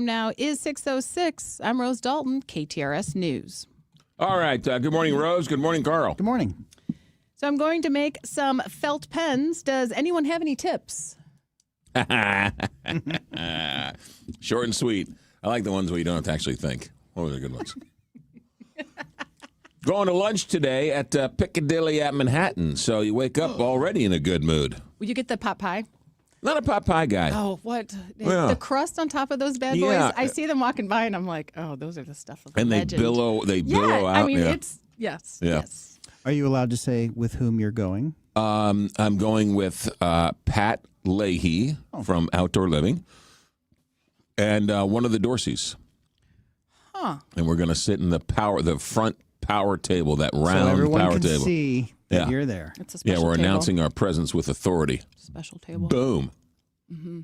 now is 6:06. I'm Rose Dalton, KTRS News. All right. Good morning, Rose. Good morning, Carl. Good morning. So I'm going to make some felt pens. Does anyone have any tips? Short and sweet. I like the ones where you don't have to actually think. Those are good ones. Going to lunch today at Piccadilly at Manhattan, so you wake up already in a good mood. Will you get the pot pie? Not a pot pie guy. Oh, what? Yeah. The crust on top of those bad Yeah. boys? I see them walking by, and I'm like, oh, those are the stuff of And legend. they billow yeah, out. I mean, yeah. it's, yes, Yeah. yes. Are you allowed to say with whom you're going? I'm going with Pat Leahy from Outdoor Living and one of the Dorseys. Huh. And we're going to sit in the front power table, that round so everyone power can table. see that Yeah. you're there. It's a Yeah, special we're table. announcing our presence with authority. Special table. Boom. Mm-hmm.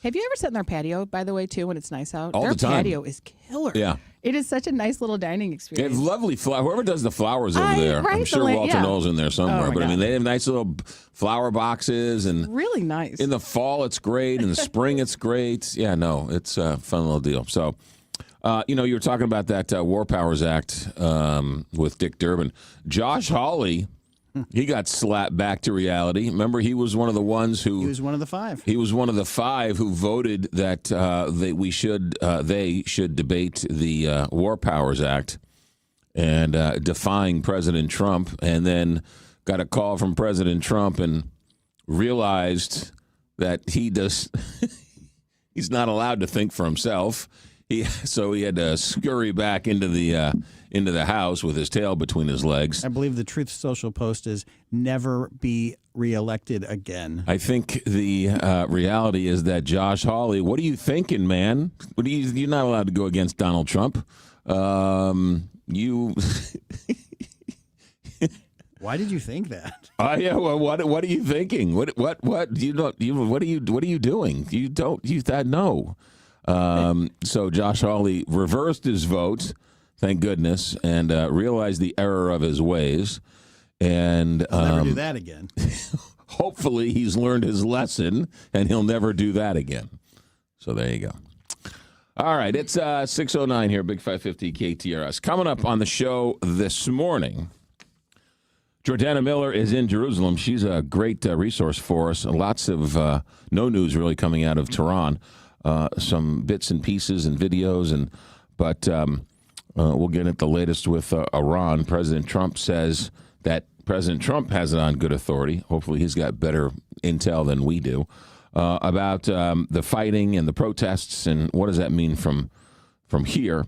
Have you ever sat in their patio, by the way, too, when it's nice out? All their the time. patio is killer. Yeah. It is such a nice little dining They experience. have lovely flowers. Whoever does the flowers over there, right, I'm the sure la- Walter yeah. Knoll's in there somewhere. Oh, my But I mean, God. they have nice little flower boxes, and Really nice. in the fall it's great, in the spring it's great. Yeah, no, it's a fun little deal. So, you were talking about that War Powers Act with Dick Durbin. Josh Hawley, he got slapped back to reality. Remember, he was one of the ones who He was one of the five. He was one of the five who voted that they should debate the War Powers Act and defying President Trump, and then got a call from President Trump and realized that he's not allowed to think for himself. So he had to scurry back into the house with his tail between his legs. I believe the Truth Social post is never be reelected again. I think the reality is that Josh Hawley, what are you thinking, man? You're not allowed to go against Donald Trump. You. Why did you think that? Yeah. Well, what are you thinking? What are you doing? No. So Josh Hawley reversed his vote, thank goodness, and realized the error of his ways. And I'll never do that again. hopefully he's learned his lesson, and he'll never do that again. So there you go. All right, it's 6:09 here, Big 550 KTRS. Coming up on the show this morning, Jordana Miller is in Jerusalem. She's a great resource for us. Lots of no news really coming out of Tehran. Some bits and pieces and videos, but we'll get at the latest with Iran. President Trump says that President Trump has it on good authority. Hopefully he's got better intel than we do about the fighting and the protests and what does that mean from here.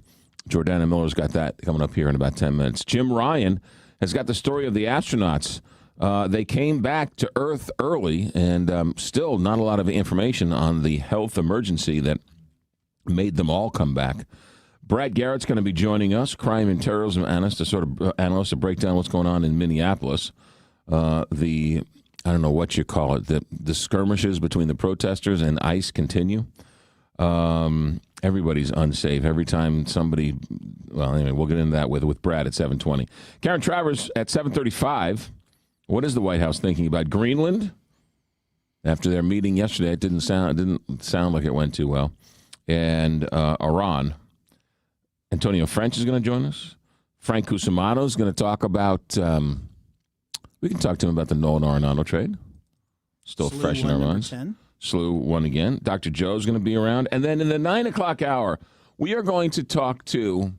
Jordana Miller's got that coming up here in about 10 minutes. Jim Ryan has got the story of the astronauts. They came back to Earth early, and still not a lot of information on the health emergency that made them all come back. Brad Garrett's going to be joining us, crime and terrorism analyst, to break down what's going on in Minneapolis. I don't know what you call it, the skirmishes between the protesters and ICE continue. Everybody's unsafe. Every time somebody, well, anyway, we'll get into that with Brad at 7:20. Karen Travers at 7:35. What is the White House thinking about Greenland? After their meeting yesterday, it didn't sound like it went too well. And Iran. Antonio French is going to join us. Frank Cusimano is going to talk about. We can talk to him about the Nolan Arenado trade. Still Slew fresh in our minds. 10. Slew won again. Dr. Joe's going to be around. And then in the 9 o'clock hour, we are going to talk to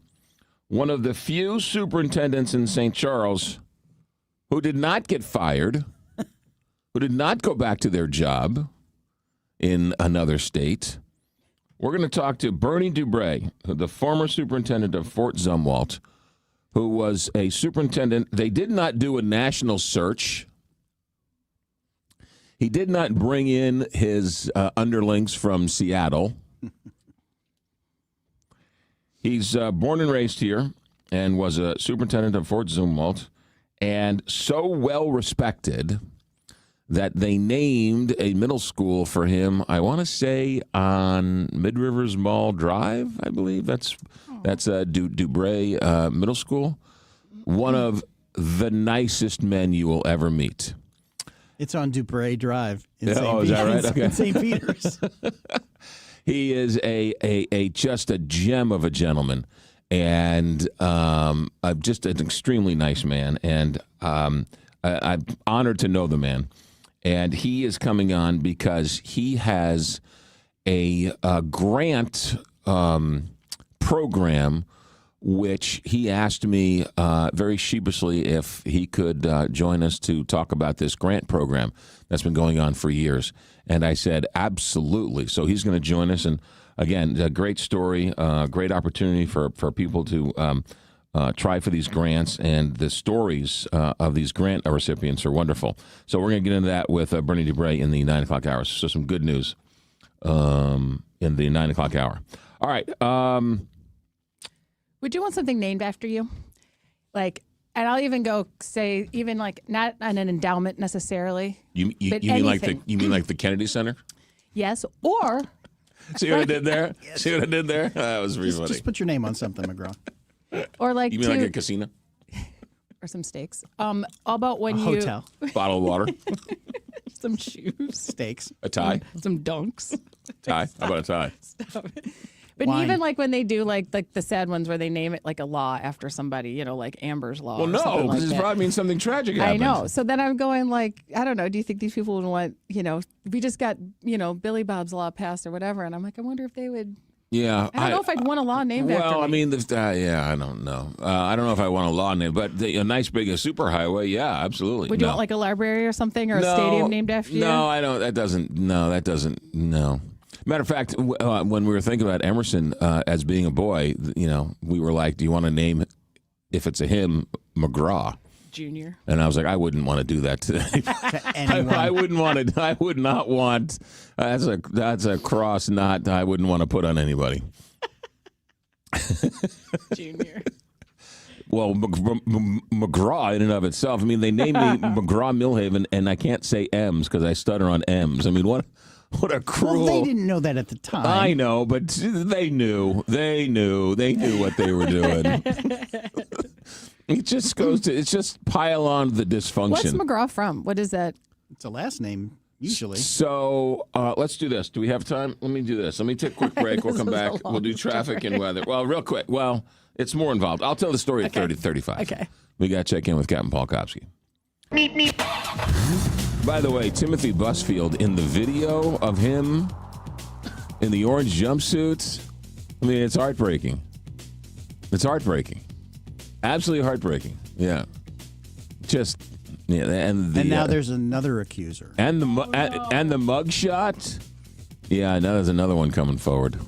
one of the few superintendents in St. Charles who did not get fired, who did not go back to their job in another state. We're going to talk to Bernie Dubray, the former superintendent of Fort Zumwalt, who was a superintendent. They did not do a national search. He did not bring in his underlings from Seattle. He's born and raised here and was a superintendent of Fort Zumwalt, and so well respected that they named a middle school for him, I want to say on Mid-Rivers Mall Drive, I believe. That's Dubray Middle School. One of the nicest men you will ever meet. It's on Dubray Drive in Yeah, St. is that right? Okay. in St. Peter's. He is a just a gem of a gentleman, and just an extremely nice man. And I'm honored to know the man. And he is coming on because he has a grant program, which he asked me very sheepishly if he could join us to talk about this grant program that's been going on for years. And I said, absolutely. So he's going to join us. And again, a great story, great opportunity for people to try for these grants. And the stories of these grant recipients are wonderful. So we're going to get into that with Bernie Dubray in the 9 o'clock hour. So some good news in the 9 o'clock hour. All right. Would you want something named after you? Like, and I'll even go say, even like not on an endowment necessarily. You mean like the Kennedy Center? Yes, or See what I did there? See what I did there? That was really funny. Just put your name on something, McGraw. or like You mean like a casino? or some steaks. All about when you Hotel. Bottle of water? some shoes, Steaks. A tie? some dunks. Tie? How about a tie? Stop it. But Wine. even like when they do like the sad ones where they name it like a law after somebody, you know, like Amber's Law. Well, or no, something because like it that. probably means something tragic I happened. know. So then I'm going like, I don't know. Do you think these people would want, you know, we just got, you know, Billy Bob's Law passed or whatever. And I'm like, I wonder if they would. Yeah. I don't know if I'd want a law named after me. Well, I mean, yeah, I don't know. I don't know if I want a law name, but a nice big superhighway, yeah, absolutely. Would you want like a library or something or a stadium named after you? No, I don't. That doesn't. No. Matter of fact, when we were thinking about Emerson as being a boy, you know, we were like, do you want to name, if it's a him, McGraw? Junior. And I was like, I wouldn't want to do that to anyone. I wouldn't want to. I would not want. That's a cross. Not. I wouldn't want to put on anybody. Junior. Well, McGraw in and of itself. I mean, they named me McGraw Millhaven, and I can't say M's because I stutter on M's. I mean, what a cruel. Well, they didn't know that at the time. I know, but they knew. They knew what they were doing. It just goes to. It's just pile on the dysfunction. What's McGraw from? What is that? It's a last name, usually. So let's do this. Do we have time? Let me do this. Let me take a quick break. We'll come back. We'll do traffic and weather. Well, real quick. Well, it's more involved. I'll tell the story at 30:35. Okay. We got to check in with Captain Paul Kopsky. By the way, Timothy Busfield, in the video of him in the orange jumpsuit, I mean, it's heartbreaking. It's heartbreaking. Absolutely heartbreaking. Yeah. Just, yeah. And now there's another accuser. And the mug shot. Yeah, now there's another one coming forward.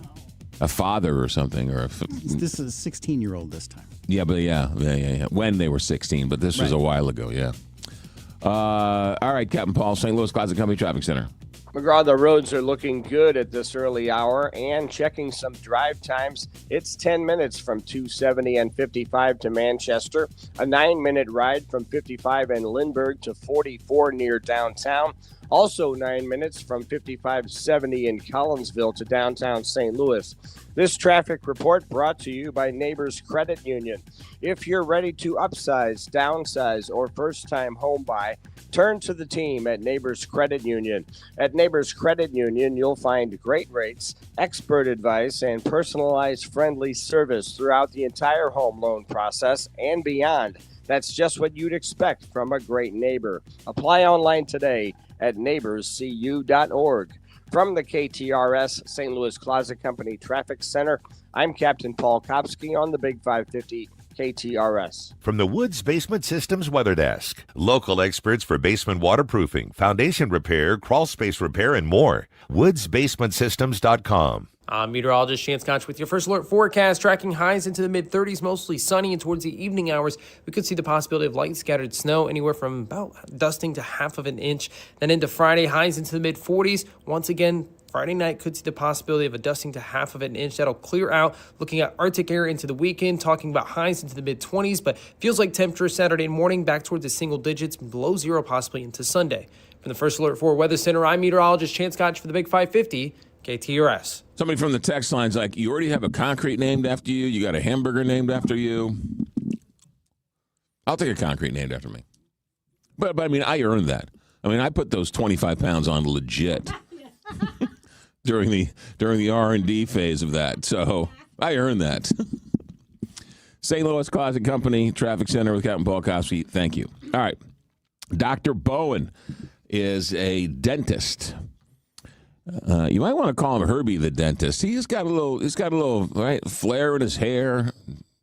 A father or something. This is a 16-year-old this time. Yeah, but yeah. When they were 16, but this was a while ago, yeah. All right, Captain Paul, St. Louis Closet Company Traffic Center. McGraw, the roads are looking good at this early hour, and checking some drive times. It's 10 minutes from 270 and 55 to Manchester, a 9-minute ride from 55 and Lindbergh to 44 near downtown. Also 9 minutes from 5570 in Collinsville to downtown St. Louis. This traffic report brought to you by Neighbors Credit Union. If you're ready to upsize, downsize, or first-time home buy, turn to the team at Neighbors Credit Union. At Neighbors Credit Union, you'll find great rates, expert advice, and personalized friendly service throughout the entire home loan process and beyond. That's just what you'd expect from a great neighbor. Apply online today at neighborscu.org. From the KTRS St. Louis Closet Company Traffic Center, I'm Captain Paul Kopsky on the Big 550 KTRS. From the Woods Basement Systems Weather Desk, local experts for basement waterproofing, foundation repair, crawl space repair, and more. woodsbasementsystems.com. I'm meteorologist Chance Koch with your first alert forecast, tracking highs into the mid-30s, mostly sunny, and towards the evening hours, we could see the possibility of light scattered snow, anywhere from about dusting to half of an inch. Then into Friday, highs into the mid-40s. Once again, Friday night could see the possibility of a dusting to half of an inch. That'll clear out. Looking at Arctic air into the weekend, talking about highs into the mid-20s, but feels like temperature Saturday morning back towards the single digits, below zero possibly into Sunday. From the First Alert 4 Weather Center, I'm meteorologist Chance Koch for the Big 550 KTRS. Somebody from the text line's like, you already have a concrete named after you. You got a hamburger named after you. I'll take a concrete named after me. But I mean, I earned that. I mean, I put those 25 pounds on legit. during the R&D phase of that. So I earned that. St. Louis Closet Company, Traffic Center with Captain Paul Kosky. Thank you. All right. Dr. Bowen is a dentist. You might want to call him Herbie the dentist. He's got a little right flair in his hair.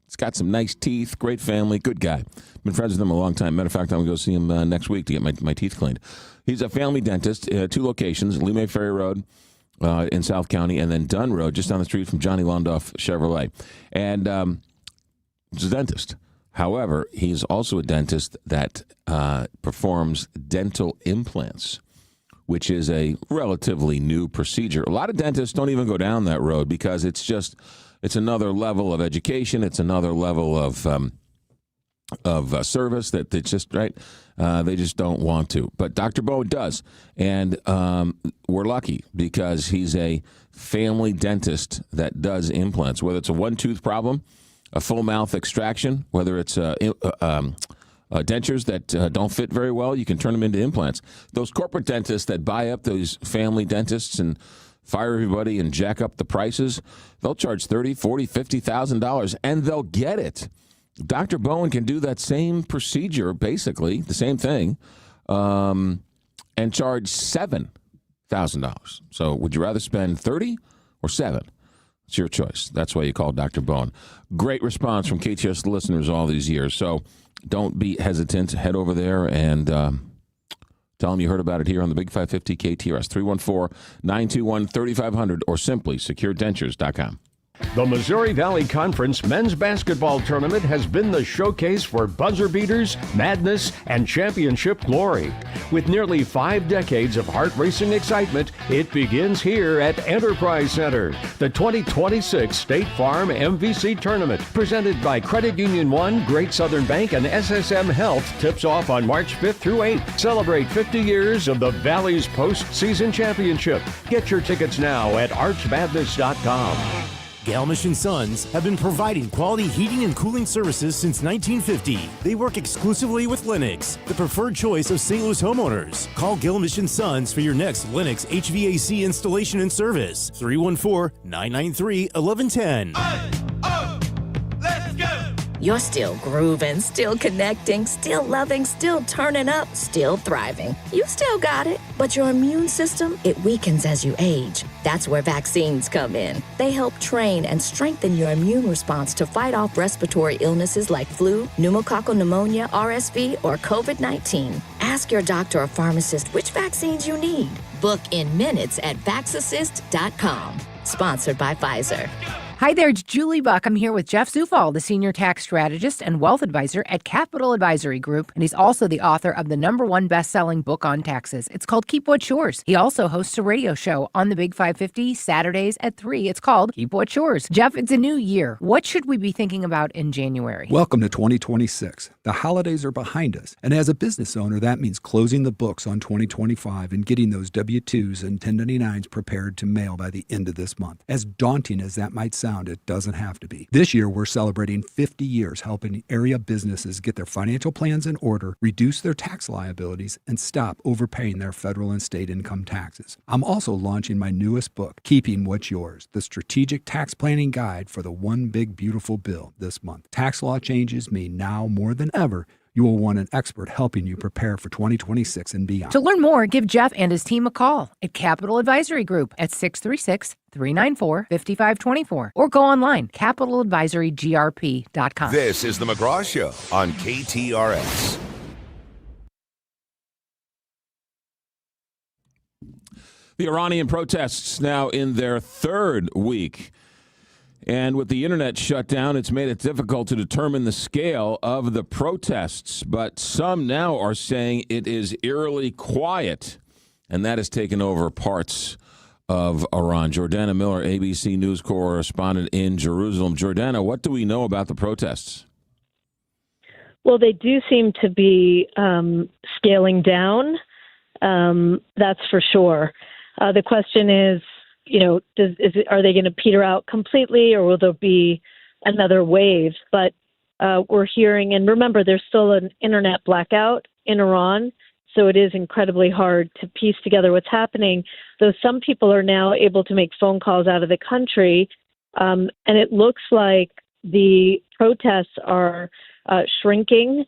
He's got some nice teeth. Great family. Good guy. Been friends with him a long time. Matter of fact, I'm going to go see him next week to get my teeth cleaned. He's a family dentist. 2 locations: Lee Ferry Road in South County, and then Dunn Road, just down the street from Johnny Londoff Chevrolet. And he's a dentist. However, he's also a dentist that performs dental implants, which is a relatively new procedure. A lot of dentists don't even go down that road because it's another level of education. It's another level of service that it's just right. They just don't want to. But Dr. Bowen does, and we're lucky because he's a family dentist that does implants. Whether it's a 1-tooth problem, a full mouth extraction, whether it's dentures that don't fit very well, you can turn them into implants. Those corporate dentists that buy up those family dentists and fire everybody and jack up the prices, they'll charge $30,000, $40,000, $50,000, and they'll get it. Dr. Bowen can do that same procedure, basically, the same thing, and charge $7,000. So would you rather spend $30,000 or $7,000? It's your choice. That's why you call Dr. Bowen. Great response from KTS listeners all these years. So don't be hesitant. Head over there and tell them you heard about it here on the Big 550 KTRS. 314-921-3500 or simply securedentures.com. The Missouri Valley Conference men's basketball tournament has been the showcase for buzzer beaters, madness, and championship glory. With nearly 5 decades of heart-racing excitement, it begins here at Enterprise Center. The 2026 State Farm MVC Tournament, presented by Credit Union One, Great Southern Bank, and SSM Health, tips off on March 5th through 8th. Celebrate 50 years of the Valley's postseason championship. Get your tickets now at archmadness.com. Galmish & Sons have been providing quality heating and cooling services since 1950. They work exclusively with Lennox, the preferred choice of St. Louis homeowners. Call Galmish & Sons for your next Lennox HVAC installation and service. 314-993-1110. Let's go! You're still grooving, still connecting, still loving, still turning up, still thriving. You still got it, but your immune system, it weakens as you age. That's where vaccines come in. They help train and strengthen your immune response to fight off respiratory illnesses like flu, pneumococcal pneumonia, RSV, or COVID-19. Ask your doctor or pharmacist which vaccines you need. Book in minutes at vaxassist.com. Sponsored by Pfizer. Hi there, it's Julie Buck. I'm here with Jeff Zufall, the Senior Tax Strategist and Wealth Advisor at Capital Advisory Group, and he's also the author of the #1 best-selling book on taxes. It's called Keep What's Yours. He also hosts a radio show on the Big 550 Saturdays at 3. It's called Keep What's Yours. Jeff, it's a new year. What should we be thinking about in January? Welcome to 2026. The holidays are behind us, and as a business owner, that means closing the books on 2025 and getting those W-2s and 1099s prepared to mail by the end of this month. As daunting as that might sound, it doesn't have to be. This year, we're celebrating 50 years helping area businesses get their financial plans in order, reduce their tax liabilities, and stop overpaying their federal and state income taxes. I'm also launching my newest book, Keeping What's Yours, the strategic tax planning guide for the One Big Beautiful Bill, this month. Tax law changes mean now more than ever, you will want an expert helping you prepare for 2026 and beyond. To learn more, give Jeff and his team a call at Capital Advisory Group at 636-394-5524 or go online, capitaladvisorygrp.com. This is the McGraw Show on KTRS. The Iranian protests now in their 3rd week. And with the internet shut down, it's made it difficult to determine the scale of the protests. But some now are saying it is eerily quiet, and that has taken over parts of Iran. Jordana Miller, ABC News correspondent in Jerusalem. Jordana, what do we know about the protests? Well, they do seem to be scaling down. That's for sure. The question is, are they going to peter out completely, or will there be another wave? But we're hearing, and remember, there's still an internet blackout in Iran, So it is incredibly hard to piece together what's happening, though some people are now able to make phone calls out of the country. And it looks like the protests are shrinking,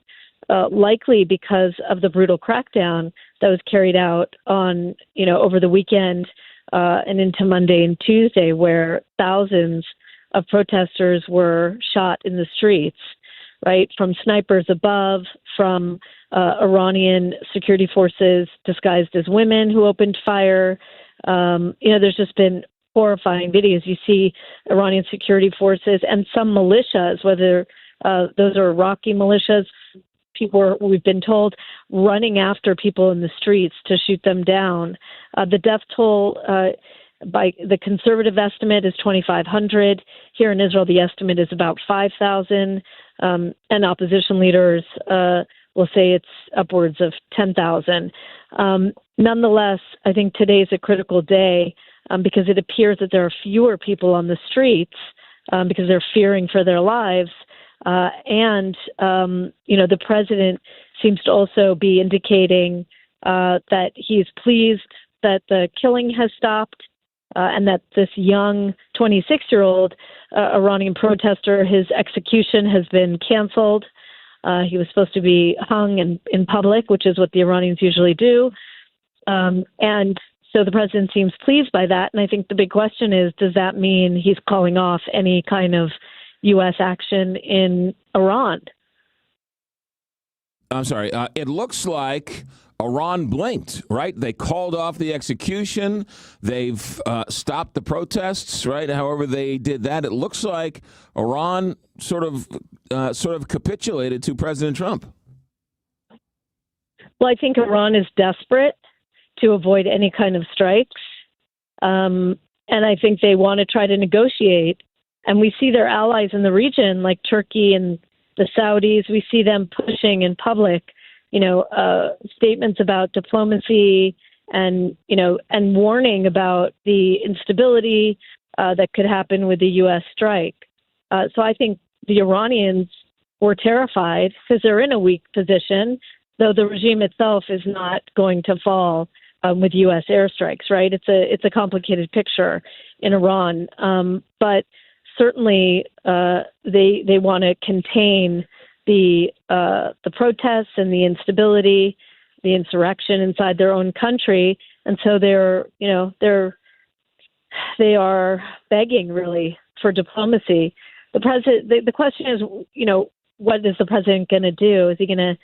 likely because of the brutal crackdown that was carried out on, over the weekend and into Monday and Tuesday, where thousands of protesters were shot in the streets, right? From snipers above, from Iranian security forces disguised as women who opened fire. There's just been horrifying videos. You see Iranian security forces and some militias, whether those are Iraqi militias, we've been told, running after people in the streets to shoot them down. The death toll, by the conservative estimate, is 2,500. Here in Israel, the estimate is about 5,000. And opposition leaders will say it's upwards of 10,000. Nonetheless, I think today is a critical day because it appears that there are fewer people on the streets because they're fearing for their lives. The president seems to also be indicating that he's pleased that the killing has stopped and that this young 26-year-old Iranian protester, his execution has been canceled. He was supposed to be hung in public, which is what the Iranians usually do. And so the president seems pleased by that. And I think the big question is, does that mean he's calling off any kind of U.S. action in Iran? I'm sorry. It looks like Iran blinked, right? They called off the execution. They've stopped the protests, right? However they did that, it looks like Iran sort of capitulated to President Trump. Well, I think Iran is desperate to avoid any kind of strikes. And I think they want to try to negotiate. And we see their allies in the region, like Turkey and the Saudis, we see them pushing in public, statements about diplomacy and warning about the instability that could happen with the U.S. strike. So I think the Iranians were terrified because they're in a weak position, though the regime itself is not going to fall with U.S. airstrikes, right? It's a complicated picture in Iran. But certainly, they want to contain the protests and the instability, the insurrection inside their own country, and so they are begging really for diplomacy. The question is, what is the president going to do? Is he going to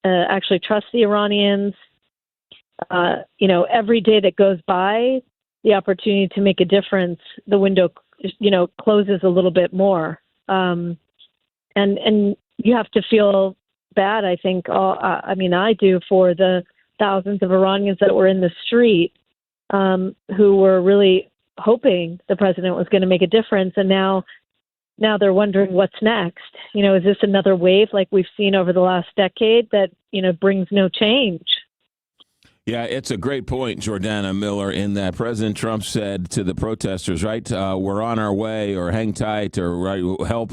actually trust the Iranians? Every day that goes by, the opportunity to make a difference, the window closes a little bit more. And you have to feel bad, I think. I do, for the thousands of Iranians that were in the street who were really hoping the president was going to make a difference. And now they're wondering what's next. Is this another wave like we've seen over the last decade that, brings no change? Yeah, it's a great point, Jordana Miller, in that President Trump said to the protesters, right, we're on our way, or hang tight, or right, help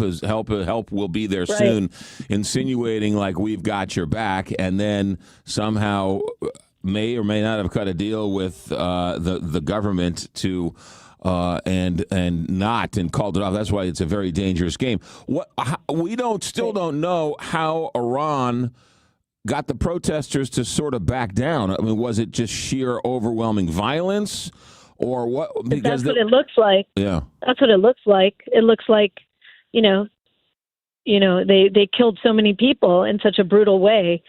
will be there soon, insinuating like we've got your back, and then somehow may or may not have cut a deal with the government to and called it off. That's why it's a very dangerous game. We still don't know how Iran got the protesters to sort of back down. I mean, was it just sheer overwhelming violence, or what? Because that's what it looks like. Yeah, that's what it looks like. It looks like, they killed so many people in such a brutal way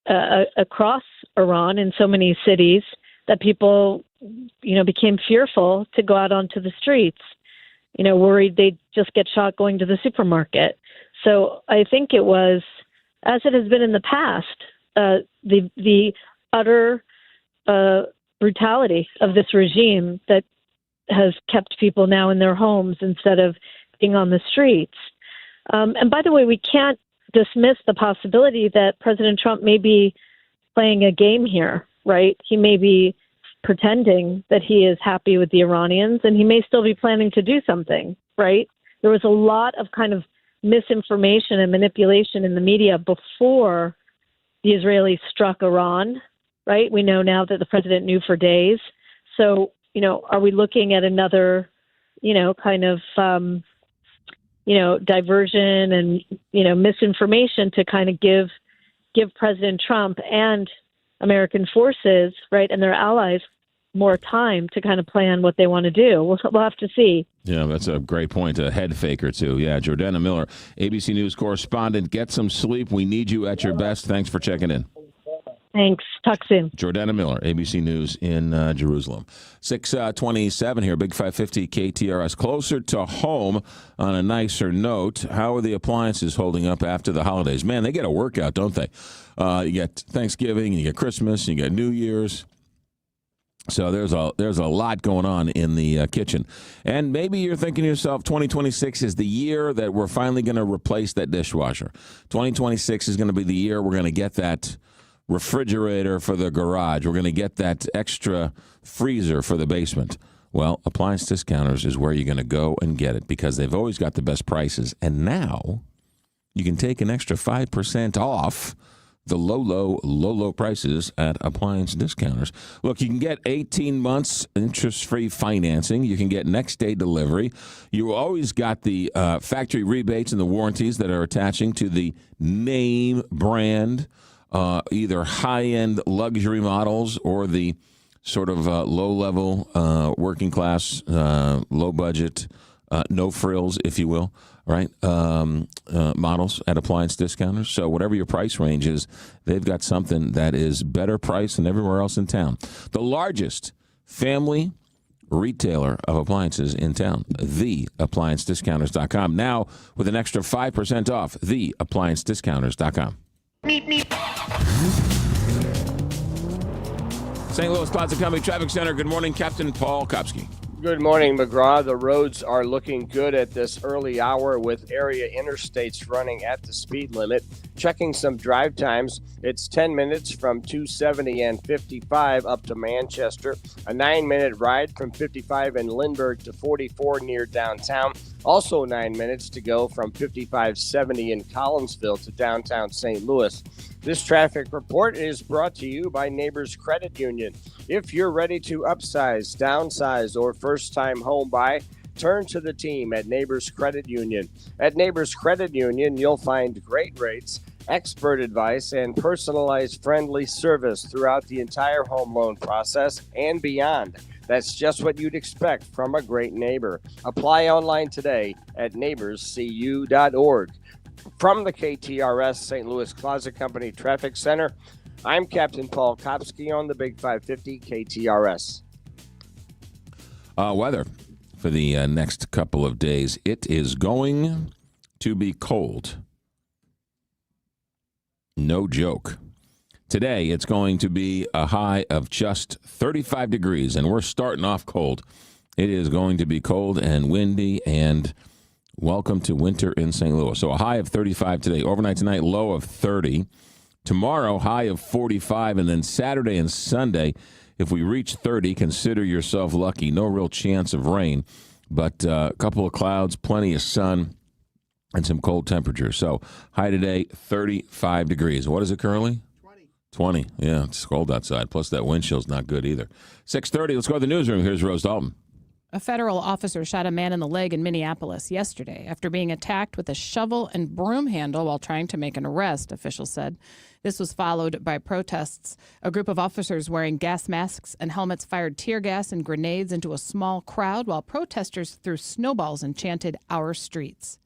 across Iran in so many cities that people, became fearful to go out onto the streets. Worried they'd just get shot going to the supermarket. So I think it was, as it has been in the past, the utter brutality of this regime that has kept people now in their homes instead of being on the streets. And by the way, we can't dismiss the possibility that President Trump may be playing a game here, right? He may be pretending that he is happy with the Iranians, and he may still be planning to do something, right? There was a lot of kind of misinformation and manipulation in the media before the Israelis struck Iran. right? We know now that the president knew for days. So, are we looking at another, kind of, diversion and, misinformation to kind of give President Trump and American forces, right, and their allies more time to kind of plan what they want to do? We'll have to see. Yeah, that's a great point. A head faker, too. Yeah, Jordana Miller, ABC News correspondent. Get some sleep. We need you at your best. Thanks for checking in. Thanks. Talk soon. Jordana Miller, ABC News in Jerusalem. 6:27 here, Big 550 KTRS. Closer to home on a nicer note. How are the appliances holding up after the holidays? Man, they get a workout, don't they? You get Thanksgiving, you get Christmas, you get New Year's. So there's a lot going on in the kitchen. And maybe you're thinking to yourself, 2026 is the year that we're finally going to replace that dishwasher. 2026 is going to be the year we're going to get that refrigerator for the garage. We're going to get that extra freezer for the basement. Well, Appliance Discounters is where you're going to go and get it because they've always got the best prices. And now you can take an extra 5% off the low prices at Appliance Discounters. Look, you can get 18 months interest-free financing. You can get next-day delivery. You always got the factory rebates and the warranties that are attaching to the name brand, either high-end luxury models or the sort of low-level, working-class, low-budget, no frills, if you will, right, models at Appliance Discounters. So whatever your price range is, they've got something that is better price than everywhere else in town. The largest family retailer of appliances in town, theappliancediscounters.com. Now with an extra 5% off, theappliancediscounters.com. St. Louis Closet Company Traffic Center. Good morning, Captain Paul Kopsky. Good morning, McGraw. The roads are looking good at this early hour with area interstates running at the speed limit. Checking some drive times, it's 10 minutes from 270 and 55 up to Manchester, a 9-minute ride from 55 in Lindbergh to 44 near downtown. Also 9 minutes to go from 5570 in Collinsville to downtown St. Louis. This traffic report is brought to you by Neighbors Credit Union. If you're ready to upsize, downsize, or first-time home buy, turn to the team at Neighbors Credit Union. At Neighbors Credit Union, you'll find great rates, expert advice, and personalized friendly service throughout the entire home loan process and beyond. That's just what you'd expect from a great neighbor. Apply online today at neighborscu.org. From the KTRS St. Louis Closet Company Traffic Center, I'm Captain Paul Kopsky on the Big 550 KTRS. Weather for the next couple of days. It is going to be cold. No joke. Today, it's going to be a high of just 35 degrees, and we're starting off cold. It is going to be cold and windy, and welcome to winter in St. Louis. So a high of 35 today. Overnight tonight, low of 30. Tomorrow, high of 45. And then Saturday and Sunday, if we reach 30, consider yourself lucky. No real chance of rain, but a couple of clouds, plenty of sun, and some cold temperatures. So high today, 35 degrees. What is it currently? 20. Yeah, it's cold outside. Plus that wind chill's not good either. 6:30, let's go to the newsroom. Here's Rose Dalton. A federal officer shot a man in the leg in Minneapolis yesterday after being attacked with a shovel and broom handle while trying to make an arrest, officials said. This was followed by protests. A group of officers wearing gas masks and helmets fired tear gas and grenades into a small crowd while protesters threw snowballs and chanted, "Our streets."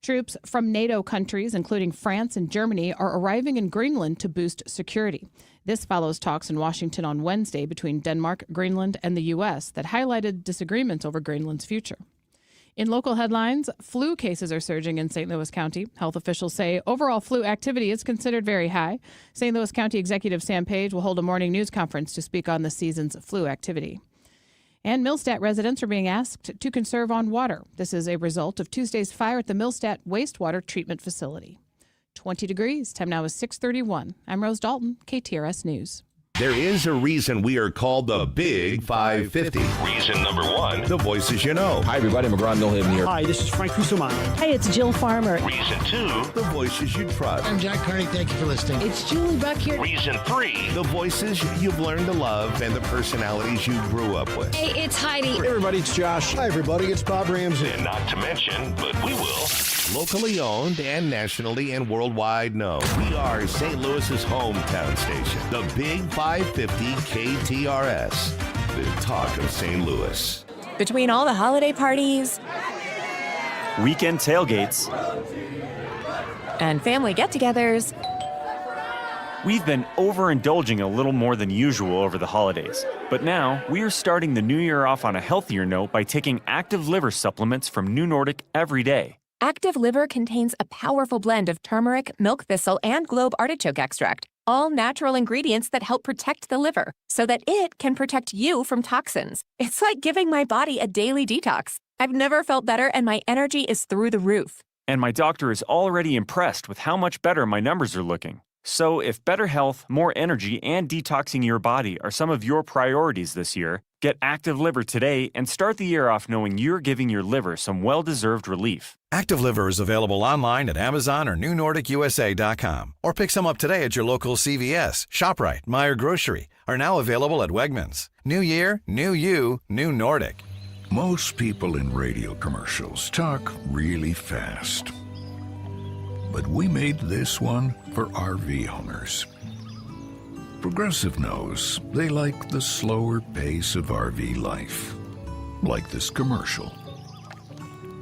Troops from NATO countries, including France and Germany, are arriving in Greenland to boost security. This follows talks in Washington on Wednesday between Denmark, Greenland, and the U.S. that highlighted disagreements over Greenland's future. In local headlines, flu cases are surging in St. Louis County. Health officials say overall flu activity is considered very high. St. Louis County Executive Sam Page will hold a morning news conference to speak on the season's flu activity. And Millstadt residents are being asked to conserve on water. This is a result of Tuesday's fire at the Millstadt wastewater treatment facility. 20 degrees. Time now is 6:31. I'm Rose Dalton, KTRS News. There is a reason we are called the Big 550. Reason number one, the voices you know. Hi, everybody. McGraw Millhaven here. Hi, this is Frank Cusumano. Hey, it's Jill Farmer. Reason two, the voices you trust. I'm Jack Carney. Thank you for listening. It's Julie Buck here. Reason three, the voices you've learned to love and the personalities you grew up with. Hey, it's Heidi. Hey, everybody, it's Josh. Hi, everybody. It's Bob Ramsey. And not to mention, but we will, locally owned and nationally and worldwide known. We are St. Louis's hometown station, the Big 550 KTRS, the talk of St. Louis. Between all the holiday parties, weekend tailgates, and family get-togethers, we've been overindulging a little more than usual over the holidays. But now, we are starting the new year off on a healthier note by taking Active Liver supplements from New Nordic every day. Active Liver contains a powerful blend of turmeric, milk thistle, and globe artichoke extract, all natural ingredients that help protect the liver so that it can protect you from toxins. It's like giving my body a daily detox. I've never felt better, and my energy is through the roof. And my doctor is already impressed with how much better my numbers are looking. So if better health, more energy, and detoxing your body are some of your priorities this year, get Active Liver today and start the year off knowing you're giving your liver some well-deserved relief. Active Liver is available online at Amazon or NewNordicUSA.com. Or pick some up today at your local CVS, ShopRite, Meijer Grocery, are now available at Wegmans. New year, new you, new Nordic. Most people in radio commercials talk really fast. But we made this one for RV owners. Progressive knows they like the slower pace of RV life, like this commercial.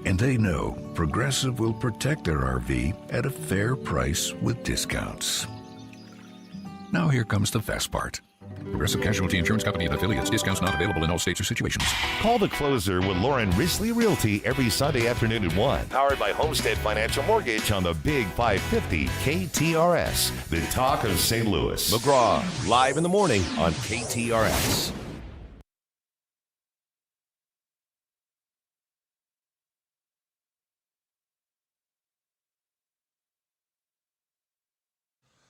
And they know Progressive will protect their RV at a fair price with discounts. Now here comes the fast part. Progressive Casualty Insurance Company and affiliates. Discounts not available in all states or situations. Call the closer with Lauren Risley Realty every Sunday afternoon at 1. Powered by Homestead Financial Mortgage on the Big 550 KTRS, the talk of St. Louis. McGraw, live in the morning on KTRS.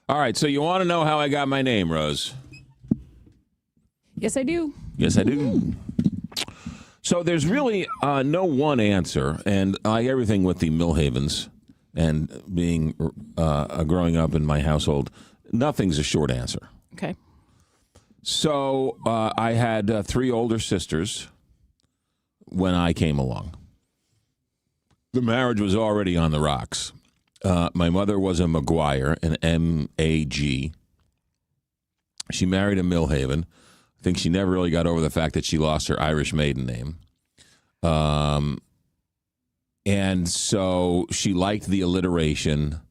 All right, so you want to know how I got my name, Rose? Yes, I do. Yes, I do. So there's really no one answer, and like everything with the Millhavens and being growing up in my household, nothing's a short answer. Okay. So I had 3 older sisters when I came along. The marriage was already on the rocks. My mother was a McGuire, an M-A-G. She married a Millhaven. I think she never really got over the fact that she lost her Irish maiden name. And so she liked the alliteration,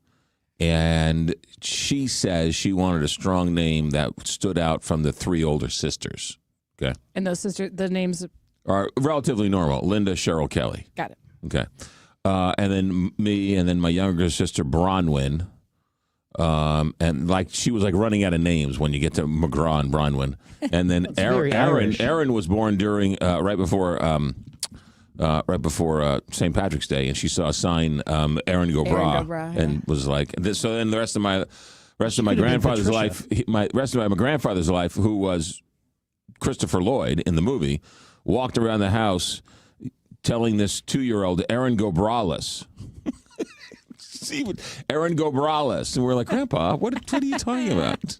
and she says she wanted a strong name that stood out from the 3 older sisters. Okay. And those sisters, the names are relatively normal. Linda, Cheryl, Kelly. Got it. Okay. And then me, and then my younger sister, Bronwyn. And like she was like running out of names when you get to McGraw and Bronwyn. And then Aaron was born during right before St. Patrick's Day, and she saw a sign, Aaron Go Bra, and was like this. So then the rest of my grandfather's life, my grandfather's life, who was Christopher Lloyd in the movie, walked around the house telling this 2-year-old Aaron Go Braless. Aaron Go Braless. And we're like, Grandpa, what are you talking about?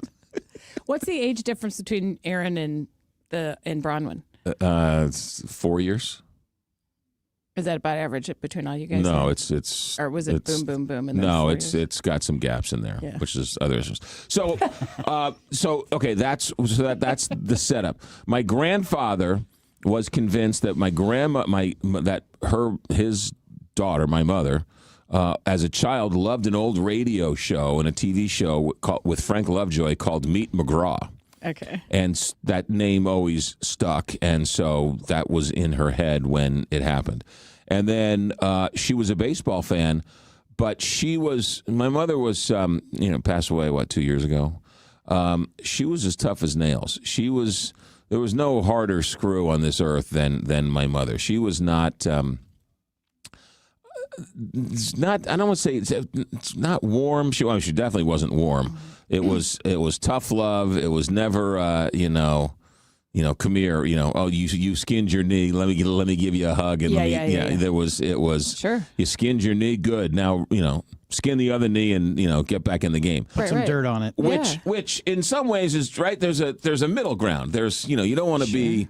What's the age difference between Aaron and Bronwyn? It's 4 years. Is that about average between all you guys? No, it's or was it boom, boom, boom? No, it's got some gaps in there, which is other issues. So, okay, that's the setup. My grandfather was convinced that my grandma, his daughter, my mother, as a child, loved an old radio show and a TV show with Frank Lovejoy called Meet McGraw. Okay. And that name always stuck, and so that was in her head when it happened. And then she was a baseball fan, but my mother was, passed away, 2 years ago? She was as tough as nails. There was no harder screw on this earth than my mother. She was not... it's not. I don't want to say it's not warm. She definitely wasn't warm. It was tough love. It was never come here. Oh, you skinned your knee. Let me give you a hug. And it was sure. You skinned your knee. Good. Now skin the other knee and get back in the game. Put some dirt on it. Which in some ways is right. There's a middle ground. There's you don't want to be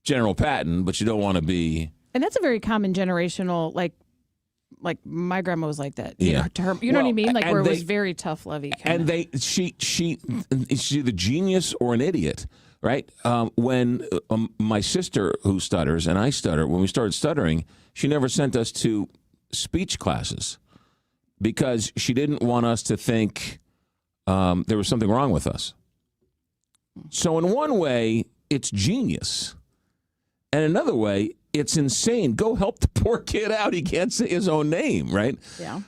General Patton, but you don't want to be. And that's a very common generational like my grandma was like that. Yeah. To her, you know what I mean? Like where it was very tough lovey. And she is she the genius or an idiot? Right? When my sister, who stutters, and I stutter, when we started stuttering, she never sent us to speech classes because she didn't want us to think there was something wrong with us. So in one way, it's genius. And another way, it's insane. Go help the poor kid out. He can't say his own name, right? Yeah.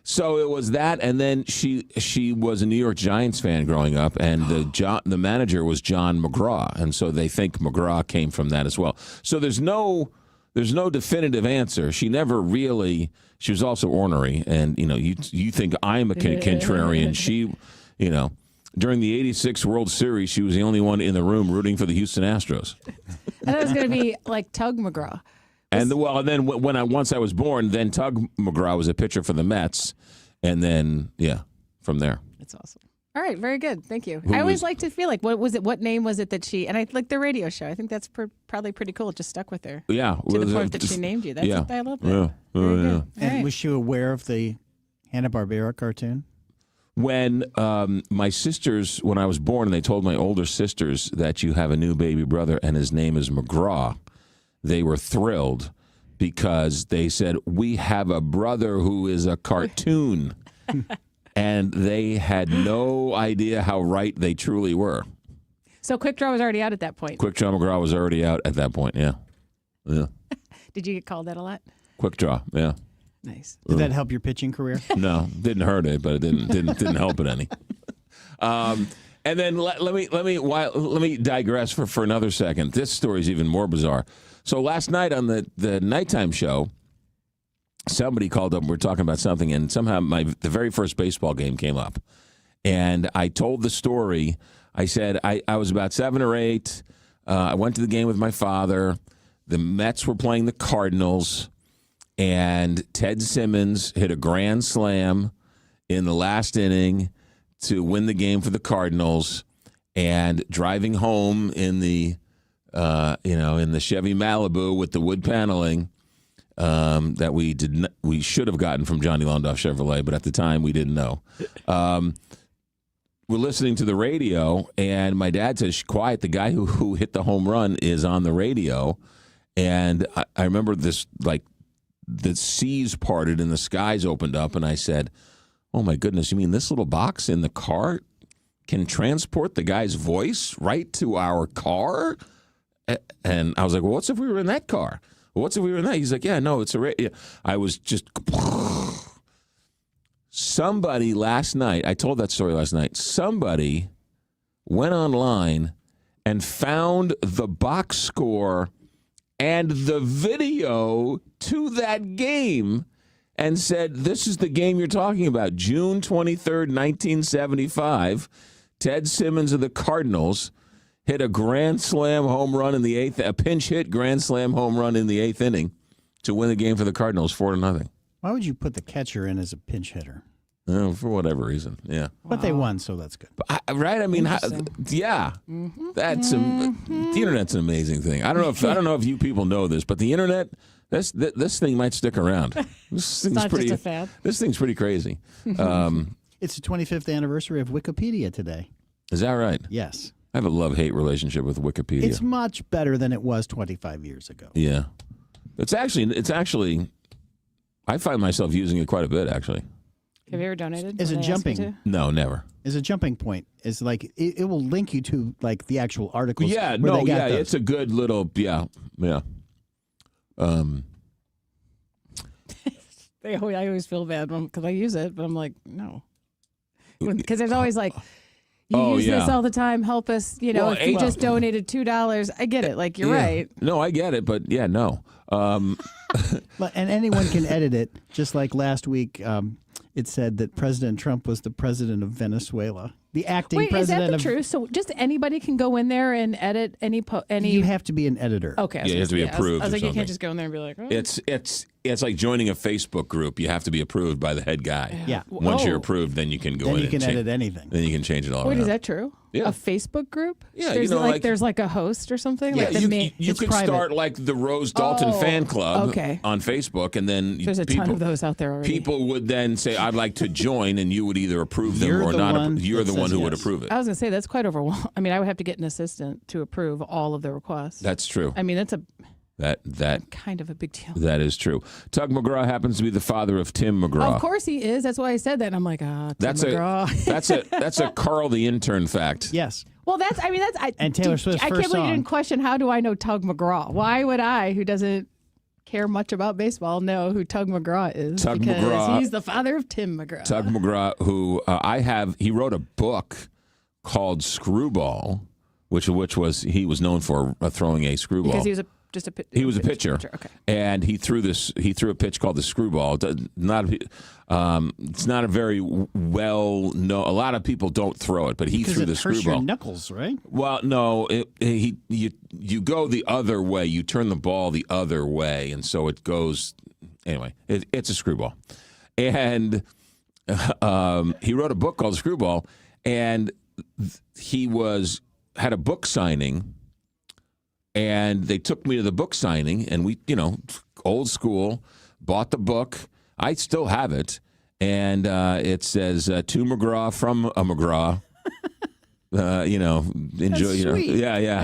So it was that, and then she was a New York Giants fan growing up, and the manager was John McGraw, and so they think McGraw came from that as well. So there's no definitive answer. She never really. She was also ornery, and you think I'm a contrarian. She, during the '86 World Series, she was the only one in the room rooting for the Houston Astros. And that was going to be like Tug McGraw. And then once I was born, then Tug McGraw was a pitcher for the Mets, and then from there. That's awesome. All right, very good. Thank you. I always like to feel like what name was it that she and I like the radio show. I think that's probably pretty cool. It just stuck with her. Yeah, to the point that she named you. That's I love that. Yeah. Very good. And right. was she aware of the Hanna-Barbera cartoon? When my sisters, when I was born, they told my older sisters that you have a new baby brother and his name is McGraw. They were thrilled because they said, we have a brother who is a cartoon. And they had no idea how right they truly were. So Quick Draw was already out at that point. Quick Draw McGraw was already out at that point, yeah. Did you get called that a lot? Quick Draw, yeah. Nice. Did that help your pitching career? No, didn't hurt it, but it didn't help it any. And then let me digress for another second. This story is even more bizarre. So last night on the nighttime show, somebody called up and we're talking about something, and somehow the very first baseball game came up. And I told the story. I said I was about 7 or 8. I went to the game with my father. The Mets were playing the Cardinals, and Ted Simmons hit a grand slam in the last inning to win the game for the Cardinals. And driving home in the in the Chevy Malibu with the wood paneling that we should have gotten from Johnny Londoff Chevrolet, but at the time we didn't know. We're listening to the radio, and my dad says, "Quiet! The guy who hit the home run is on the radio." And I remember this, like the seas parted and the skies opened up, and I said, "Oh my goodness! You mean this little box in the car can transport the guy's voice right to our car?" And I was like, well, what's if we were in that car? Well, what's if we were in that? He's like, yeah, no, it's a radio. I was just... Somebody last night, I told that story last night, somebody went online and found the box score and the video to that game and said, this is the game you're talking about. June 23rd, 1975, Ted Simmons of the Cardinals hit a grand slam home run in the 8th, a pinch hit grand slam home run in the 8th inning to win the game for the Cardinals 4-0. Why would you put the catcher in as a pinch hitter? For whatever reason, yeah. But they won, so that's good. Right? I mean, yeah. That's the internet's an amazing thing. I don't know if you people know this, but the internet, this thing might stick around. This thing's just a fad. This thing's pretty crazy. It's the 25th anniversary of Wikipedia today. Is that right? Yes. I have a love-hate relationship with Wikipedia. It's much better than it was 25 years ago. Yeah. It's actually I find myself using it quite a bit, actually. Have you ever donated? Is it jumping? No, never. Is a jumping point. It's like it will link you to like the actual articles. Yeah, it's a good little I always feel bad because I use it, but I'm like, no. Because there's always like, You use this all the time. Help us. If you just donated $2, I get it. Like, you're right. No, I get it, but no. And anyone can edit it. Just like last week, it said that President Trump was the president of Venezuela. The acting president. Is that the truth? So just anybody can go in there and edit any. You have to be an editor. Okay. Yeah, you have to be approved. I was like, or you can't something. just go in there and be like, oh. It's like joining a Facebook group. You have to be approved by the head guy. Yeah. Once you're approved, then you can go in. Then you can and edit anything. Then you can change it all. Wait, around. is that true? Yeah. A Facebook group? Yeah, there's there's like a host or something. Yeah, like you could start like the Rose Dalton fan club on Facebook, and then there's a ton of those out there already. People would then say, "I'd like to join," and you would either approve them You're or the not. one You're the that one says who would yes. approve it. I was gonna say that's quite overwhelming. I mean, I would have to get an assistant to approve all of the requests. That's true. I mean, that's that kind of a big deal. That is true. Tug McGraw happens to be the father of Tim McGraw. Of course he is. That's why I said that. And I'm like, Tim That's McGraw. that's a Carl the intern fact. Yes. Well, and Taylor Swift's I first can't believe you song. didn't question how do I know Tug McGraw? Why would I, who doesn't care much about baseball, know who Tug McGraw is? Tug because McGraw. he's the father of Tim McGraw. Tug McGraw, who he wrote a book called Screwball, which was he was known for throwing a screwball. Because he was a pitcher. Okay. And he threw a pitch called the screwball. It's not a very well known. A lot of people don't throw it, but he threw the screwball. Because it hurts your knuckles, right? Well, no, you go the other way. You turn the ball the other way, and so it goes. Anyway, it's a screwball, and he wrote a book called Screwball, and he had a book signing. And they took me to the book signing, and we, old school, bought the book. I still have it, and it says to McGraw from a McGraw. Enjoy. That's sweet. Yeah.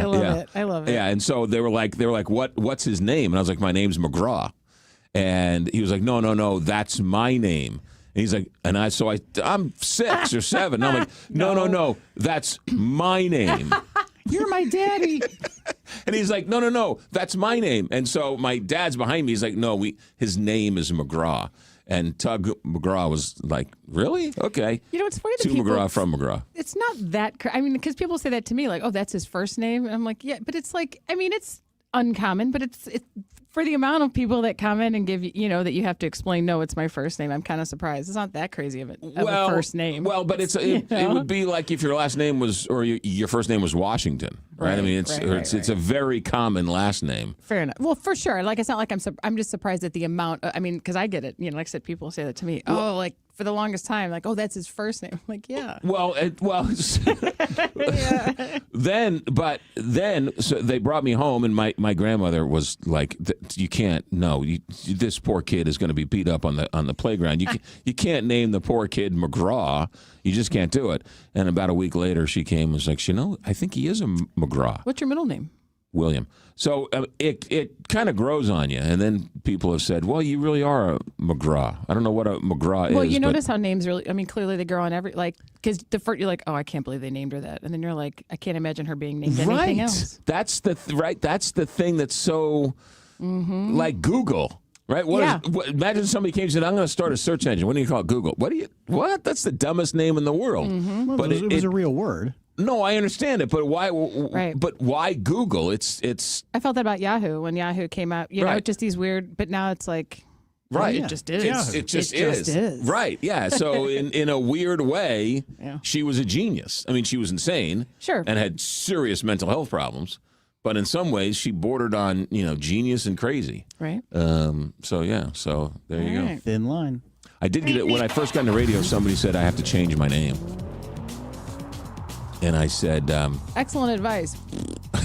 I love it. Yeah, and so they were like, what's his name? And I was like, my name's McGraw, and he was like, no, that's my name. And he's like, I'm 6 or 7. And I'm like, no, that's my name. You're my daddy. And he's like, no, that's my name. And so my dad's behind me. He's like, no, his name is McGraw. And Tug McGraw was like, really? Okay. It's funny that to people... McGraw from McGraw. It's not that... I mean, because people say that to me, like, oh, that's his first name. And I'm like, yeah, but it's like, I mean, it's uncommon, but it's for the amount of people that comment and give that you have to explain, no, it's my first name. I'm kind of surprised. It's not that crazy of a first name. Well, but it would be like if your last name was, or your first name was Washington, right? I mean, it's a very common last name. Fair enough. Well, for sure. Like, it's not like I'm just surprised at the amount. I mean, because I get it. Like I said, people say that to me. Oh, like for the longest time, like, oh, that's his first name. I'm like, yeah. Then so they brought me home, and my grandmother was like, "You can't. No, this poor kid is going to be beat up on the playground. You can't name the poor kid McGraw. You just can't do it." And about a week later, she came and was like, I think he is a McGraw. What's your middle name? William. So it kind of grows on you, and then people have said, "Well, you really are a McGraw." I don't know what a McGraw is. Well, you notice how names really. I mean, clearly they grow on because the first you're like, "Oh, I can't believe they named her that," and then you're like, "I can't imagine her being named anything else." That's the thing that's so like Google. Right? Imagine somebody came and said, "I'm going to start a search engine." What do you call it? Google. What? That's the dumbest name in the world. Mm-hmm. Well, but it was a real word. No, I understand it, but why? Right. But why Google? It's. I felt that about Yahoo when Yahoo came out. Just these weird. But now it's like. Right. It just is. It just is. Right. Yeah. So in a weird way, she was a genius. I mean, she was insane. Sure. And had serious mental health problems. But in some ways, she bordered on, genius and crazy. Right. So there you go. Thin line. I did get it. When I first got into radio, somebody said I have to change my name. And I said... excellent advice.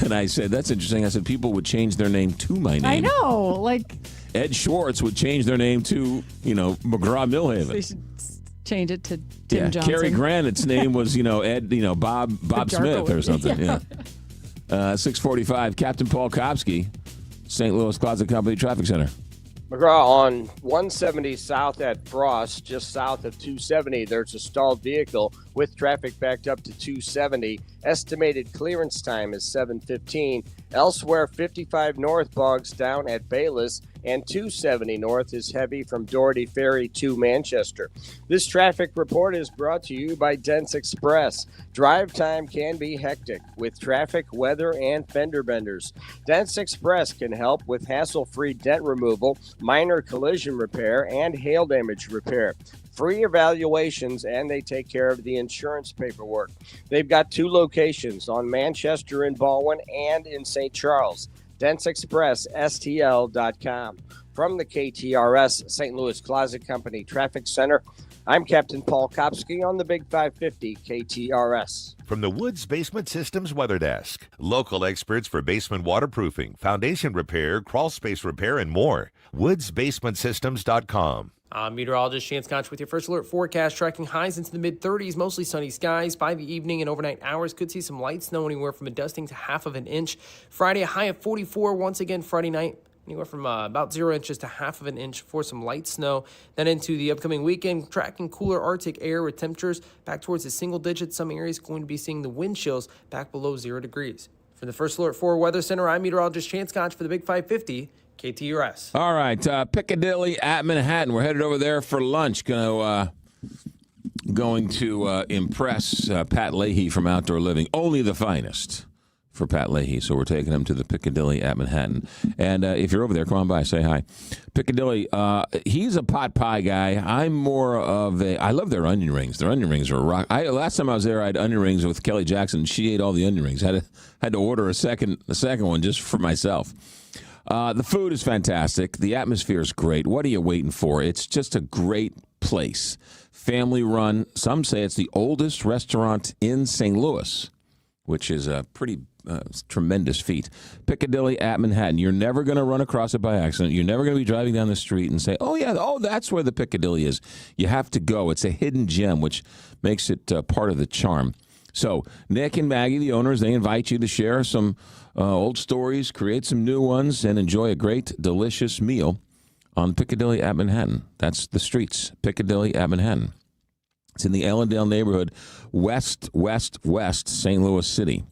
And I said, that's interesting. I said, people would change their name to my name. I know. Like... Ed Schwartz would change their name to, McGraw Millhaven. They should change it to Tim Johnson. Cary Grant's name was, Ed, Bob Smith or something. Yeah. 6:45, Captain Paul Kopsky, St. Louis Closet Company Traffic Center. McGraw, on 170 south at Frost, just south of 270, there's a stalled vehicle with traffic backed up to 270. Estimated clearance time is 7:15. Elsewhere, 55 north bogs down at Bayless, and 270 north is heavy from Doherty Ferry to Manchester. This traffic report is brought to you by Dents Express. Drive time can be hectic with traffic, weather, and fender benders. Dents Express can help with hassle-free dent removal, minor collision repair, and hail damage repair. Free evaluations, and they take care of the insurance paperwork. They've got 2 locations on Manchester and Baldwin and in St. Charles. DentsExpressSTL.com. From the KTRS St. Louis Closet Company Traffic Center, I'm Captain Paul Kopsky on the Big 550 KTRS. From the Woods Basement Systems Weather Desk, local experts for basement waterproofing, foundation repair, crawl space repair, and more. WoodsBasementSystems.com. I'm meteorologist Chance Koch with your first alert forecast, tracking highs into the mid-30s, mostly sunny skies. By the evening and overnight hours, could see some light snow anywhere from a dusting to half of an inch. Friday, a high of 44. Once again, Friday night, anywhere from about 0 inches to half of an inch for some light snow. Then into the upcoming weekend, tracking cooler Arctic air with temperatures back towards the single digits. Some areas going to be seeing the wind chills back below 0 degrees. For the First Alert 4 Weather Center, I'm meteorologist Chance Koch for the Big 550 KTRS. All right, Piccadilly at Manhattan. We're headed over there for lunch. Going to impress Pat Leahy from Outdoor Living. Only the finest for Pat Leahy. So we're taking him to the Piccadilly at Manhattan. And if you're over there, come on by, say hi. Piccadilly, he's a pot pie guy. I'm more of a. I love their onion rings. Their onion rings are a rock. Last time I was there, I had onion rings with Kelly Jackson. She ate all the onion rings. Had to order a second one just for myself. The food is fantastic. The atmosphere is great. What are you waiting for? It's just a great place. Family run. Some say it's the oldest restaurant in St. Louis, which is a pretty tremendous feat. Piccadilly at Manhattan. You're never going to run across it by accident. You're never going to be driving down the street and say, that's where the Piccadilly is. You have to go. It's a hidden gem, which makes it part of the charm. So Nick and Maggie, the owners, they invite you to share some old stories, create some new ones, and enjoy a great, delicious meal on Piccadilly at Manhattan. That's the streets, Piccadilly at Manhattan. It's in the Allendale neighborhood, west St. Louis City.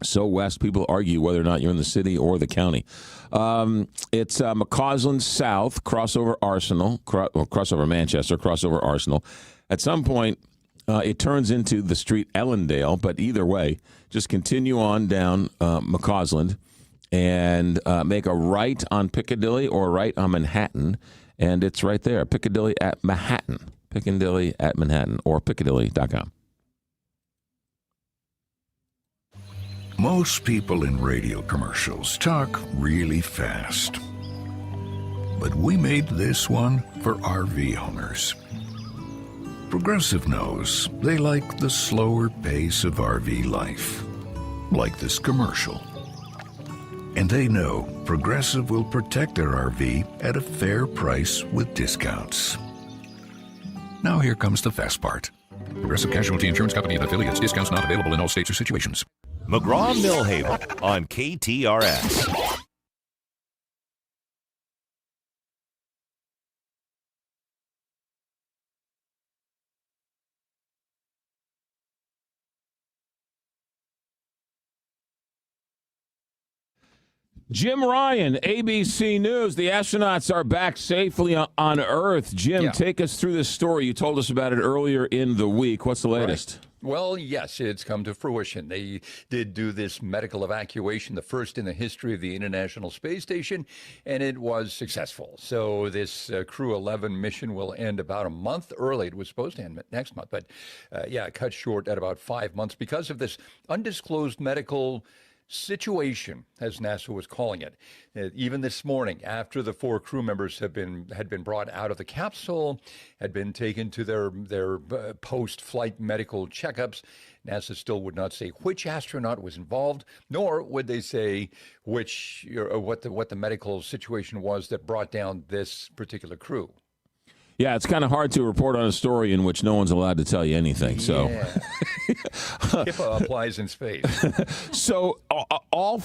So west, people argue whether or not you're in the city or the county. It's McCausland South, crossover Manchester, crossover Arsenal. At some point, it turns into the street Ellendale, but either way, just continue on down McCausland and make a right on Piccadilly or right on Manhattan, and it's right there, Piccadilly at Manhattan, Piccadilly at Manhattan, or Piccadilly.com. Most people in radio commercials talk really fast. But we made this one for RV owners. Progressive knows they like the slower pace of RV life, like this commercial. And they know Progressive will protect their RV at a fair price with discounts. Now here comes the fast part. Progressive Casualty Insurance Company and affiliates. Discounts not available in all states or situations. McGraw Millhaven on KTRS. Jim Ryan, ABC News. The astronauts are back safely on Earth. Jim, take us through this story. You told us about it earlier in the week. What's the latest? Right. Well, yes, it's come to fruition. They did do this medical evacuation, the first in the history of the International Space Station, and it was successful. So this Crew 11 mission will end about a month early. It was supposed to end next month, but cut short at about 5 months because of this undisclosed medical situation, as NASA was calling it. Even this morning, after the 4 crew members had been brought out of the capsule, had been taken to their post-flight medical checkups, NASA still would not say which astronaut was involved, nor would they say what the medical situation was that brought down this particular crew. Yeah, it's kind of hard to report on a story in which no one's allowed to tell you anything. So, HIPAA applies in space. So all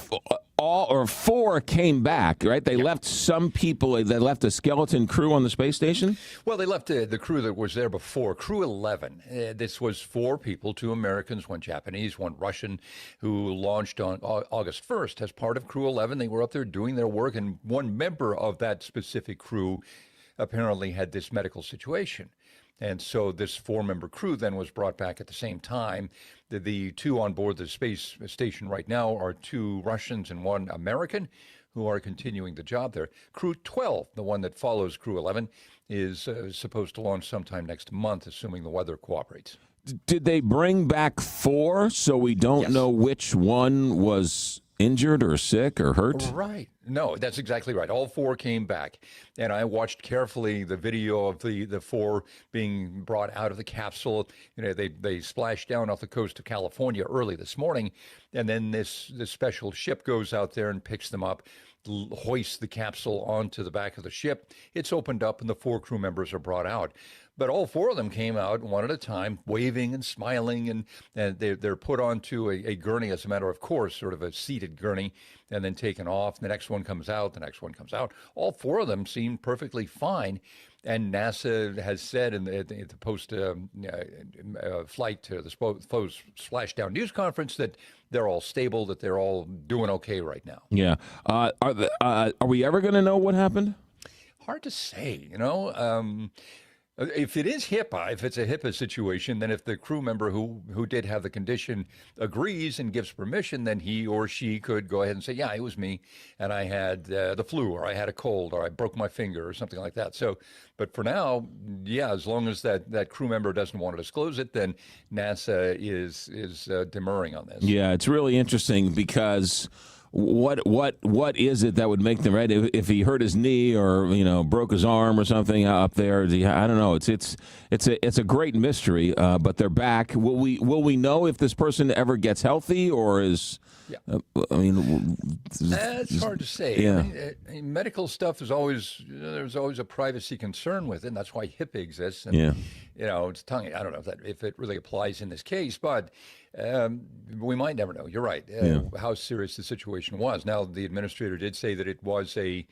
or four came back, right? They left some people. They left a skeleton crew on the space station. Well, they left the crew that was there before, Crew 11. This was 4 people, 2 Americans, 1 Japanese, 1 Russian, who launched on August 1st as part of Crew 11. They were up there doing their work, and one member of that specific crew apparently had this medical situation. And so this 4-member crew then was brought back at the same time. The 2 on board the space station right now are 2 Russians and 1 American who are continuing the job there. Crew 12, the one that follows Crew 11, is supposed to launch sometime next month, assuming the weather cooperates. Did they bring back 4 so we don't know which one was injured or sick or hurt? Right. No, that's exactly right. All 4 came back. And I watched carefully the video of the 4 being brought out of the capsule. You know, they splashed down off the coast of California early this morning. And then this special ship goes out there and picks them up, hoists the capsule onto the back of the ship. It's opened up and the 4 crew members are brought out. But all 4 of them came out one at a time, waving and smiling, and they're put onto a gurney, as a matter of course, sort of a seated gurney, and then taken off. The next one comes out, the next one comes out. All 4 of them seemed perfectly fine. And NASA has said in the post-flight to the post-splashdown news conference that they're all stable, that they're all doing okay right now. Yeah. Are we ever going to know what happened? Hard to say, you know. If it is HIPAA, if it's a HIPAA situation, then if the crew member who did have the condition agrees and gives permission, then he or she could go ahead and say, yeah, it was me, and I had the flu, or I had a cold, or I broke my finger, or something like that. So, but for now, yeah, as long as that crew member doesn't want to disclose it, then NASA is demurring on this. Yeah, it's really interesting because what is it that would make them right? If he hurt his knee or broke his arm or something up there, I don't know. It's a great mystery. But they're back. Will we know if this person ever gets healthy or is? Yeah. That's hard to say. Yeah. I mean, medical stuff is always there's always a privacy concern with it. And that's why HIPAA exists. And, yeah. It's tongue. I don't know if it really applies in this case, but we might never know. You're right. How serious the situation was. Now, the administrator did say that it was a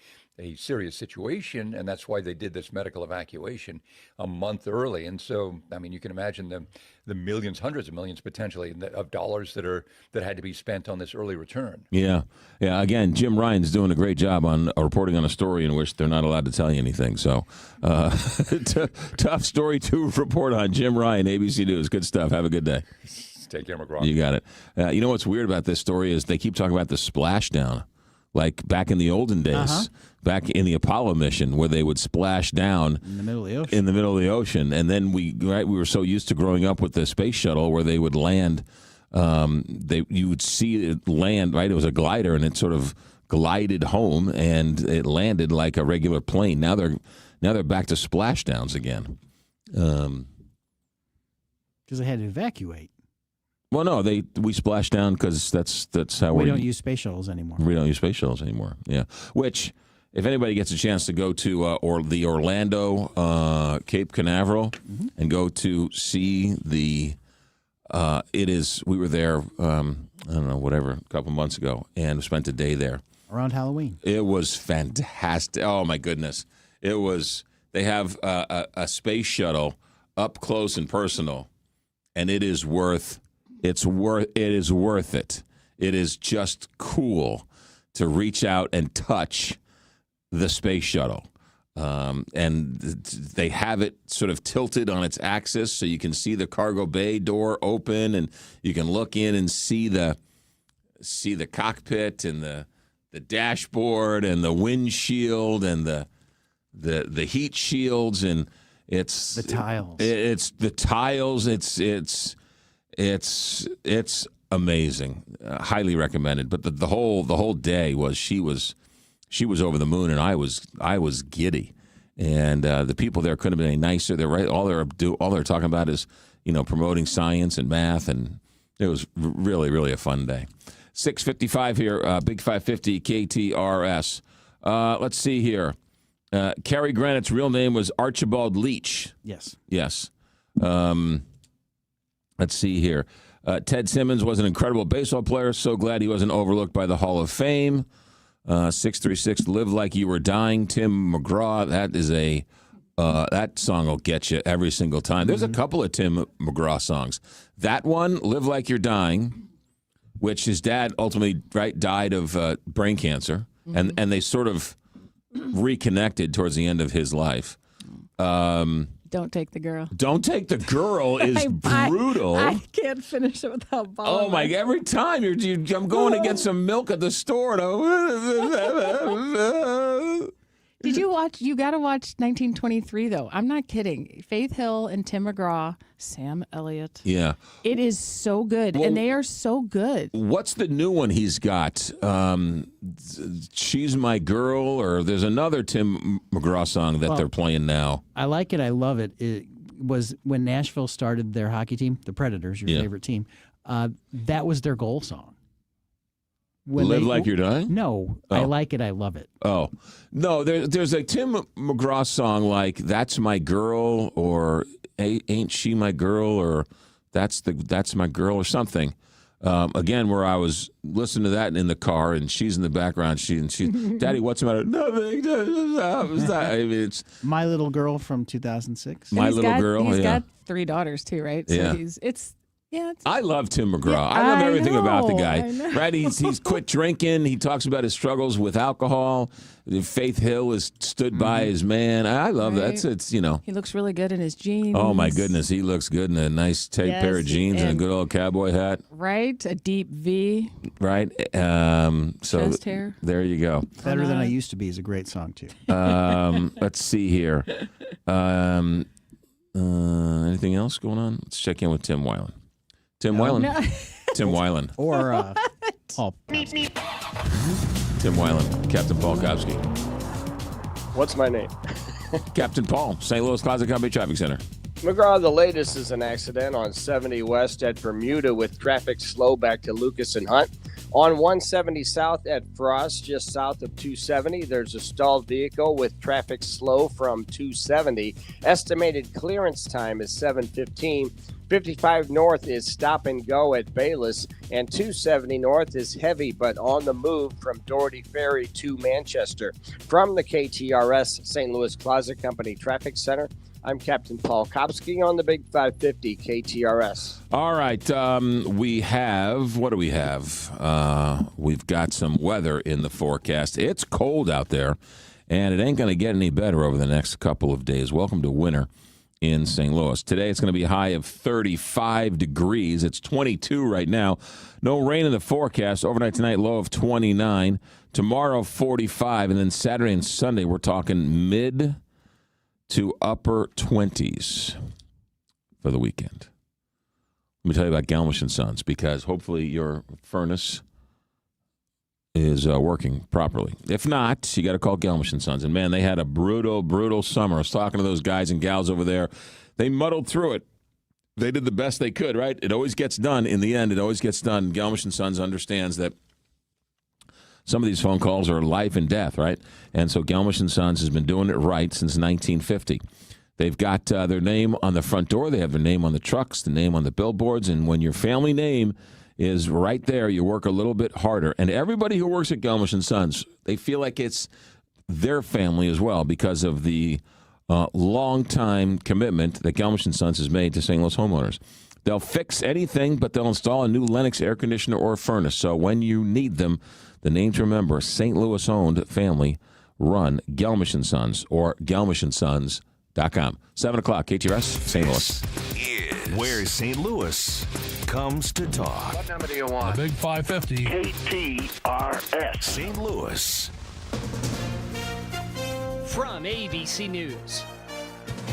serious situation, and that's why they did this medical evacuation a month early. And so, I mean, you can imagine the millions, hundreds of millions potentially of dollars that had to be spent on this early return. Yeah. Again, Jim Ryan's doing a great job on reporting on a story in which they're not allowed to tell you anything. So, tough story to report on. Jim Ryan, ABC News. Good stuff. Have a good day. Take care, McGraw. You got it. You know what's weird about this story is they keep talking about the splashdown, like back in the olden days, back in the Apollo mission, where they would splash down in the middle of the ocean. And then we were so used to growing up with the space shuttle where they would land. You would see it land, right? It was a glider, and it sort of glided home, and it landed like a regular plane. Now they're back to splashdowns again. Because they had to evacuate. Well, no, we splash down because that's how we don't use space shuttles anymore. We don't use space shuttles anymore. Yeah, which if anybody gets a chance to go to the Orlando Cape Canaveral and go to see the, we were there I don't know, whatever, a couple months ago, and spent a day there around Halloween. It was fantastic. Oh my goodness, it was. They have a space shuttle up close and personal, and it is worth it. It is just cool to reach out and touch the space shuttle. And they have it sort of tilted on its axis so you can see the cargo bay door open, and you can look in and see the cockpit and the dashboard and the windshield and the heat shields, and it's the tiles. It's the tiles. It's amazing. Highly recommended. But the whole day was she was over the moon, and I was giddy. And the people there couldn't have been any nicer. They're right. All they're talking about is promoting science and math, and it was really, really a fun day. 6:55 here, Big 550 KTRS. Let's see here. Cary Grant's real name was Archibald Leach. Yes. Yes. Let's see here. Ted Simmons was an incredible baseball player. So glad he wasn't overlooked by the Hall of Fame. 636, Live Like You Were Dying. Tim McGraw. That is that song will get you every single time. There's a couple of Tim McGraw songs. That one, Live Like You're Dying, which his dad ultimately died of brain cancer, and they sort of reconnected towards the end of his life. Don't Take the Girl. Don't Take the Girl is brutal. I can't finish it without bawling. Oh my! Every time I'm going to get some milk at the store. Did you watch? You got to watch 1923 though. I'm not kidding. Faith Hill and Tim McGraw, Sam Elliott. Yeah, it is so good, and they are so good. What's the new one he's got? She's My Girl, or there's another Tim McGraw song that they're playing now. I like it. I love it. It was when Nashville started their hockey team, the Predators, your favorite team. That was their goal song. Live Like You're Dying? No, I like it. I love it. Oh, no, there's a Tim McGraw song like That's My Girl, or Ain't She My Girl, or That's My Girl, or something. Again, where I was listening to that in the car, and she's in the background. She Daddy, what's the matter? Nothing. I mean, it's My Little Girl from 2006. My Little Girl. He's got 3 daughters too, right? So yeah. I love Tim McGraw. Yeah, I love everything about the guy. I know. Right? He's quit drinking. He talks about his struggles with alcohol. Faith Hill has stood by his man. I love that. It's He looks really good in his jeans. Oh my goodness, he looks good in a nice tight pair of jeans and a good old cowboy hat. Right, a deep V. Right. Chest hair. There you go. Better Than I Used to Be is a great song too. Let's see here. Anything else going on? Let's check in with Tim Weiland. Tim Weiland. No. Tim Weiland. Or Paul. Tim Weiland. Captain Paul Kopsky. What's my name? Captain Paul, St. Louis Closet Company Traffic Center. McGraw, the latest is an accident on 70 West at Bermuda with traffic slow back to Lucas and Hunt. On 170 South at Frost, just south of 270, there's a stalled vehicle with traffic slow from 270. Estimated clearance time is 7:15. 55 North is stop and go at Bayless, and 270 North is heavy but on the move from Doherty Ferry to Manchester. From the KTRS St. Louis Closet Company Traffic Center, I'm Captain Paul Kopsky on the Big 550 KTRS. All right. We have, what do we have? We've got some weather in the forecast. It's cold out there, and it ain't going to get any better over the next couple of days. Welcome to winter in St. Louis. Today it's going to be a high of 35 degrees. It's 22 right now. No rain in the forecast. Overnight tonight, low of 29. Tomorrow, 45. And then Saturday and Sunday, we're talking mid to upper 20s for the weekend. Let me tell you about Galmish & Sons, because hopefully your furnace is working properly. If not, you got to call Galmish & Sons. And, man, they had a brutal, brutal summer. I was talking to those guys and gals over there. They muddled through it. They did the best they could, right? It always gets done. In the end, it always gets done. Galmish & Sons understands that some of these phone calls are life and death, right? And so Galmish & Sons has been doing it right since 1950. They've got their name on the front door. They have their name on the trucks, the name on the billboards. And when your family name is right there, you work a little bit harder. And everybody who works at Galmish & Sons, they feel like it's their family as well because of the long-time commitment that Galmish & Sons has made to St. Louis homeowners. They'll fix anything, but they'll install a new Lennox air conditioner or a furnace. So when you need them, the name to remember, St. Louis-owned, family-run Galmish & Sons or GalmishandSons.com. 7 o'clock, KTRS, St. Louis. Where St. Louis comes to talk. What number do you want? The Big 550. KTRS. St. Louis. From ABC News,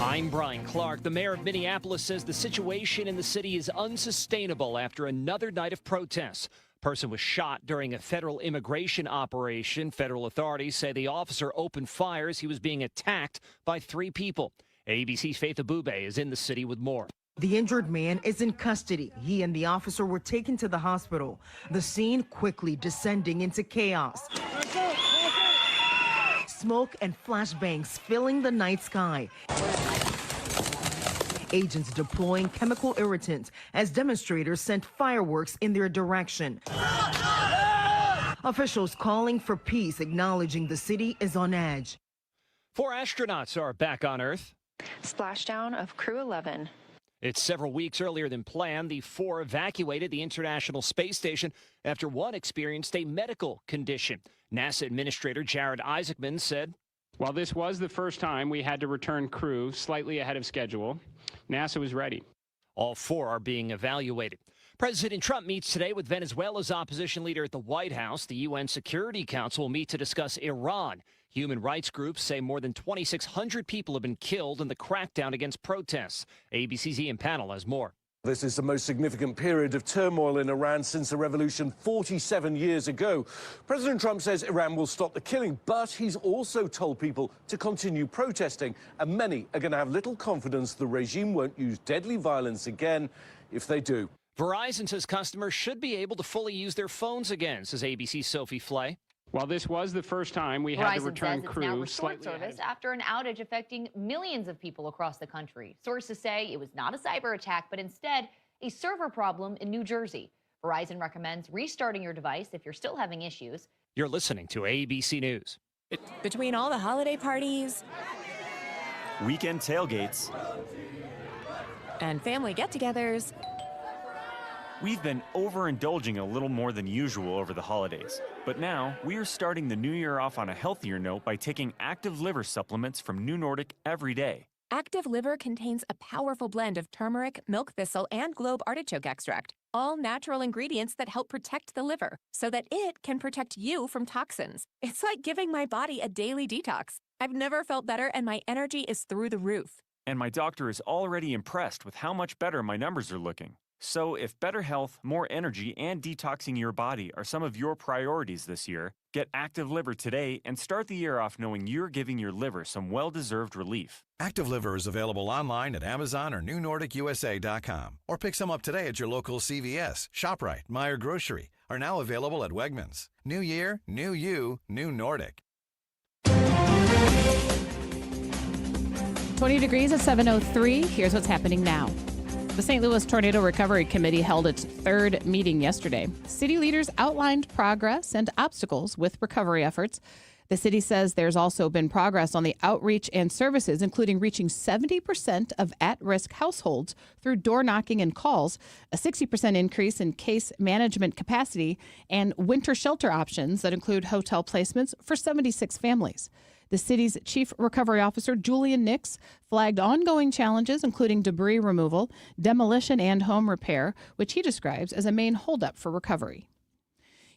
I'm Brian Clark. The mayor of Minneapolis says the situation in the city is unsustainable after another night of protests. Person was shot during a federal immigration operation. Federal authorities say the officer opened fire as he was being attacked by 3 people. ABC's Faith Abube is in the city with more. The injured man is in custody. He and the officer were taken to the hospital. The scene quickly descending into chaos. smoke and flashbangs filling the night sky. Agents deploying chemical irritants as demonstrators sent fireworks in their direction. Officials calling for peace, acknowledging the city is on edge. 4 astronauts are back on Earth. Splashdown of Crew 11. It's several weeks earlier than planned. The 4 evacuated the International Space Station after one experienced a medical condition. NASA Administrator Jared Isaacman said, "While this was the first time we had to return crew slightly ahead of schedule, NASA was ready." All 4 are being evaluated. President Trump meets today with Venezuela's opposition leader at the White House. The UN Security Council will meet to discuss Iran. Human rights groups say more than 2,600 people have been killed in the crackdown against protests. ABC's Ian Panel has more. This is the most significant period of turmoil in Iran since the revolution 47 years ago. President Trump says Iran will stop the killing, but he's also told people to continue protesting, and many are going to have little confidence the regime won't use deadly violence again if they do. Verizon says customers should be able to fully use their phones again, says ABC's Sophie Flay. While this was the first time we had to return crew now restored slightly service after an outage affecting millions of people across the country. Sources say it was not a cyber attack, but instead a server problem in New Jersey. Verizon recommends restarting your device if you're still having issues. You're listening to ABC News. Between all the holiday parties Weekend tailgates. and family get-togethers, We've been overindulging a little more than usual over the holidays. But now, we are starting the new year off on a healthier note by taking active liver supplements from New Nordic every day. Active Liver contains a powerful blend of turmeric, milk thistle, and globe artichoke extract, all natural ingredients that help protect the liver so that it can protect you from toxins. It's like giving my body a daily detox. I've never felt better, and my energy is through the roof. And my doctor is already impressed with how much better my numbers are looking. So if better health, more energy, and detoxing your body are some of your priorities this year, get Active Liver today and start the year off knowing you're giving your liver some well-deserved relief. Active Liver is available online at Amazon or NewNordicUSA.com. Or pick some up today at your local CVS, ShopRite, Meijer Grocery. Are now available at Wegmans. New year, new you, new Nordic. 20 degrees at 7:03. Here's what's happening now. The St. Louis Tornado Recovery Committee held its third meeting yesterday. City leaders outlined progress and obstacles with recovery efforts. The city says there's also been progress on the outreach and services, including reaching 70% of at-risk households through door knocking and calls, a 60% increase in case management capacity, and winter shelter options that include hotel placements for 76 families. The city's chief recovery officer, Julian Nix, flagged ongoing challenges, including debris removal, demolition, and home repair, which he describes as a main holdup for recovery.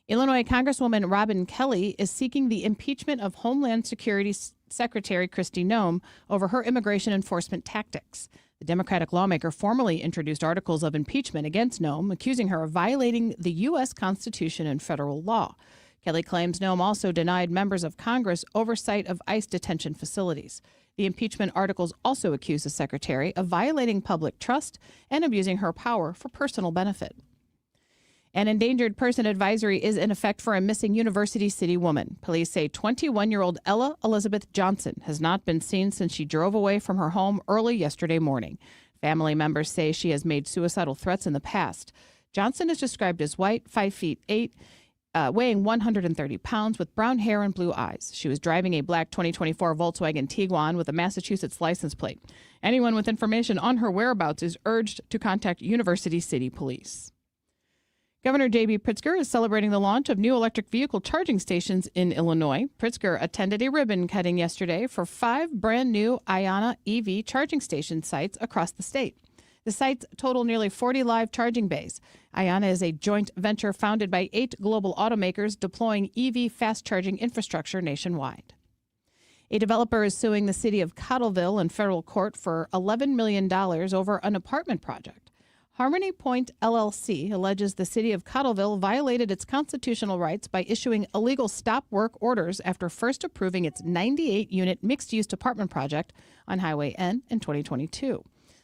Illinois Congresswoman Robin Kelly is seeking the impeachment of Homeland Security Secretary Kristi Noem over her immigration enforcement tactics. The Democratic lawmaker formally introduced articles of impeachment against Noem, accusing her of violating the U.S. Constitution and federal law. Kelly claims Noem also denied members of Congress oversight of ICE detention facilities. The impeachment articles also accuse the secretary of violating public trust and abusing her power for personal benefit. An endangered person advisory is in effect for a missing University City woman. Police say 21-year-old Ella Elizabeth Johnson has not been seen since she drove away from her home early yesterday morning. Family members say she has made suicidal threats in the past. Johnson is described as white, 5'8", weighing 130 pounds, with brown hair and blue eyes. She was driving a black 2024 Volkswagen Tiguan with a Massachusetts license plate. Anyone with information on her whereabouts is urged to contact University City Police. Governor J.B. Pritzker is celebrating the launch of new electric vehicle charging stations in Illinois. Pritzker attended a ribbon cutting yesterday for 5 brand-new Iona EV charging station sites across the state. The sites total nearly 40 live charging bays. Iona is a joint venture founded by 8 global automakers deploying EV fast-charging infrastructure nationwide. A developer is suing the city of Cottleville in federal court for $11 million over an apartment project. Harmony Point LLC alleges the city of Cottleville violated its constitutional rights by issuing illegal stop work orders after first approving its 98-unit mixed-use apartment project on Highway N in 2022.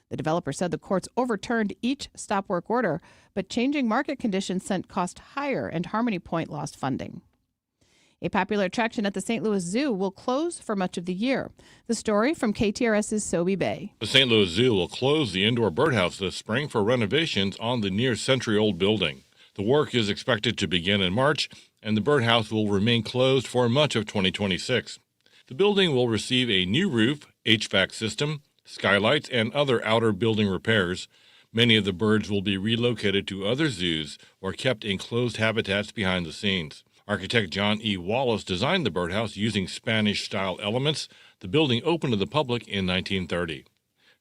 The developer said the courts overturned each stop work order, but changing market conditions sent costs higher and Harmony Point lost funding. A popular attraction at the St. Louis Zoo will close for much of the year. The story from KTRS's Sobe Bay. The St. Louis Zoo will close the indoor birdhouse this spring for renovations on the near-century-old building. The work is expected to begin in March, and the birdhouse will remain closed for much of 2026. The building will receive a new roof, HVAC system, skylights, and other outer building repairs. Many of the birds will be relocated to other zoos or kept in closed habitats behind the scenes. Architect John E. Wallace designed the birdhouse using Spanish-style elements. The building opened to the public in 1930.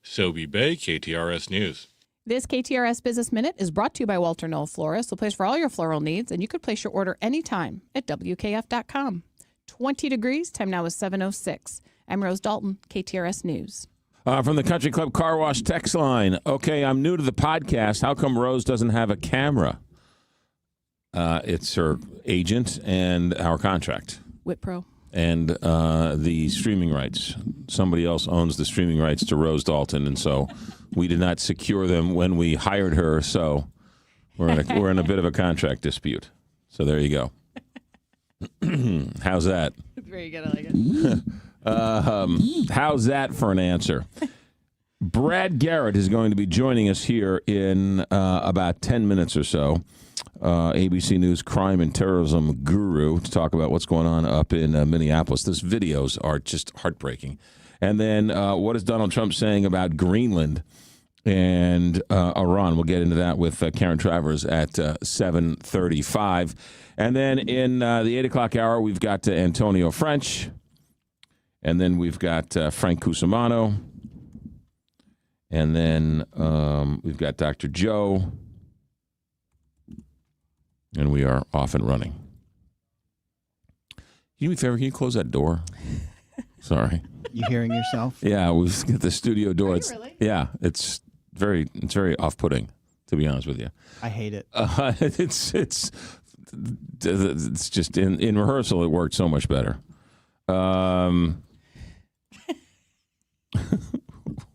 Sobe Bay, KTRS News. This KTRS Business Minute is brought to you by Walter Knoll Florist, the place for all your floral needs, and you could place your order anytime at WKF.com. 20 degrees, time now is 7:06. I'm Rose Dalton, KTRS News. From the Country Club Car Wash text line. Okay, I'm new to the podcast. How come Rose doesn't have a camera? It's her agent and our contract. Whitpro. And the streaming rights. Somebody else owns the streaming rights to Rose Dalton, and so we did not secure them when we hired her. So we're in a bit of a contract dispute. So there you go. How's that? Very good. I like it. How's that for an answer? Brad Garrett is going to be joining us here in about 10 minutes or so. ABC News crime and terrorism guru to talk about what's going on up in Minneapolis. Those videos are just heartbreaking. And then what is Donald Trump saying about Greenland and Iran? We'll get into that with Karen Travers at 7:35. And then in the 8 o'clock hour, we've got Antonio French. And then we've got Frank Cusimano. And then we've got Dr. Joe. And we are off and running. Can you do me a favor? Can you close that door? Sorry. You hearing yourself? Yeah, we've got the studio door. Are you really? Yeah, it's very off-putting, to be honest with you. I hate it. It's just in rehearsal it worked so much better.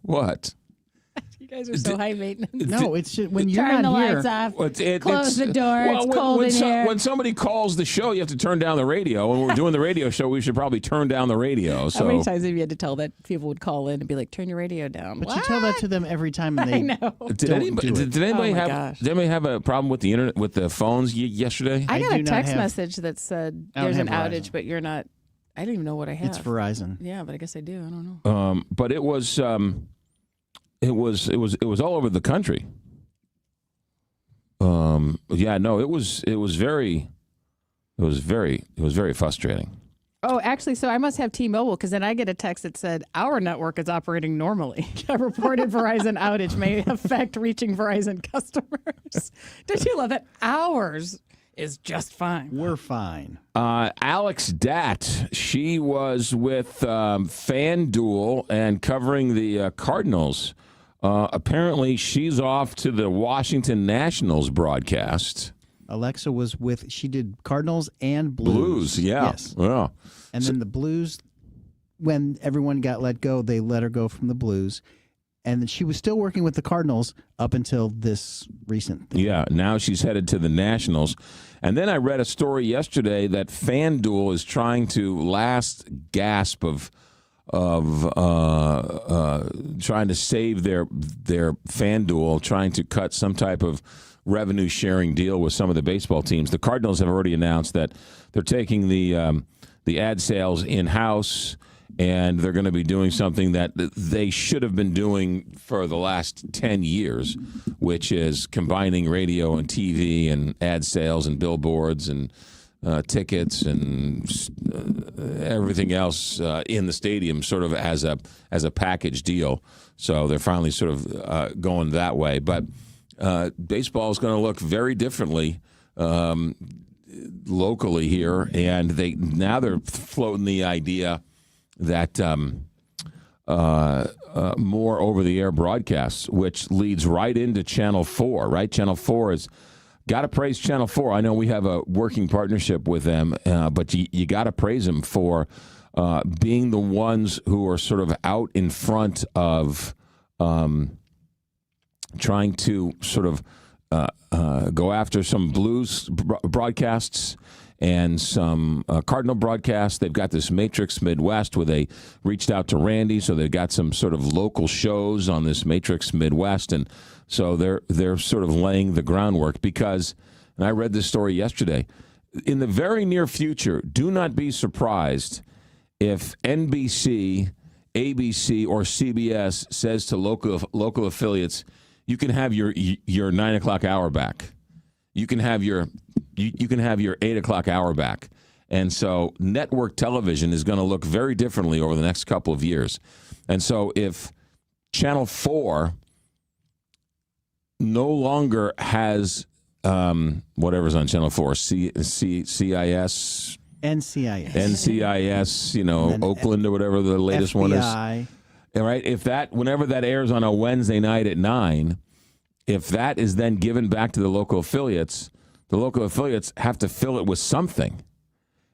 What? You guys are so high maintenance. No, it's just when you're Turn not the here. lights off. It's Close the door. Well, it's cold in here. when somebody calls the show, you have to turn down the radio. When we're doing the radio show, we should probably turn down the radio. So How many times have you had to tell that people would call in and be like, turn your radio down? But you tell that to them every time, and they I know. Did anybody have a problem with the internet, with the phones yesterday? I got do a not text have- message that said I don't there's an have outage, Verizon. but you're not. I don't even know what I have. It's Verizon. Yeah, but I guess I do. I don't know. But it was all over the country. It was very frustrating. Oh, actually, so I must have T-Mobile because then I get a text that said our network is operating normally. A reported Verizon outage may affect reaching Verizon customers. Don't you love that? Ours is just fine. We're fine. Alex Dat, she was with FanDuel and covering the Cardinals. Apparently, she's off to the Washington Nationals broadcast. Alexa was she did Cardinals and Blues, yeah. Yes. Yeah. And then the Blues, when everyone got let go, they let her go from the Blues. And she was still working with the Cardinals up until this recent thing. Yeah, now she's headed to the Nationals. And then I read a story yesterday that FanDuel is trying to last gasp of trying to save their FanDuel, trying to cut some type of revenue sharing deal with some of the baseball teams. The Cardinals have already announced that they're taking the ad sales in-house, and they're going to be doing something that they should have been doing for the last 10 years, which is combining radio and TV and ad sales and billboards and tickets and everything else in the stadium, sort of as a package deal. So they're finally sort of going that way. But baseball is going to look very differently locally here, and they're floating the idea that more over-the-air broadcasts, which leads right into Channel 4. Right, Channel 4 is. Got to praise Channel 4. I know we have a working partnership with them, but you got to praise them for being the ones who are sort of out in front of trying to sort of go after some blues broadcasts and some Cardinal broadcasts. They've got this Matrix Midwest where they reached out to Randy, so they've got some sort of local shows on this Matrix Midwest, and so they're sort of laying the groundwork because, and I read this story yesterday, in the very near future, do not be surprised if NBC, ABC, or CBS says to local affiliates, you can have your 9 o'clock hour back. You can have your 8 o'clock hour back. And so network television is going to look very differently over the next couple of years. And so if Channel 4 no longer has whatever's on Channel 4, CIS, NCIS, Oakland or whatever the latest one is. All right, if that, whenever that airs on a Wednesday night at 9, if that is then given back to the local affiliates have to fill it with something.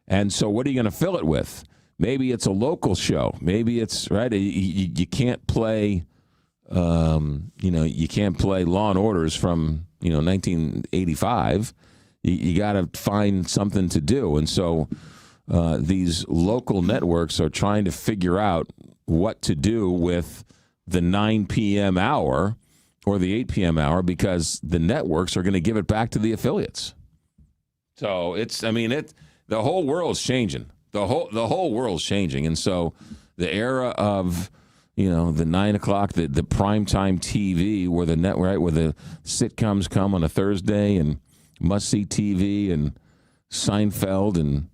And so what are you going to fill it with? Maybe it's a local show. Maybe it's, right, you can't play, you can't play Law and Orders from, 1985. You got to find something to do. And so these local networks are trying to figure out what to do with the 9 p.m. hour or the 8 p.m. hour because the networks are going to give it back to the affiliates. So the whole world's changing. The whole world's changing. And so the era of, the 9 o'clock, the primetime TV where the network, where the sitcoms come on a Thursday and must-see TV and Seinfeld and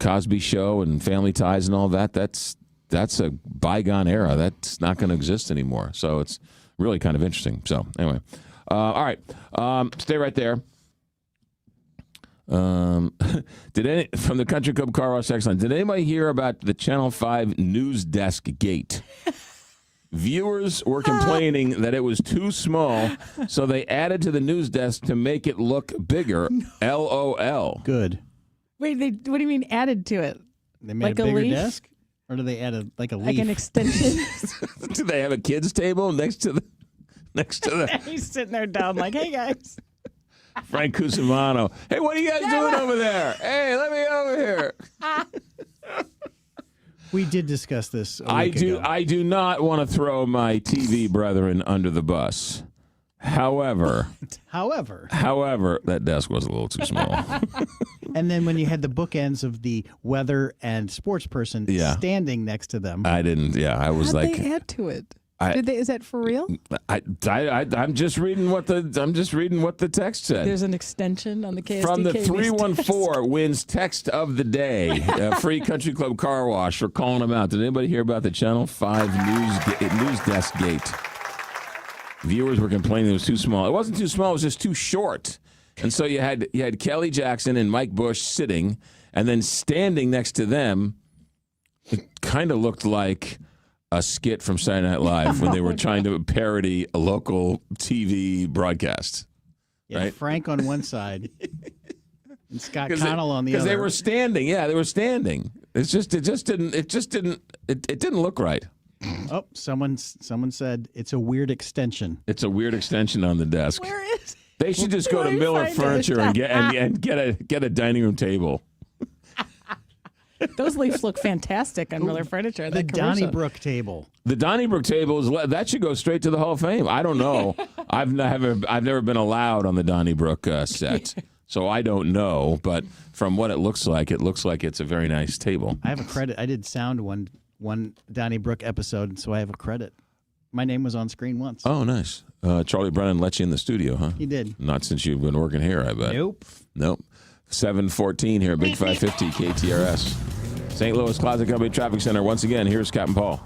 Cosby Show and Family Ties and all that, that's a bygone era. That's not going to exist anymore. So it's really kind of interesting. So anyway, all right, stay right there. From the Country Club Car Wash text line, did anybody hear about the Channel 5 news desk gate? Viewers were complaining that it was too small, so they added to the news desk to make it look bigger. LOL. Good. Wait, what do you mean added to it? They made Like a a bigger leaf? desk? Or do they add a leaf? Like an extension? Do they have a kids table next to the He's sitting there down like, hey, guys. Frank Cusimano. Hey, what are you guys doing over there? Hey, let me over here. We did discuss this a I week do. ago. I do not want to throw my TV brethren under the bus. However, that desk was a little too small. And then when you had the bookends of the weather and sports person standing next to them. I didn't. Yeah, I was How'd like, they add to it? Is that for real? I'm just reading what the text said. There's an extension on the KSDK From the news 314 wins text of the day. Free Country Club Car Wash for calling them out. Did anybody hear about the Channel 5 news desk gate? Viewers were complaining it was too small. It wasn't too small. It was just too short. And so you had Kelly Jackson and Mike Bush sitting, and then standing next to them, it kind of looked like a skit from Saturday Night Live when they were trying to parody a local TV broadcast. Right? Frank on one side and Scott Connell on the other. Because they were standing. Yeah, they were standing. It didn't look right. Oh, someone said it's a weird extension. It's a weird extension on the desk. Where is it? They should just go to Miller Furniture and get a dining room table. Those leaves look fantastic on Miller Furniture. The Donnybrook table. The Donnybrook table that should go straight to the Hall of Fame. I don't know. I've never been allowed on the Donnybrook set, so I don't know. But from what it looks like it's a very nice table. I have a credit. I did sound one Donnybrook episode, so I have a credit. My name was on screen once. Oh, nice. Charlie Brennan let you in the studio, huh? He did. Not since you've been working here, I bet. Nope. 7:14 here, Big 550 KTRS. St. Louis Closet Company Traffic Center. Once again, here's Captain Paul.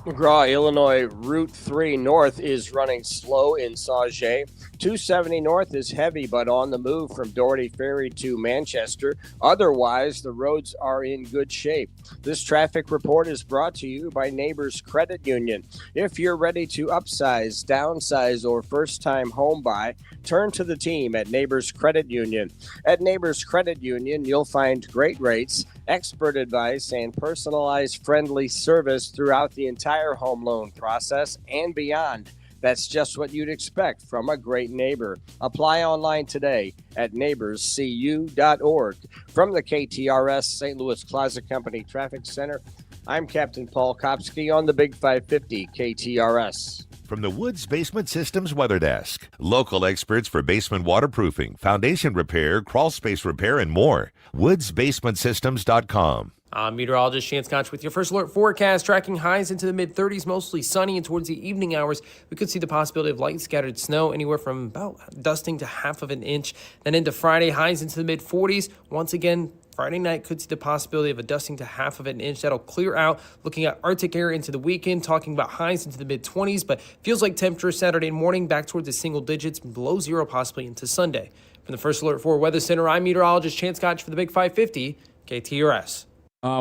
McGraw, Illinois, Route 3 North is running slow in Sauget. 270 North is heavy but on the move from Doherty Ferry to Manchester. Otherwise, the roads are in good shape. This traffic report is brought to you by Neighbors Credit Union. If you're ready to upsize, downsize, or first-time home buy, turn to the team at Neighbors Credit Union. At Neighbors Credit Union, you'll find great rates, expert advice, and personalized friendly service throughout the entire home loan process and beyond. That's just what you'd expect from a great neighbor. Apply online today at neighborscu.org. From the KTRS St. Louis Closet Company Traffic Center, I'm Captain Paul Kopsky on the Big 550 KTRS. From the Woods Basement Systems Weather Desk, local experts for basement waterproofing, foundation repair, crawl space repair, and more. woodsbasementsystems.com. I'm meteorologist Chance Koch with your first alert forecast, tracking highs into the mid-30s, mostly sunny, and towards the evening hours, we could see the possibility of light scattered snow, anywhere from about dusting to half of an inch. Then into Friday, highs into the mid-40s. Once again, Friday night could see the possibility of a dusting to half of an inch. That'll clear out. Looking at Arctic air into the weekend, talking about highs into the mid-20s, but feels like temperatures Saturday morning back towards the single digits, below zero possibly into Sunday. From the First Alert 4 Weather Center, I'm meteorologist Chance Koch for the Big 550 KTRS.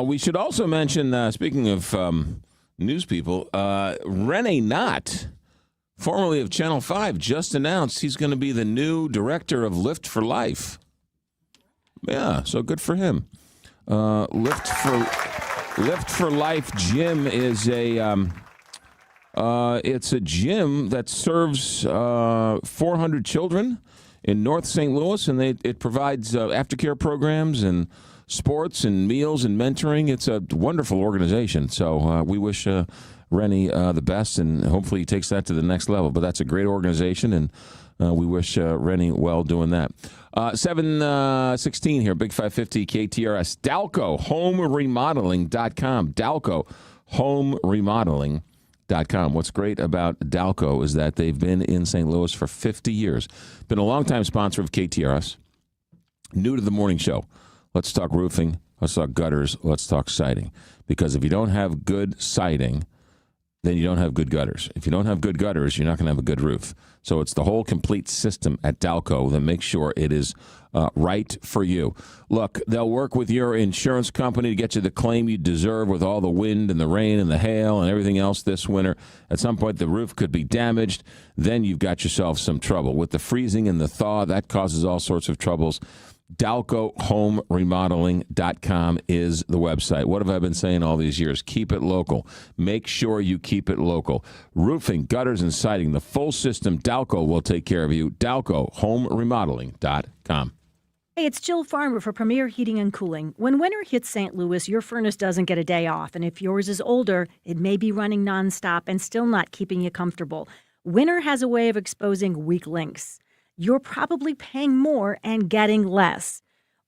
We should also mention, speaking of news people, Rene Knott, formerly of Channel 5, just announced he's going to be the new director of Lift for Life. Yeah, so good for him. Lift for Life Gym is it's a gym that serves 400 children in North St. Louis, and it provides aftercare programs and sports and meals and mentoring. It's a wonderful organization. So we wish Rennie the best, and hopefully he takes that to the next level. But that's a great organization, and we wish Rennie well doing that. 7:16 here, Big 550 KTRS. Dalco HomeRemodeling.com. Dalco HomeRemodeling.com. What's great about Dalco is that they've been in St. Louis for 50 years. Been a longtime sponsor of KTRS. New to the morning show. Let's talk roofing. Let's talk gutters. Let's talk siding. Because if you don't have good siding, then you don't have good gutters. If you don't have good gutters, you're not going to have a good roof. So it's the whole complete system at Dalco that makes sure it is right for you. Look, they'll work with your insurance company to get you the claim you deserve with all the wind and the rain and the hail and everything else this winter. At some point, the roof could be damaged. Then you've got yourself some trouble. With the freezing and the thaw, that causes all sorts of troubles. DalcoHomeRemodeling.com is the website. What have I been saying all these years? Keep it local. Make sure you keep it local. Roofing, gutters, and siding, the full system, Dalco will take care of you. DalcoHomeRemodeling.com. Hey, it's Jill Farmer for Premier Heating and Cooling. When winter hits St. Louis, your furnace doesn't get a day off. And if yours is older, it may be running nonstop and still not keeping you comfortable. Winter has a way of exposing weak links. You're probably paying more and getting less.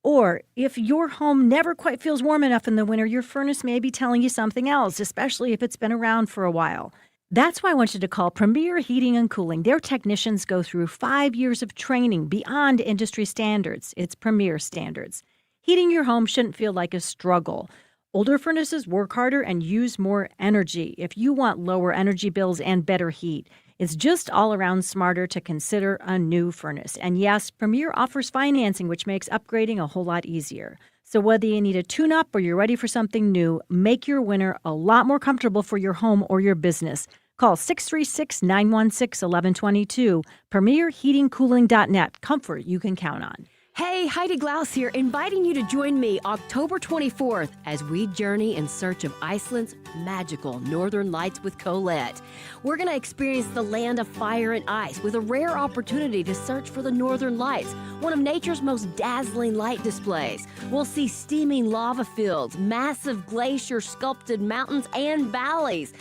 Or if your home never quite feels warm enough in the winter, your furnace may be telling you something else, especially if it's been around for a while. That's why I want you to call Premier Heating and Cooling. Their technicians go through 5 years of training beyond industry standards. It's Premier standards. Heating your home shouldn't feel like a struggle. Older furnaces work harder and use more energy. If you want lower energy bills and better heat, it's just all around smarter to consider a new furnace. And yes, Premier offers financing, which makes upgrading a whole lot easier. So whether you need a tune-up or you're ready for something new, make your winter a lot more comfortable for your home or your business. Call 636-916-1122. PremierHeatingCooling.net. Comfort you can count on. Hey, Heidi Glaus here, inviting you to join me October 24th as we journey in search of Iceland's magical Northern Lights with Colette. We're going to experience the land of fire and ice with a rare opportunity to search for the Northern Lights, one of nature's most dazzling light displays. We'll see steaming lava fields, massive glacier-sculpted mountains and valleys,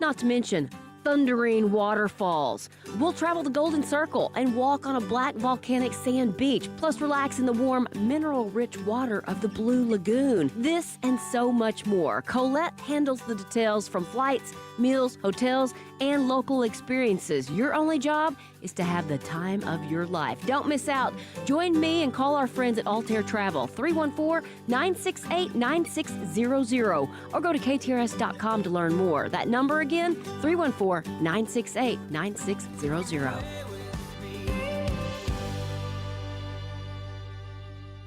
not to mention thundering waterfalls. We'll travel the Golden Circle and walk on a black volcanic sand beach, plus relax in the warm, mineral-rich water of the Blue Lagoon. This and so much more. Colette handles the details from flights, meals, hotels, and local experiences. Your only job is to have the time of your life. Don't miss out. Join me and call our friends at Altair Travel, 314-968-9600, or go to KTRS.com to learn more. That number again, 314-968-9600.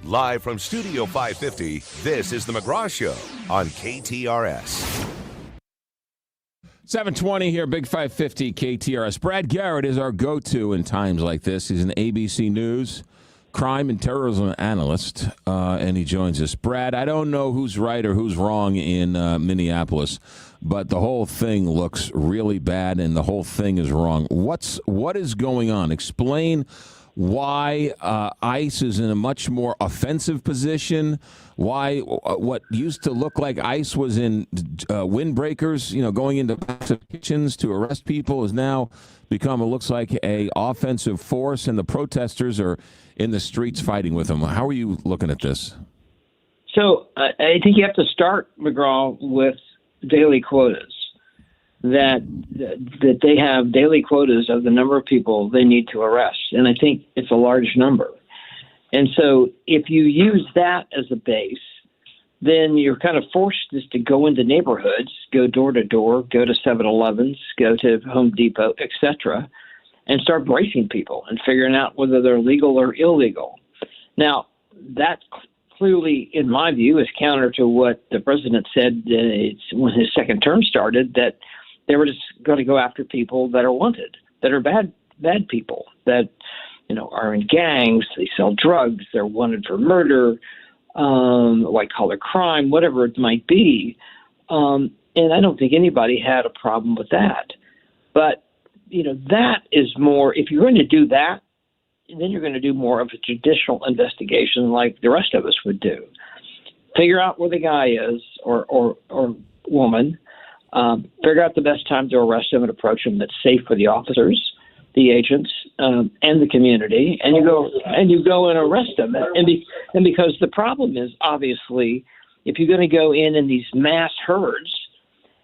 Live from Studio 550, this is the McGraw Show on KTRS. 7:20 here, Big 550 KTRS. Brad Garrett is our go-to in times like this. He's an ABC News crime and terrorism analyst, and he joins us. Brad, I don't know who's right or who's wrong in Minneapolis, but the whole thing looks really bad, and the whole thing is wrong. What is going on? Explain why ICE is in a much more offensive position, why what used to look like ICE was in windbreakers, going into kitchens to arrest people, has now become, it looks like, a offensive force, and the protesters are in the streets fighting with them. How are you looking at this? So I think you have to start, McGraw, with daily quotas. That they have daily quotas of the number of people they need to arrest. And I think it's a large number. And so if you use that as a base, then you're kind of forced just to go into neighborhoods, go door to door, go to 7-Elevens, go to Home Depot, etc., and start bracing people and figuring out whether they're legal or illegal. Now, that clearly, in my view, is counter to what the president said when his second term started, that they were just going to go after people that are wanted, that are bad people, that are in gangs, they sell drugs, they're wanted for murder, white collar crime, whatever it might be. And I don't think anybody had a problem with that. But that is more. If you're going to do that, then you're going to do more of a judicial investigation, like the rest of us would do. Figure out where the guy is or woman. Figure out the best time to arrest him and approach him that's safe for the officers, the agents, and the community, and you go and arrest them. And because the problem is, obviously, if you're going to go in these mass herds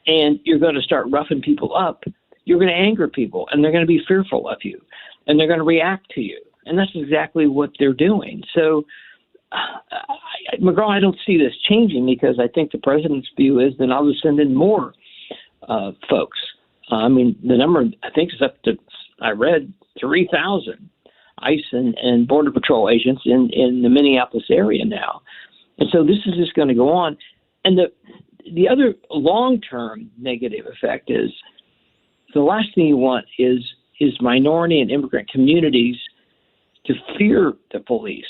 and you're going to start roughing people up, you're going to anger people, and they're going to be fearful of you, and they're going to react to you, and that's exactly what they're doing. So, McGraw, I don't see this changing, because I think the president's view is then I'll just send in more folks. I mean, the number, I think, is up to, I read, 3,000 ICE and Border Patrol agents in the Minneapolis area now. And so this is just going to go on. And the other long-term negative effect is the last thing you want is minority and immigrant communities to fear the police,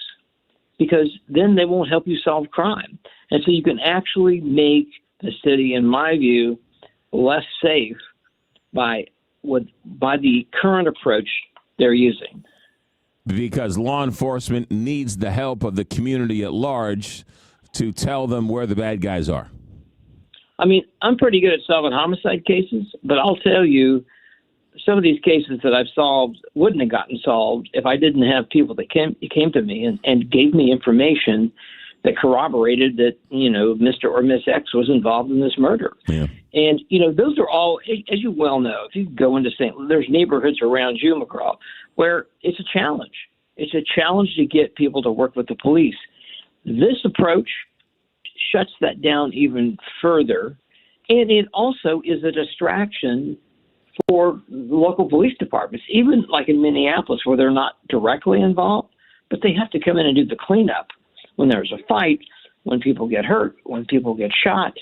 because then they won't help you solve crime. And so you can actually make the city, in my view, less safe by the current approach they're using. Because law enforcement needs the help of the community at large to tell them where the bad guys are. I mean, I'm pretty good at solving homicide cases, but I'll tell you, some of these cases that I've solved wouldn't have gotten solved if I didn't have people that came to me and gave me information that corroborated that, Mr. or Miss X was involved in this murder. Yeah. And, those are all, as you well know, if you go into St. Louis, there's neighborhoods around you, McGraw, where it's a challenge. It's a challenge to get people to work with the police. This approach shuts that down even further. And it also is a distraction for local police departments, even like in Minneapolis, where they're not directly involved, but they have to come in and do the cleanup. When there's a fight, when people get hurt, when people get shot,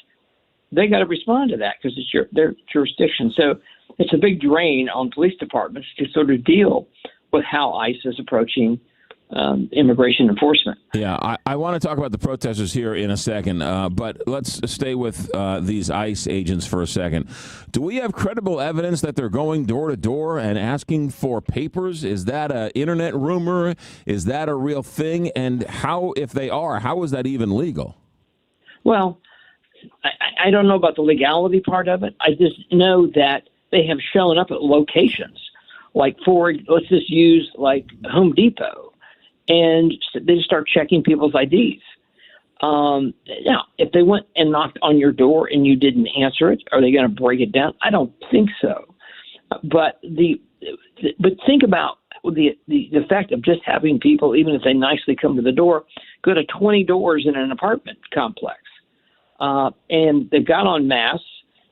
they got to respond to that because it's their jurisdiction. So it's a big drain on police departments to sort of deal with how ICE is approaching immigration enforcement. Yeah, I want to talk about the protesters here in a second, but let's stay with these ICE agents for a second. Do we have credible evidence that they're going door to door and asking for papers? Is that an internet rumor? Is that a real thing? And how, if they are, how is that even legal? Well, I don't know about the legality part of it. I just know that they have shown up at locations, like let's just use like Home Depot. And they just start checking people's IDs. Now, if they went and knocked on your door and you didn't answer it, are they going to break it down? I don't think so. But think about the effect of just having people, even if they nicely come to the door, go to 20 doors in an apartment complex. And they've got on masks,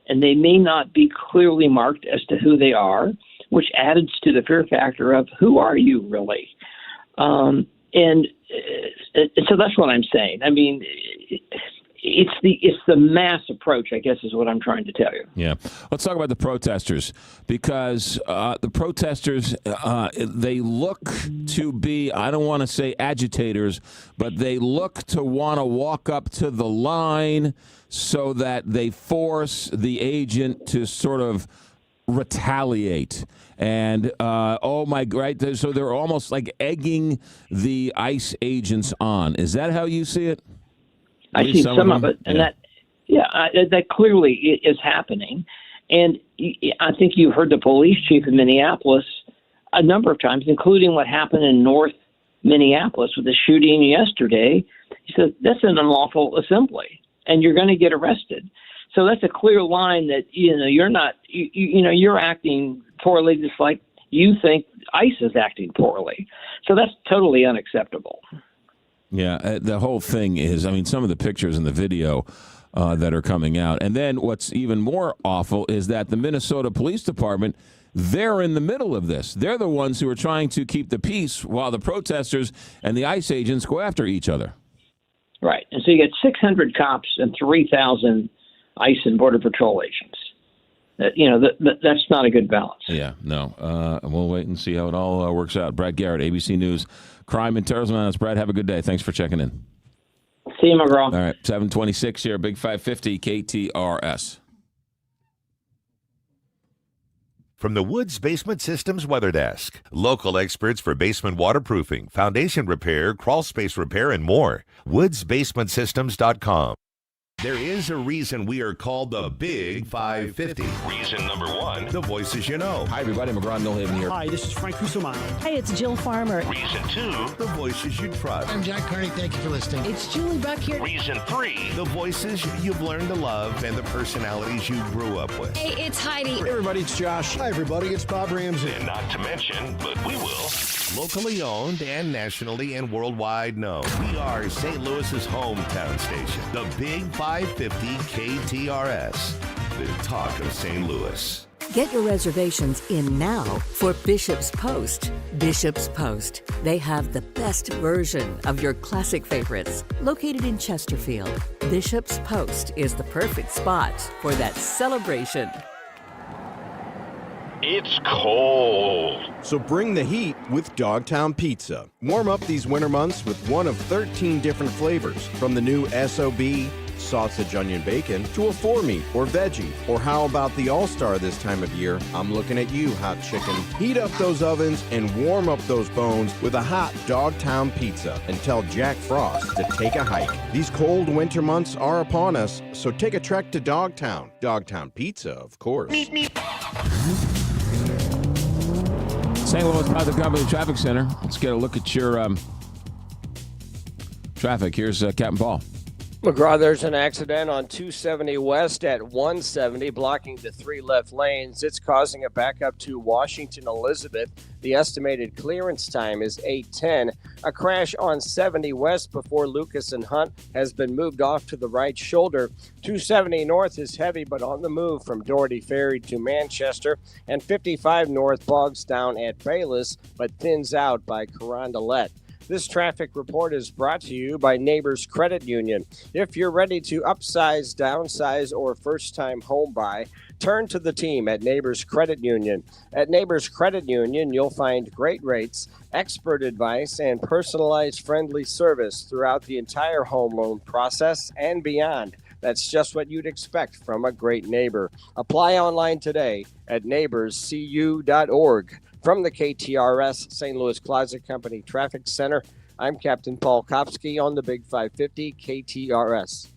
and they may not be clearly marked as to who they are, which adds to the fear factor of who are you really? And so that's what I'm saying. I mean, it's the mass approach, I guess, is what I'm trying to tell you. Yeah. Let's talk about the protesters, because the protesters, they look to be, I don't want to say agitators, but they look to want to walk up to the line so that they force the agent to sort of retaliate. And, right? So they're almost like egging the ICE agents on. Is that how you see it? I see some of it, and that clearly is happening. And I think you heard the police chief in Minneapolis a number of times, including what happened in North Minneapolis with the shooting yesterday. He said, that's an unlawful assembly, and you're going to get arrested. So that's a clear line that, you're not, you're acting poorly just like you think ICE is acting poorly. So that's totally unacceptable. Yeah, the whole thing is, I mean, some of the pictures and the video that are coming out. And then what's even more awful is that the Minnesota Police Department, they're in the middle of this. They're the ones who are trying to keep the peace while the protesters and the ICE agents go after each other. Right. And so you get 600 cops and 3,000 ICE and Border Patrol agents. That's not a good balance. Yeah, no. We'll wait and see how it all works out. Brad Garrett, ABC News, Crime and Terrorism Analyst. Brad, have a good day. Thanks for checking in. See you, McGraw. All right, 726 here, Big 550 KTRS. From the Woods Basement Systems Weather Desk, local experts for basement waterproofing, foundation repair, crawl space repair, and more. WoodsBasementSystems.com. There is a reason we are called the Big 550. Reason number one, the voices you know. Hi, everybody. McGraw Millhaven here. Hi, this is Frank Cusimano. Hey, it's Jill Farmer. Reason two, the voices you trust. I'm Jack Carney. Thank you for listening. It's Julie Buck here. Reason three, the voices you've learned to love and the personalities you grew up with. Hey, it's Heidi. Hey, everybody, it's Josh. Hi, everybody, it's Bob Ramsey. And not to mention, but we will, locally owned and nationally and worldwide known. We are St. Louis's hometown station, the Big 550 KTRS, the talk of St. Louis. Get your reservations in now for Bishop's Post. Bishop's Post. They have the best version of your classic favorites. Located in Chesterfield, Bishop's Post is the perfect spot for that celebration. It's cold. So bring the heat with Dogtown Pizza. Warm up these winter months with one of 13 different flavors, from the new SOB, sausage, onion, bacon, to a 4-meat or veggie. Or how about the all-star this time of year? I'm looking at you, hot chicken. Heat up those ovens and warm up those bones with a hot Dogtown Pizza, and tell Jack Frost to take a hike. These cold winter months are upon us, so take a trek to Dogtown. Dogtown Pizza, of course. St. Louis Positive Company Traffic Center. Let's get a look at your traffic. Here's Captain Paul. McGraw, there's an accident on 270 West at 170, blocking the 3 left lanes. It's causing a backup to Washington Elizabeth. The estimated clearance time is 8:10. A crash on 70 West before Lucas and Hunt has been moved off to the right shoulder. 270 North is heavy but on the move from Doherty Ferry to Manchester. And 55 North bogs down at Bayless but thins out by Carondelet. This traffic report is brought to you by Neighbors Credit Union. If you're ready to upsize, downsize, or first-time home buy, turn to the team at Neighbors Credit Union. At Neighbors Credit Union, you'll find great rates, expert advice, and personalized friendly service throughout the entire home loan process and beyond. That's just what you'd expect from a great neighbor. Apply online today at neighborscu.org. From the KTRS St. Louis Closet Company Traffic Center, I'm Captain Paul Kopsky on the Big 550 KTRS.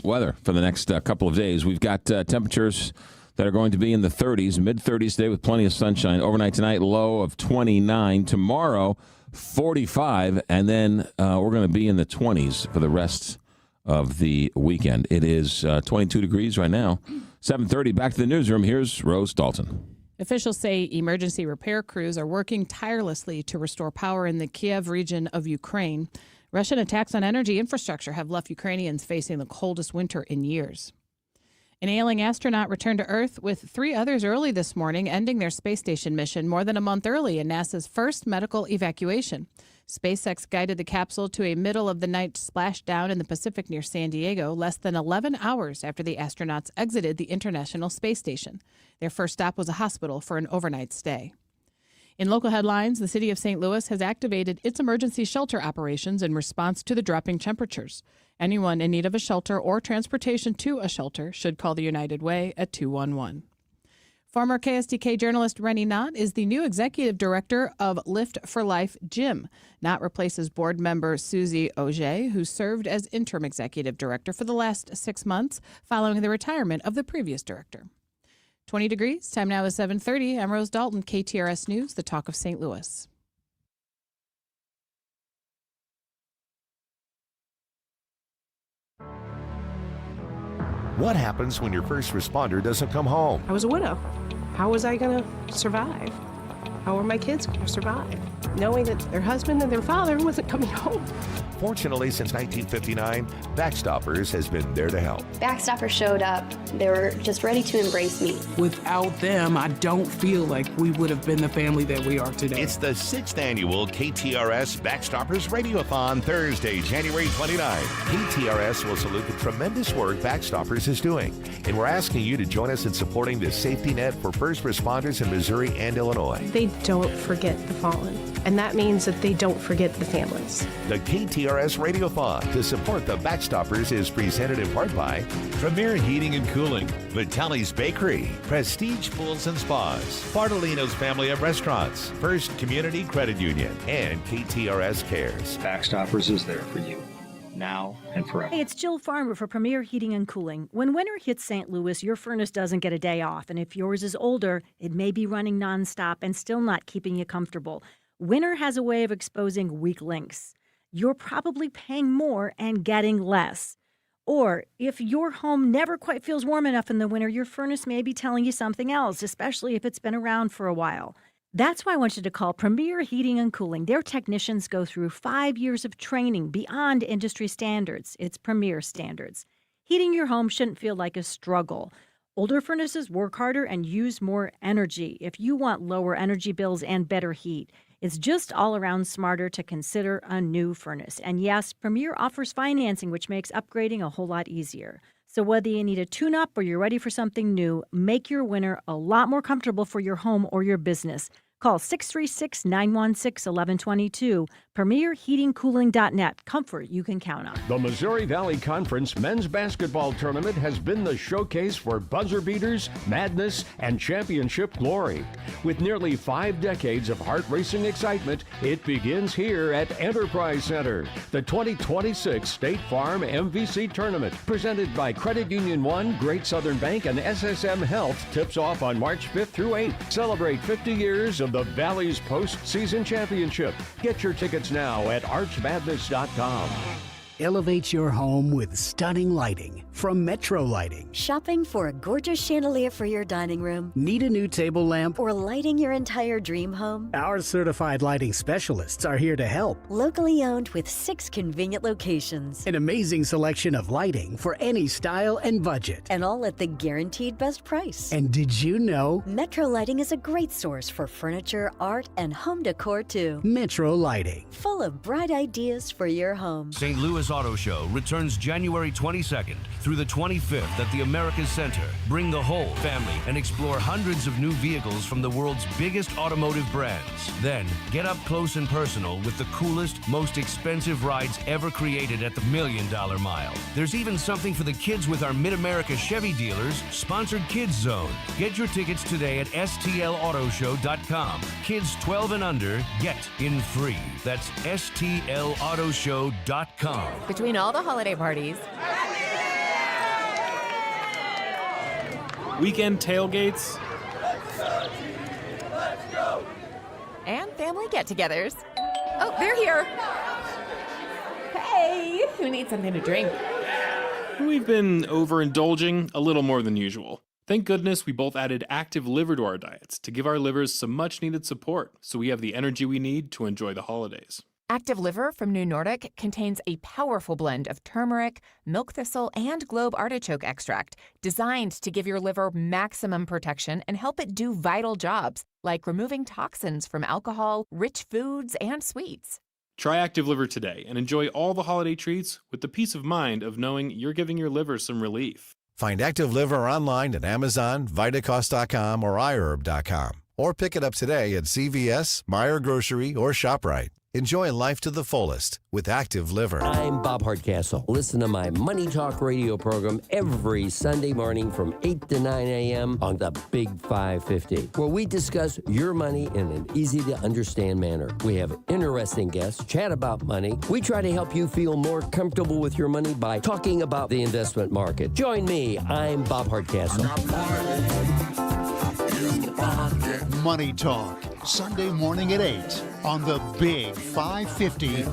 Weather for the next couple of days. We've got temperatures that are going to be in the 30s, mid-30s today with plenty of sunshine. Overnight tonight, low of 29. Tomorrow, 45. And then we're going to be in the 20s for the rest of the weekend. It is 22 degrees right now. 7:30, back to the newsroom. Here's Rose Dalton. Officials say emergency repair crews are working tirelessly to restore power in the Kiev region of Ukraine. Russian attacks on energy infrastructure have left Ukrainians facing the coldest winter in years. An ailing astronaut returned to Earth with 3 others early this morning, ending their space station mission more than a month early in NASA's first medical evacuation. SpaceX guided the capsule to a middle-of-the-night splashdown in the Pacific near San Diego less than 11 hours after the astronauts exited the International Space Station. Their first stop was a hospital for an overnight stay. In local headlines, the city of St. Louis has activated its emergency shelter operations in response to the dropping temperatures. Anyone in need of a shelter or transportation to a shelter should call the United Way at 211. Former KSDK journalist Rennie Knott is the new executive director of Lift for Life Gym. Knott replaces board member Susie Auger, who served as interim executive director for the last 6 months following the retirement of the previous director. 20 degrees. Time now is 7:30. I'm Rose Dalton, KTRS News, the talk of St. Louis. What happens when your first responder doesn't come home? I was a widow. How was I going to survive? How were my kids going to survive? Knowing that their husband and their father wasn't coming home. Fortunately, since 1959, Backstoppers has been there to help. Backstoppers showed up. They were just ready to embrace me. Without them, I don't feel like we would have been the family that we are today. It's the 6th annual KTRS Backstoppers Radiothon, Thursday, January 29. KTRS will salute the tremendous work Backstoppers is doing, and we're asking you to join us in supporting this safety net for first responders in Missouri and Illinois. They don't forget the fallen, and that means that they don't forget the families. The KTRS Radiothon to support the Backstoppers is presented in part by Premier Heating and Cooling, Vitale's Bakery, Prestige Pools and Spas, Bartolino's Family of Restaurants, First Community Credit Union, and KTRS Cares. Backstoppers is there for you, now and forever. Hey, it's Jill Farmer for Premier Heating and Cooling. When winter hits St. Louis, your furnace doesn't get a day off, and if yours is older, it may be running nonstop and still not keeping you comfortable. Winter has a way of exposing weak links. You're probably paying more and getting less. Or if your home never quite feels warm enough in the winter, your furnace may be telling you something else, especially if it's been around for a while. That's why I want you to call Premier Heating and Cooling. Their technicians go through 5 years of training beyond industry standards. It's Premier standards. Heating your home shouldn't feel like a struggle. Older furnaces work harder and use more energy. If you want lower energy bills and better heat, it's just all around smarter to consider a new furnace. And yes, Premier offers financing, which makes upgrading a whole lot easier. So whether you need a tune-up or you're ready for something new, make your winter a lot more comfortable for your home or your business. Call 636-916-1122. PremierHeatingCooling.net. Comfort you can count on. The Missouri Valley Conference men's basketball tournament has been the showcase for buzzer beaters, madness, and championship glory. With nearly 5 decades of heart-racing excitement, it begins here at Enterprise Center. The 2026 State Farm MVC Tournament, presented by Credit Union One, Great Southern Bank, and SSM Health, tips off on March 5th through 8th. Celebrate 50 years of the Valley's postseason championship. Get your tickets now at archmadness.com. Elevate your home with stunning lighting from Metro Lighting. Shopping for a gorgeous chandelier for your dining room? Need a new table lamp? Or lighting your entire dream home? Our certified lighting specialists are here to help. Locally owned with 6 convenient locations. An amazing selection of lighting for any style and budget. And all at the guaranteed best price. And did you know? Metro Lighting is a great source for furniture, art, and home decor too. Metro Lighting. Full of bright ideas for your home. St. Louis Auto Show returns January 22nd through the 25th at the America Center. Bring the whole family and explore hundreds of new vehicles from the world's biggest automotive brands. Then, get up close and personal with the coolest, most expensive rides ever created at the $1 Million Mile. There's even something for the kids with our Mid-America Chevy dealers' sponsored Kids Zone. Get your tickets today at stlautoshow.com. Kids 12 and under get in free. That's stlautoshow.com. Between all the holiday parties, Weekend tailgates, and family get-togethers. Oh, they're here. Hey, who needs something to drink? we've been overindulging a little more than usual. Thank goodness we both added active liver to our diets to give our livers some much-needed support so we have the energy we need to enjoy the holidays. Active Liver from New Nordic contains a powerful blend of turmeric, milk thistle, and globe artichoke extract designed to give your liver maximum protection and help it do vital jobs like removing toxins from alcohol, rich foods, and sweets. Try Active Liver today and enjoy all the holiday treats with the peace of mind of knowing you're giving your liver some relief. Find Active Liver online at Amazon, Vitacost.com, or iHerb.com. Or pick it up today at CVS, Meijer Grocery, or ShopRite. Enjoy life to the fullest with Active Liver. I'm Bob Hardcastle. Listen to my Money Talk radio program every Sunday morning from 8 to 9 a.m. on the Big 550, where we discuss your money in an easy-to-understand manner. We have interesting guests, chat about money. We try to help you feel more comfortable with your money by talking about the investment market. Join me. I'm Bob Hardcastle. Money Talk, Sunday morning at 8 on the Big 550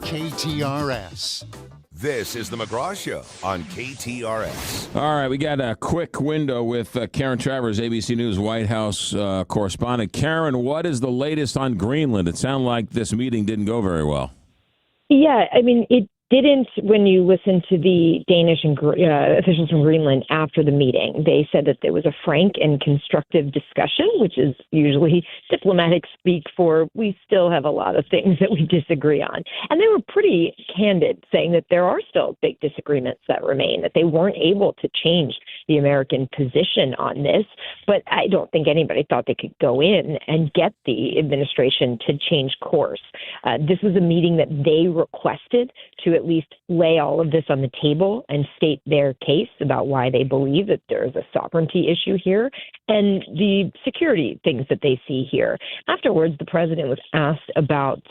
KTRS. This is the McGraw Show on KTRS. All right, we got a quick window with Karen Travers, ABC News White House correspondent. Karen, what is the latest on Greenland? It sounded like this meeting didn't go very well. Yeah, I mean, it didn't when you listen to the Danish and officials from Greenland after the meeting. They said that there was a frank and constructive discussion, which is usually diplomatic speak for we still have a lot of things that we disagree on. And they were pretty candid, saying that there are still big disagreements that remain, that they weren't able to change the American position on this. But I don't think anybody thought they could go in and get the administration to change course. This was a meeting that they requested to at least lay all of this on the table and state their case about why they believe that there is a sovereignty issue here and the security things that they see here. Afterwards, the president was asked about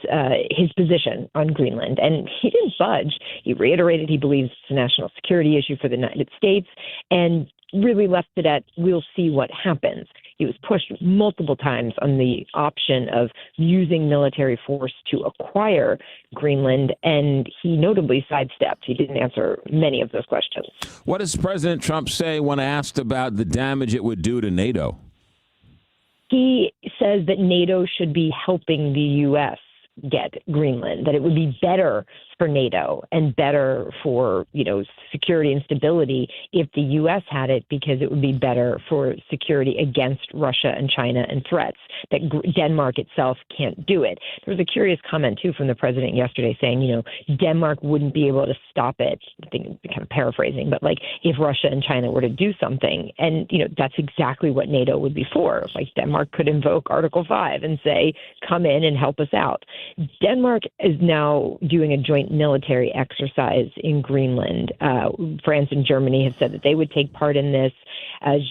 his position on Greenland, and he didn't budge. He reiterated he believes it's a national security issue for the United States and really left it at, we'll see what happens. He was pushed multiple times on the option of using military force to acquire Greenland, and he notably sidestepped. He didn't answer many of those questions. What does President Trump say when asked about the damage it would do to NATO? He says that NATO should be helping the U.S. get Greenland, that it would be better for NATO and better for, security and stability if the U.S. had it, because it would be better for security against Russia and China and threats, that Denmark itself can't do it. There was a curious comment, too, from the president yesterday saying, Denmark wouldn't be able to stop it. I think kind of paraphrasing, but like if Russia and China were to do something. And, that's exactly what NATO would be for. Like Denmark could invoke Article 5 and say, come in and help us out. Denmark is now doing a joint military exercise in Greenland. France and Germany have said that they would take part in this,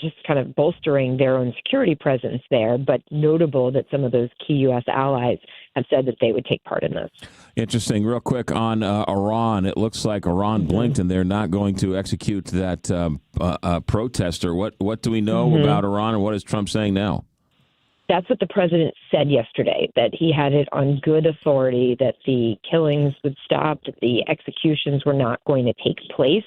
just kind of bolstering their own security presence there. But notable that some of those key U.S. allies have said that they would take part in this. Interesting. Real quick on Iran. It looks like Iran blinked and they're not going to execute that protester. What do we know about Iran, and what is Trump saying now? That's what the president said yesterday, that he had it on good authority that the killings would stop, that the executions were not going to take place.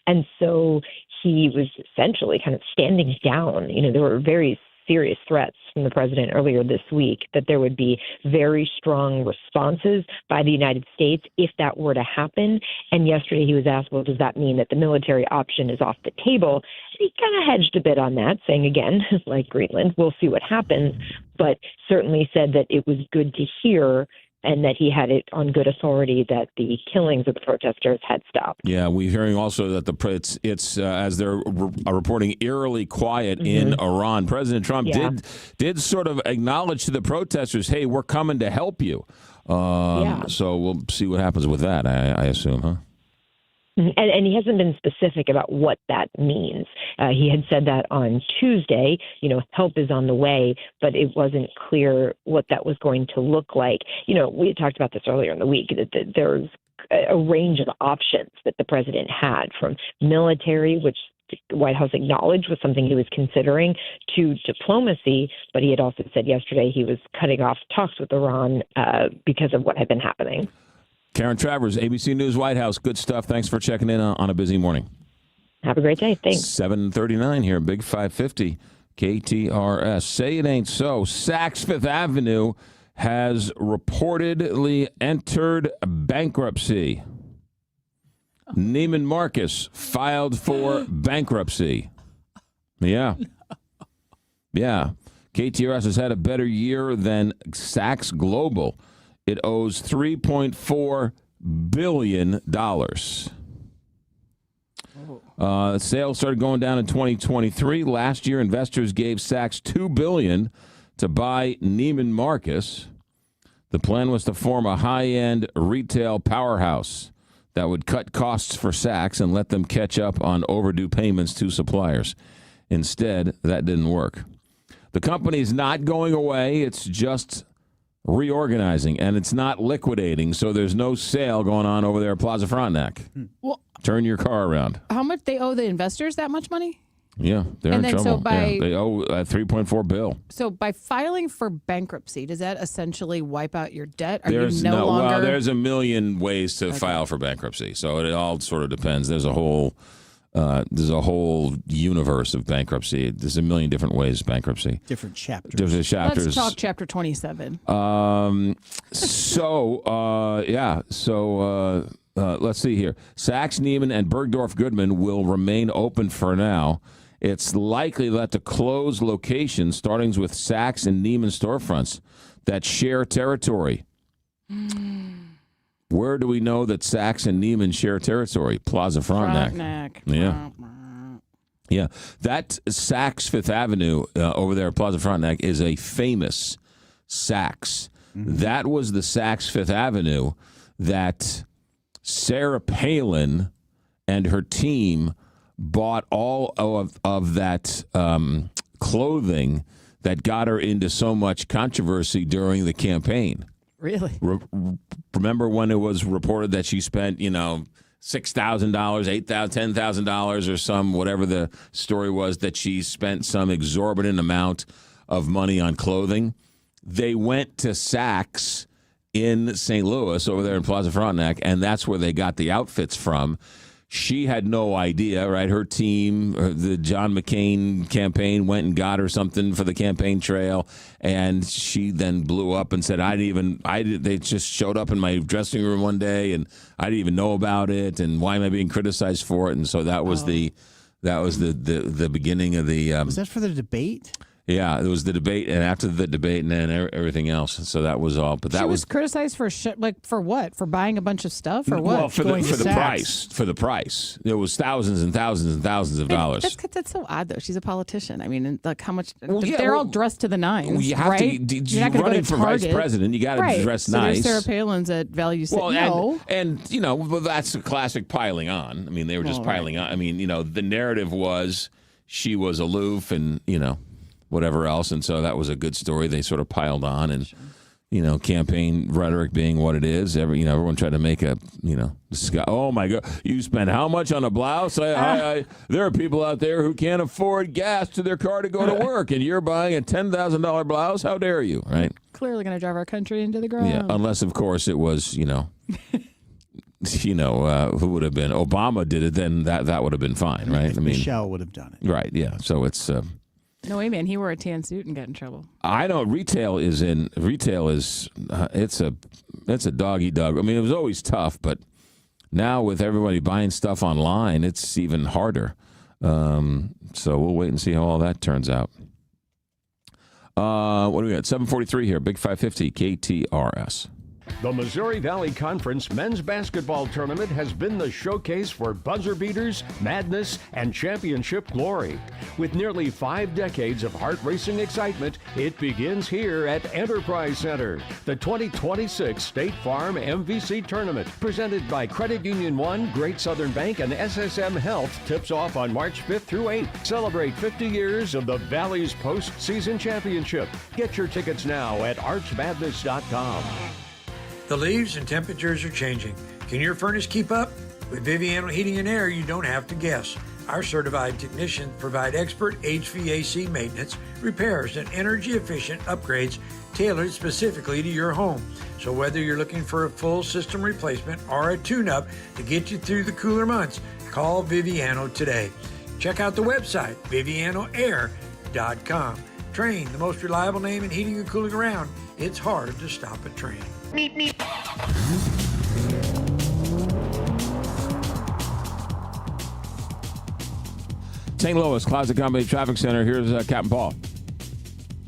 And so he was essentially kind of standing down. There were very serious threats from the president earlier this week that there would be very strong responses by the United States if that were to happen. And yesterday he was asked, well, does that mean that the military option is off the table? And he kind of hedged a bit on that, saying, again, like Greenland, we'll see what happens, but certainly said that it was good to hear and that he had it on good authority that the killings of the protesters had stopped. Yeah, we're hearing also that it's as they're reporting, eerily quiet in Iran. President Trump did sort of acknowledge to the protesters, hey, we're coming to help you. So we'll see what happens with that, I assume, huh? And he hasn't been specific about what that means. He had said that on Tuesday, help is on the way, but it wasn't clear what that was going to look like. We had talked about this earlier in the week, that there's a range of options that the president had, from military, which the White House acknowledged was something he was considering, to diplomacy. But he had also said yesterday he was cutting off talks with Iran because of what had been happening. Karen Travers, ABC News White House. Good stuff. Thanks for checking in on a busy morning. Have a great day. Thanks. 7:39 here, Big 550 KTRS. Say it ain't so. Saks Fifth Avenue has reportedly entered bankruptcy. Neiman Marcus filed for bankruptcy. Yeah. KTRS has had a better year than Saks Global it owes $3.4 billion. Sales started going down in 2023. Last year, investors gave Saks $2 billion to buy Neiman Marcus. The plan was to form a high-end retail powerhouse that would cut costs for Saks and let them catch up on overdue payments to suppliers. Instead, that didn't work. The company's not going away. It's just reorganizing, and it's not liquidating, so there's no sale going on over there at Plaza Frontenac. Well, turn your car around. How much they owe the investors? That much money? Yeah, they're And in then trouble. so by- Yeah, they owe $3.4 billion. So by filing for bankruptcy, does that essentially wipe out your debt? Are There's you no longer? Well, there's a million ways to file for bankruptcy, so it all sort of depends. There's a whole universe of bankruptcy. There's a million different ways bankruptcy. Different chapters. Different chapters. Let's talk chapter 27. Let's see here. Saks, Neiman, and Bergdorf Goodman will remain open for now. It's likely that the closed locations, starting with Saks and Neiman storefronts, that share territory. Where do we know that Saks and Neiman share territory? Plaza Frontenac. Yeah. Yeah. That Saks Fifth Avenue over there at Plaza Frontenac is a famous Saks. That was the Saks Fifth Avenue that Sarah Palin and her team bought all of that clothing that got her into so much controversy during the campaign. Really? Remember when it was reported that she spent, $6,000, $8,000, $10,000 or some, whatever the story was, that she spent some exorbitant amount of money on clothing? They went to Saks in St. Louis over there in Plaza Frontenac, and that's where they got the outfits from. She had no idea, right? Her team, the John McCain campaign, went and got her something for the campaign trail, and she then blew up and said, they just showed up in my dressing room one day, and I didn't even know about it, and why am I being criticized for it? And so that was the beginning of the... was that for the debate? Yeah, it was the debate, and after the debate, and then everything else. So that was all. But that she was criticized for for what? For buying a bunch of stuff or what? Well, for the price. For the price, it was thousands and thousands and thousands of dollars. That's so odd, though. She's a politician. I mean, like how much? They're all dressed to the nines. You have right? to. You're not running go to for Target. vice president, you got to dress so nice. Sarah Palin's at Value City. Well, and that's a classic piling on. I mean, they were just piling on. I mean, the narrative was she was aloof and whatever else, and so that was a good story. They sort of piled on, and campaign rhetoric being what it is, everyone tried to make a oh my God, you spent how much on a blouse? There are people out there who can't afford gas to their car to go to work, and you're buying a $10,000 blouse? How dare you? Right? Clearly going to drive our country into the ground. Yeah, unless of course it was who would have been Obama did it, then that would have been fine, right? Michelle would have done it, right? Yeah, so it's. No way, man. He wore a tan suit and got in trouble. I know retail is it's a dog eat dog. I mean, it was always tough, but now with everybody buying stuff online, it's even harder. So we'll wait and see how all that turns out. What do we got? 7:43 here. Big 550 KTRS. The Missouri Valley Conference men's basketball tournament has been the showcase for buzzer beaters, madness, and championship glory. With nearly 5 decades of heart-racing excitement, it begins here at Enterprise Center. The 2026 State Farm MVC Tournament, presented by Credit Union One, Great Southern Bank, and SSM Health, tips off on March 5th through 8th. Celebrate 50 years of the Valley's postseason championship. Get your tickets now at archmadness.com. The leaves and temperatures are changing. Can your furnace keep up? With Viviano Heating and Air, you don't have to guess. Our certified technicians provide expert HVAC maintenance, repairs, and energy-efficient upgrades tailored specifically to your home. So whether you're looking for a full system replacement or a tune-up to get you through the cooler months, call Viviano today. Check out the website, vivianoair.com. Trane, the most reliable name in heating and cooling around. It's hard to stop a train. Meep, meep. St. Louis Closet Company Traffic Center. Here's Captain Paul.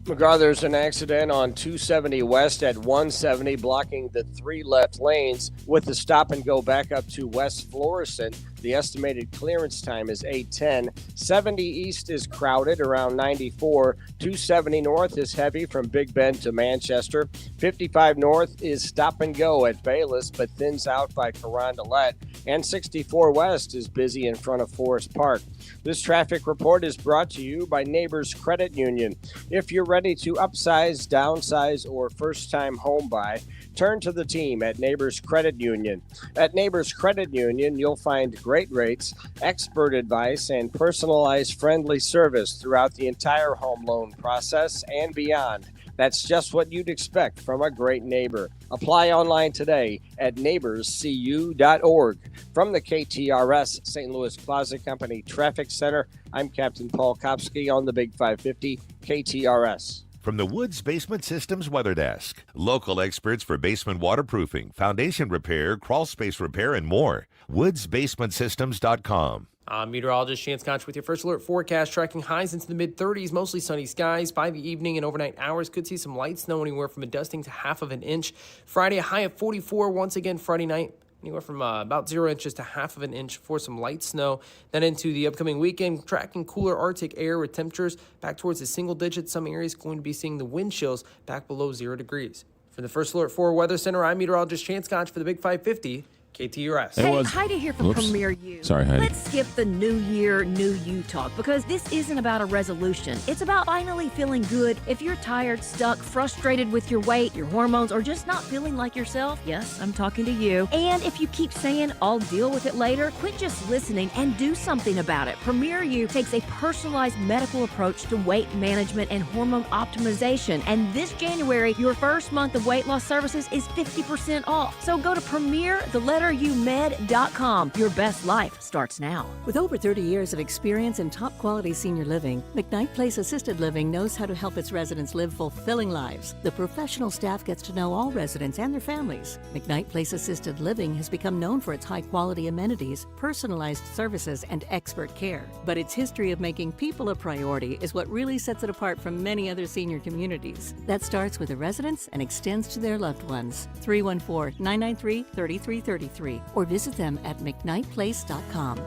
McGraw, there's an accident on 270 West at 170, blocking the 3 left lanes with the stop and go back up to West Florissant. The estimated clearance time is 8:10. 70 East is crowded around 94. 270 North is heavy from Big Bend to Manchester. 55 North is stop and go at Bayless, but thins out by Carondelet. And 64 West is busy in front of Forest Park. This traffic report is brought to you by Neighbors Credit Union. If you're ready to upsize, downsize, or first-time home buy, turn to the team at Neighbors Credit Union. At Neighbors Credit Union, you'll find great rates, expert advice, and personalized friendly service throughout the entire home loan process and beyond. That's just what you'd expect from a great neighbor. Apply online today at neighborscu.org. From the KTRS St. Louis Plaza Company Traffic Center, I'm Captain Paul Kopsky on the Big 550 KTRS. From the Woods Basement Systems Weather Desk, local experts for basement waterproofing, foundation repair, crawl space repair, and more. woodsbasementsystems.com. I'm meteorologist Chance Koch with your first alert forecast, tracking highs into the mid-30s, mostly sunny skies. By the evening and overnight hours, could see some light snow anywhere from a dusting to half of an inch. Friday, a high of 44. Once again, Friday night, anywhere from about 0 inches to half of an inch for some light snow. Then into the upcoming weekend, tracking cooler Arctic air with temperatures back towards the single digits. Some areas going to be seeing the wind chills back below 0 degrees. From the First Alert 4 Weather Center, I'm meteorologist Chance Koch for the Big 550. KTRS. Hey, Heidi here from Premier You. Sorry, Heidi. Let's skip the new year, new you talk, because this isn't about a resolution. It's about finally feeling good. If you're tired, stuck, frustrated with your weight, your hormones, or just not feeling like yourself, yes, I'm talking to you. And if you keep saying, I'll deal with it later, quit just listening and do something about it. Premier You takes a personalized medical approach to weight management and hormone optimization. And this January, your first month of weight loss services is 50% off. So go to PremierTheLetterUmed.com. Your best life starts now. With over 30 years of experience in top quality senior living, McKnight Place Assisted Living knows how to help its residents live fulfilling lives. The professional staff gets to know all residents and their families. McKnight Place Assisted Living has become known for its high quality amenities, personalized services, and expert care. But its history of making people a priority is what really sets it apart from many other senior communities. That starts with the residents and extends to their loved ones. 314-993-3333 or visit them at mcknightplace.com.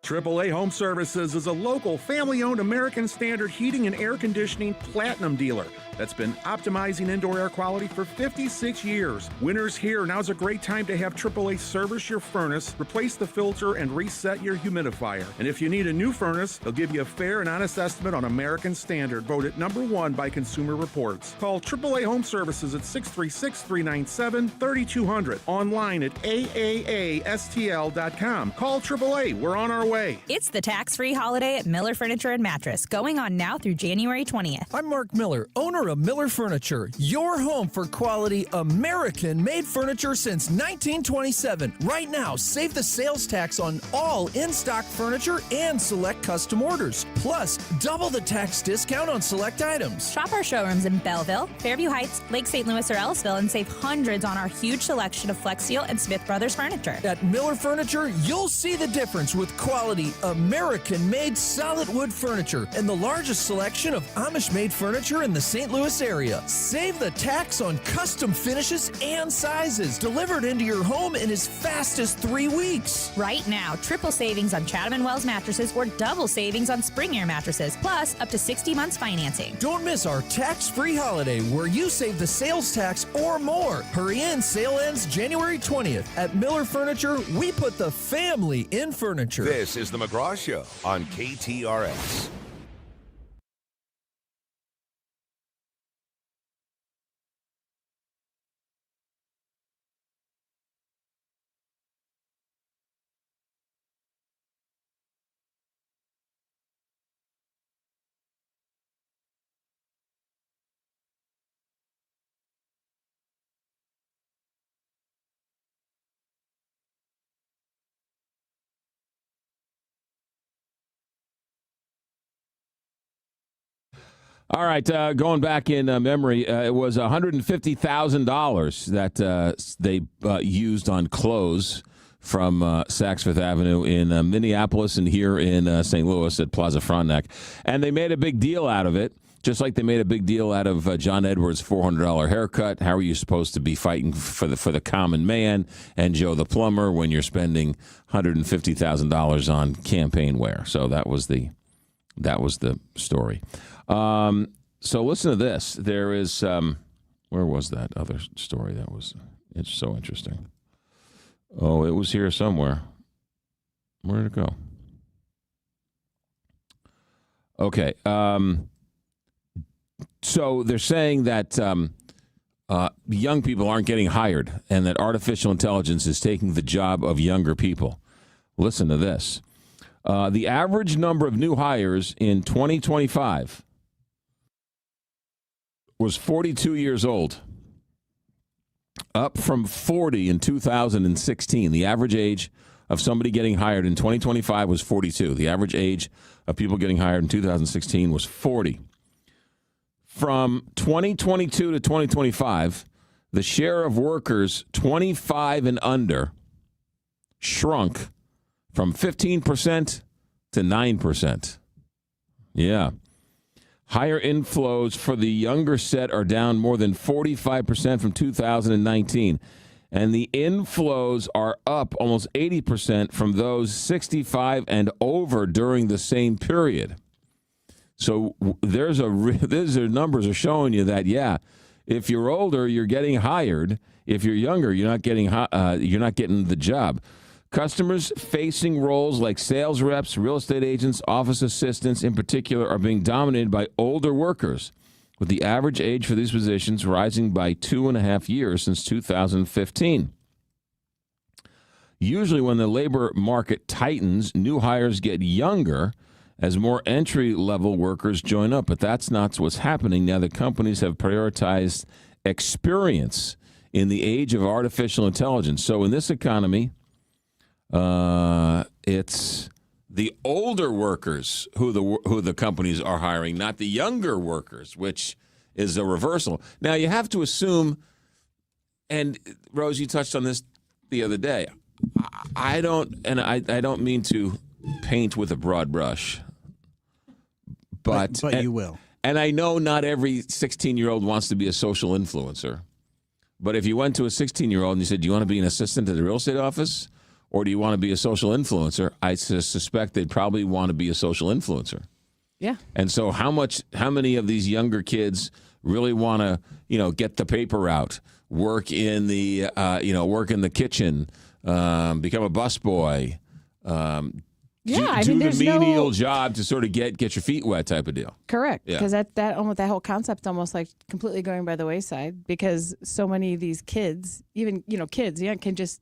AAA Home Services is a local, family-owned American Standard heating and air conditioning platinum dealer that's been optimizing indoor air quality for 56 years. Winter's here. Now's a great time to have AAA service your furnace, replace the filter, and reset your humidifier. And if you need a new furnace, they'll give you a fair and honest estimate on American Standard, voted #1 by Consumer Reports. Call AAA Home Services at 636-397-3200. Online at AAASTL.com. Call AAA. We're on our way. It's the tax-free holiday at Miller Furniture and Mattress, going on now through January 20th. I'm Mark Miller, owner of Miller Furniture, your home for quality American-made furniture since 1927. Right now, save the sales tax on all in-stock furniture and select custom orders. Plus, double the tax discount on select items. Shop our showrooms in Belleville, Fairview Heights, Lake St. Louis, or Ellisville and save hundreds on our huge selection of Flex Seal and Smith Brothers furniture. At Miller Furniture, you'll see the difference with quality American-made solid wood furniture and the largest selection of Amish-made furniture in the St. Louis area. Save the tax on custom finishes and sizes, delivered into your home in as fast as 3 weeks. Right now, triple savings on Chatham & Wells mattresses or double savings on Spring Air mattresses, plus up to 60 months financing. Don't miss our tax-free holiday where you save the sales tax or more. Hurry in, sale ends January 20th. At Miller Furniture, we put the family in furniture. This is the McGraw Show on KTRS. All right, going back in memory, it was $150,000 that they used on clothes from Saks Fifth Avenue in Minneapolis and here in St. Louis at Plaza Frontenac. And they made a big deal out of it. Just like they made a big deal out of John Edwards' $400 haircut. How are you supposed to be fighting for the common man and Joe the plumber when you're spending $150,000 on campaign wear? So that was the story. So listen to this. There is where was that other story? It's so interesting. Oh, it was here somewhere. Where did it go? Okay. So they're saying that young people aren't getting hired and that artificial intelligence is taking the job of younger people. Listen to this. The average number of new hires in 2025 was 42 years old, up from 40 in 2016. The average age of somebody getting hired in 2025 was 42. The average age of people getting hired in 2016 was 40. From 2022 to 2025, the share of workers 25 and under shrunk from 15% to 9%. Yeah. Higher inflows for the younger set are down more than 45% from 2019. And the inflows are up almost 80% from those 65 and over during the same period. So these numbers are showing you that, yeah, if you're older, you're getting hired. If you're younger, you're not getting the job. Customers facing roles like sales reps, real estate agents, office assistants in particular are being dominated by older workers, with the average age for these positions rising by 2.5 years since 2015. Usually when the labor market tightens, new hires get younger as more entry-level workers join up, but that's not what's happening now that companies have prioritized experience in the age of artificial intelligence. So in this economy, it's the older workers who the companies are hiring, not the younger workers, which is a reversal. Now, you have to assume, and Rose, you touched on this the other day, I don't mean to paint with a broad brush, but you will. And I know not every 16-year-old wants to be a social influencer, but if you went to a 16-year-old and you said, do you want to be an assistant at the real estate office, or do you want to be a social influencer? I suspect they'd probably want to be a social influencer. Yeah. And so how many of these younger kids really want to, get the paper out, work in the kitchen, become a busboy, do the menial job to sort of get your feet wet type of deal. Correct. Yeah. Because that whole concept's almost like completely going by the wayside, because so many of these kids, even, kids, can just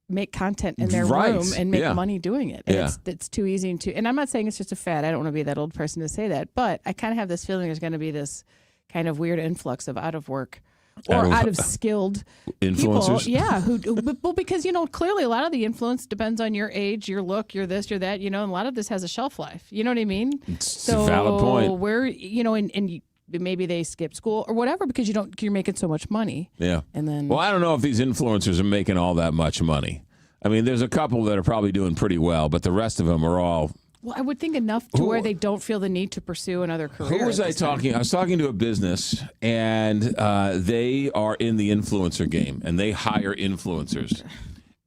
make content in their room and make money doing it. And it's too easy to, and I'm not saying it's just a fad. I don't want to be that old person to say that, but I kind of have this feeling there's going to be this kind of weird influx of out of work or out of skilled influencers. People. Yeah. Well, because, clearly a lot of the influence depends on your age, your look, your this, your that, and a lot of this has a shelf life. You know what I mean? It's a valid point. Where, and maybe they skip school or whatever because you're making so much money. Yeah. And then, well, I don't know if these influencers are making all that much money. I mean, there's a couple that are probably doing pretty well, but the rest of them are all. Well, I would think enough to where they don't feel the need to pursue another career. Who was I talking? I was talking to a business, and they are in the influencer game, and they hire influencers.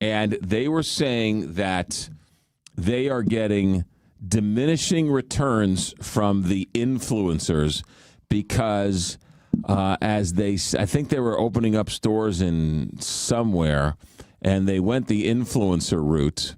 And they were saying that they are getting diminishing returns from the influencers because I think they were opening up stores in somewhere, and they went the influencer route.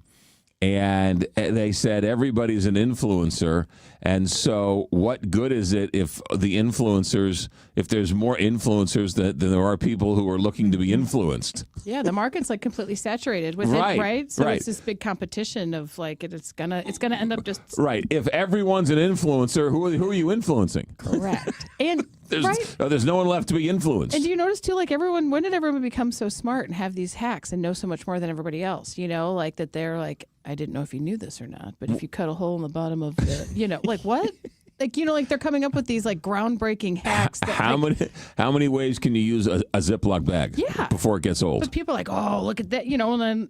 And they said everybody's an influencer. And so what good is it if there's more influencers than there are people who are looking to be influenced? Yeah, the market's like completely saturated with it, right? So it's this big competition of like it's gonna end up just right. If everyone's an influencer, who are you influencing? Correct. And there's no one left to be influenced. And do you notice too, like when did everyone become so smart and have these hacks and know so much more than everybody else? Like that they're like, I didn't know if you knew this or not, but if you cut a hole in the bottom of the, like what? Like, they're coming up with these like groundbreaking hacks. That, how many ways can you use a Ziploc bag before it gets old? But people are like, oh, look at that, and then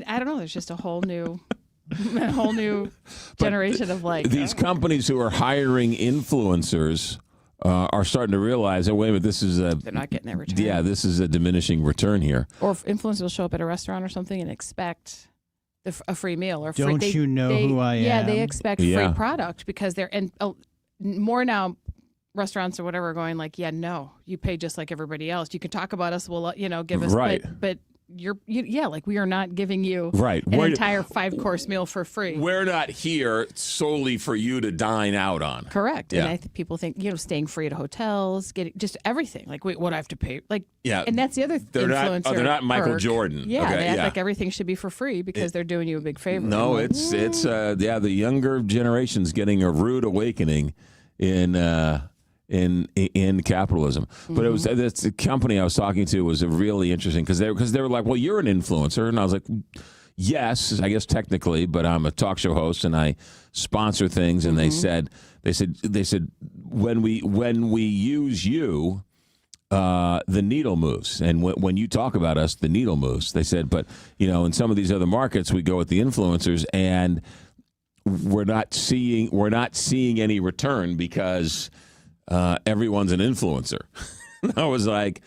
I don't know. There's just a whole new A whole new generation of these companies who are hiring influencers are starting to realize, oh, wait a minute, they're not getting their return. Yeah, this is a diminishing return here. Or if influencers will show up at a restaurant or something and expect a free meal or Don't free. you know who I am? Yeah, they expect free product because they're more now. Restaurants or whatever are going like, yeah, no, you pay just like everybody else. You can talk about us. We'll give us right, but like we are not giving you an entire 5-course meal for free. We're not here solely for you to dine out on. Correct. Yeah. And I think people think staying free at hotels, getting just everything. Like, wait, what do I have to pay? Like, yeah, and that's the other influencer. They're not Michael perk. Jordan. Yeah, okay, they act like everything should be for free because they're doing you a big favor. No, it's the younger generation's getting a rude awakening in capitalism. But it was the company I was talking to was really interesting because they were like, well, you're an influencer, and I was like, yes, I guess technically, but I'm a talk show host and I sponsor things. And they said when we use you, the needle moves, and when you talk about us, the needle moves. They said, but in some of these other markets, we go with the influencers and we're not seeing any return because everyone's an influencer. I was like,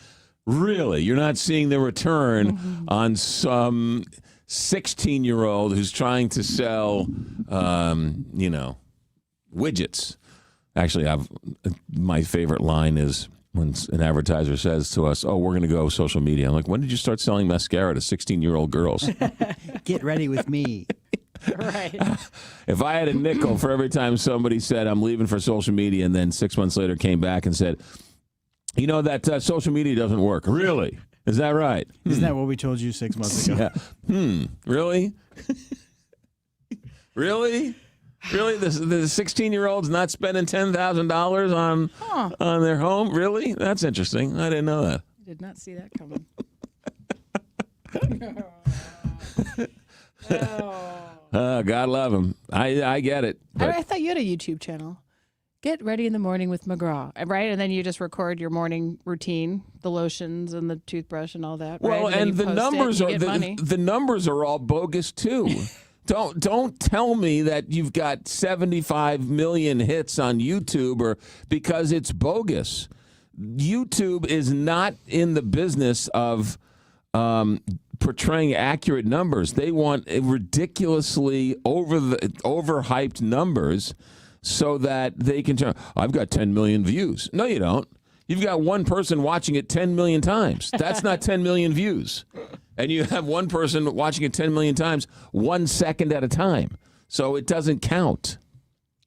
really? You're not seeing the return on some 16-year-old who's trying to sell, widgets. Actually, my favorite line is when an advertiser says to us, oh, we're going to go social media. I'm like, when did you start selling mascara to 16-year-old girls? Get ready with me. Right. If I had a nickel for every time somebody said I'm leaving for social media and then 6 months later came back and said, that social media doesn't work. Really? Is that right? Isn't that what we told you 6 months ago? Yeah. Really? Really? Really? The 16-year-old's not spending $10,000 on their home? Really? That's interesting. I didn't know that. Did not see that coming. God love him. I get it. I thought you had a YouTube channel. Get ready in the morning with McGraw, right? And then you just record your morning routine, the lotions and the toothbrush and all that. Well, right? and the numbers are all bogus too. Don't tell me that you've got 75 million hits on YouTube because it's bogus. YouTube is not in the business of portraying accurate numbers. They want ridiculously overhyped numbers so that they can turn. I've got 10 million views. No, you don't. You've got one person watching it 10 million times. That's not 10 million views. And you have one person watching it 10 million times, 1 second at a time. So it doesn't count.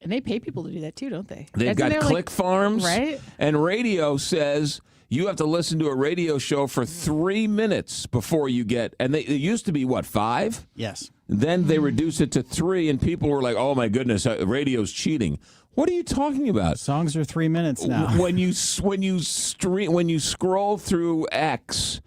And they pay people to do that too, don't they? They've got click farms. Right? And radio says you have to listen to a radio show for 3 minutes before you get, and it used to be, 5? Yes. Then they reduced it to 3, and people were like, oh, my goodness, radio's cheating. What are you talking about? Songs are 3 minutes now. When you scroll through X,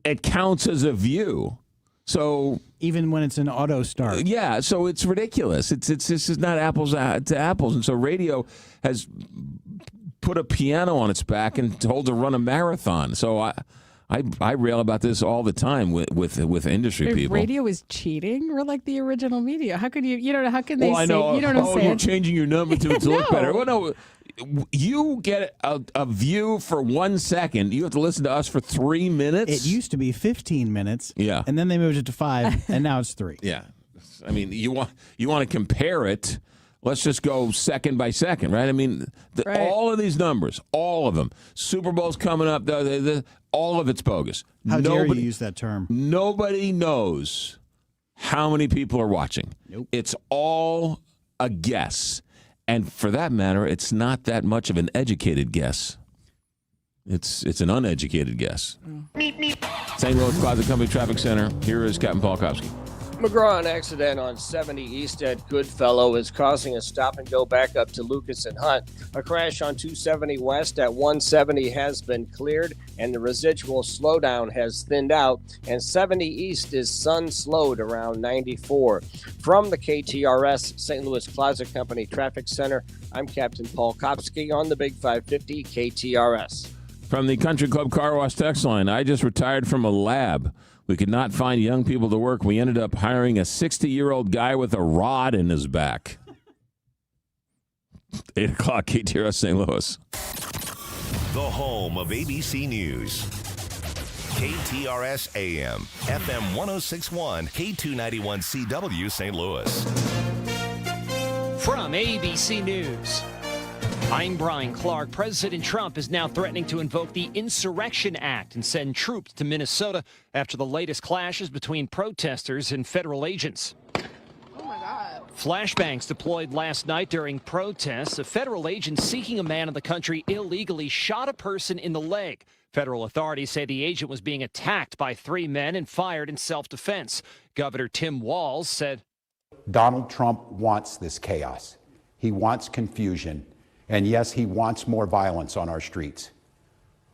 it counts as a view. So even when it's an auto start. Yeah, so it's ridiculous. It's this is not apples to apples. And so radio has put a piano on its back and told to run a marathon. So I rail about this all the time with industry people. Radio is cheating. We're like the original media. How could you don't know? How can they say? I know. You don't know. You're changing your number to look better. Well, no. You get a view for 1 second. You have to listen to us for 3 minutes. It used to be 15 minutes. Yeah. And then they moved it to 5, and now it's 3. Yeah. I mean, you want to compare it. Let's just go second by second, right? I mean, all of these numbers, all of them. Super Bowl's coming up. All of it's bogus. How dare you use that term? Nobody knows how many people are watching. Nope. It's all a guess. And for that matter, it's not that much of an educated guess. It's an uneducated guess. St. Louis Closet Company Traffic Center. Here is Captain Paul Kopsky. McGraw, an accident on 70 East at Goodfellow is causing a stop-and-go back up to Lucas and Hunt. A crash on 270 West at 170 has been cleared, and the residual slowdown has thinned out, and 70 East is sun-slowed around 94. From the KTRS St. Louis Closet Company Traffic Center, I'm Captain Paul Kopsky on the Big 550 KTRS. From the Country Club Car Wash text line, I just retired from a lab. We could not find young people to work. We ended up hiring a 60-year-old guy with a rod in his back. 8 o'clock, KTRS St. Louis. The home of ABC News. KTRS AM, FM 1061, K291CW St. Louis. From ABC News, I'm Brian Clark. President Trump is now threatening to invoke the Insurrection Act and send troops to Minnesota after the latest clashes between protesters and federal agents. Flashbangs deployed last night during protests. A federal agent seeking a man in the country illegally shot a person in the leg. Federal authorities say the agent was being attacked by 3 men and fired in self-defense. Governor Tim Walz said, Donald Trump wants this chaos. He wants confusion. And yes, he wants more violence on our streets.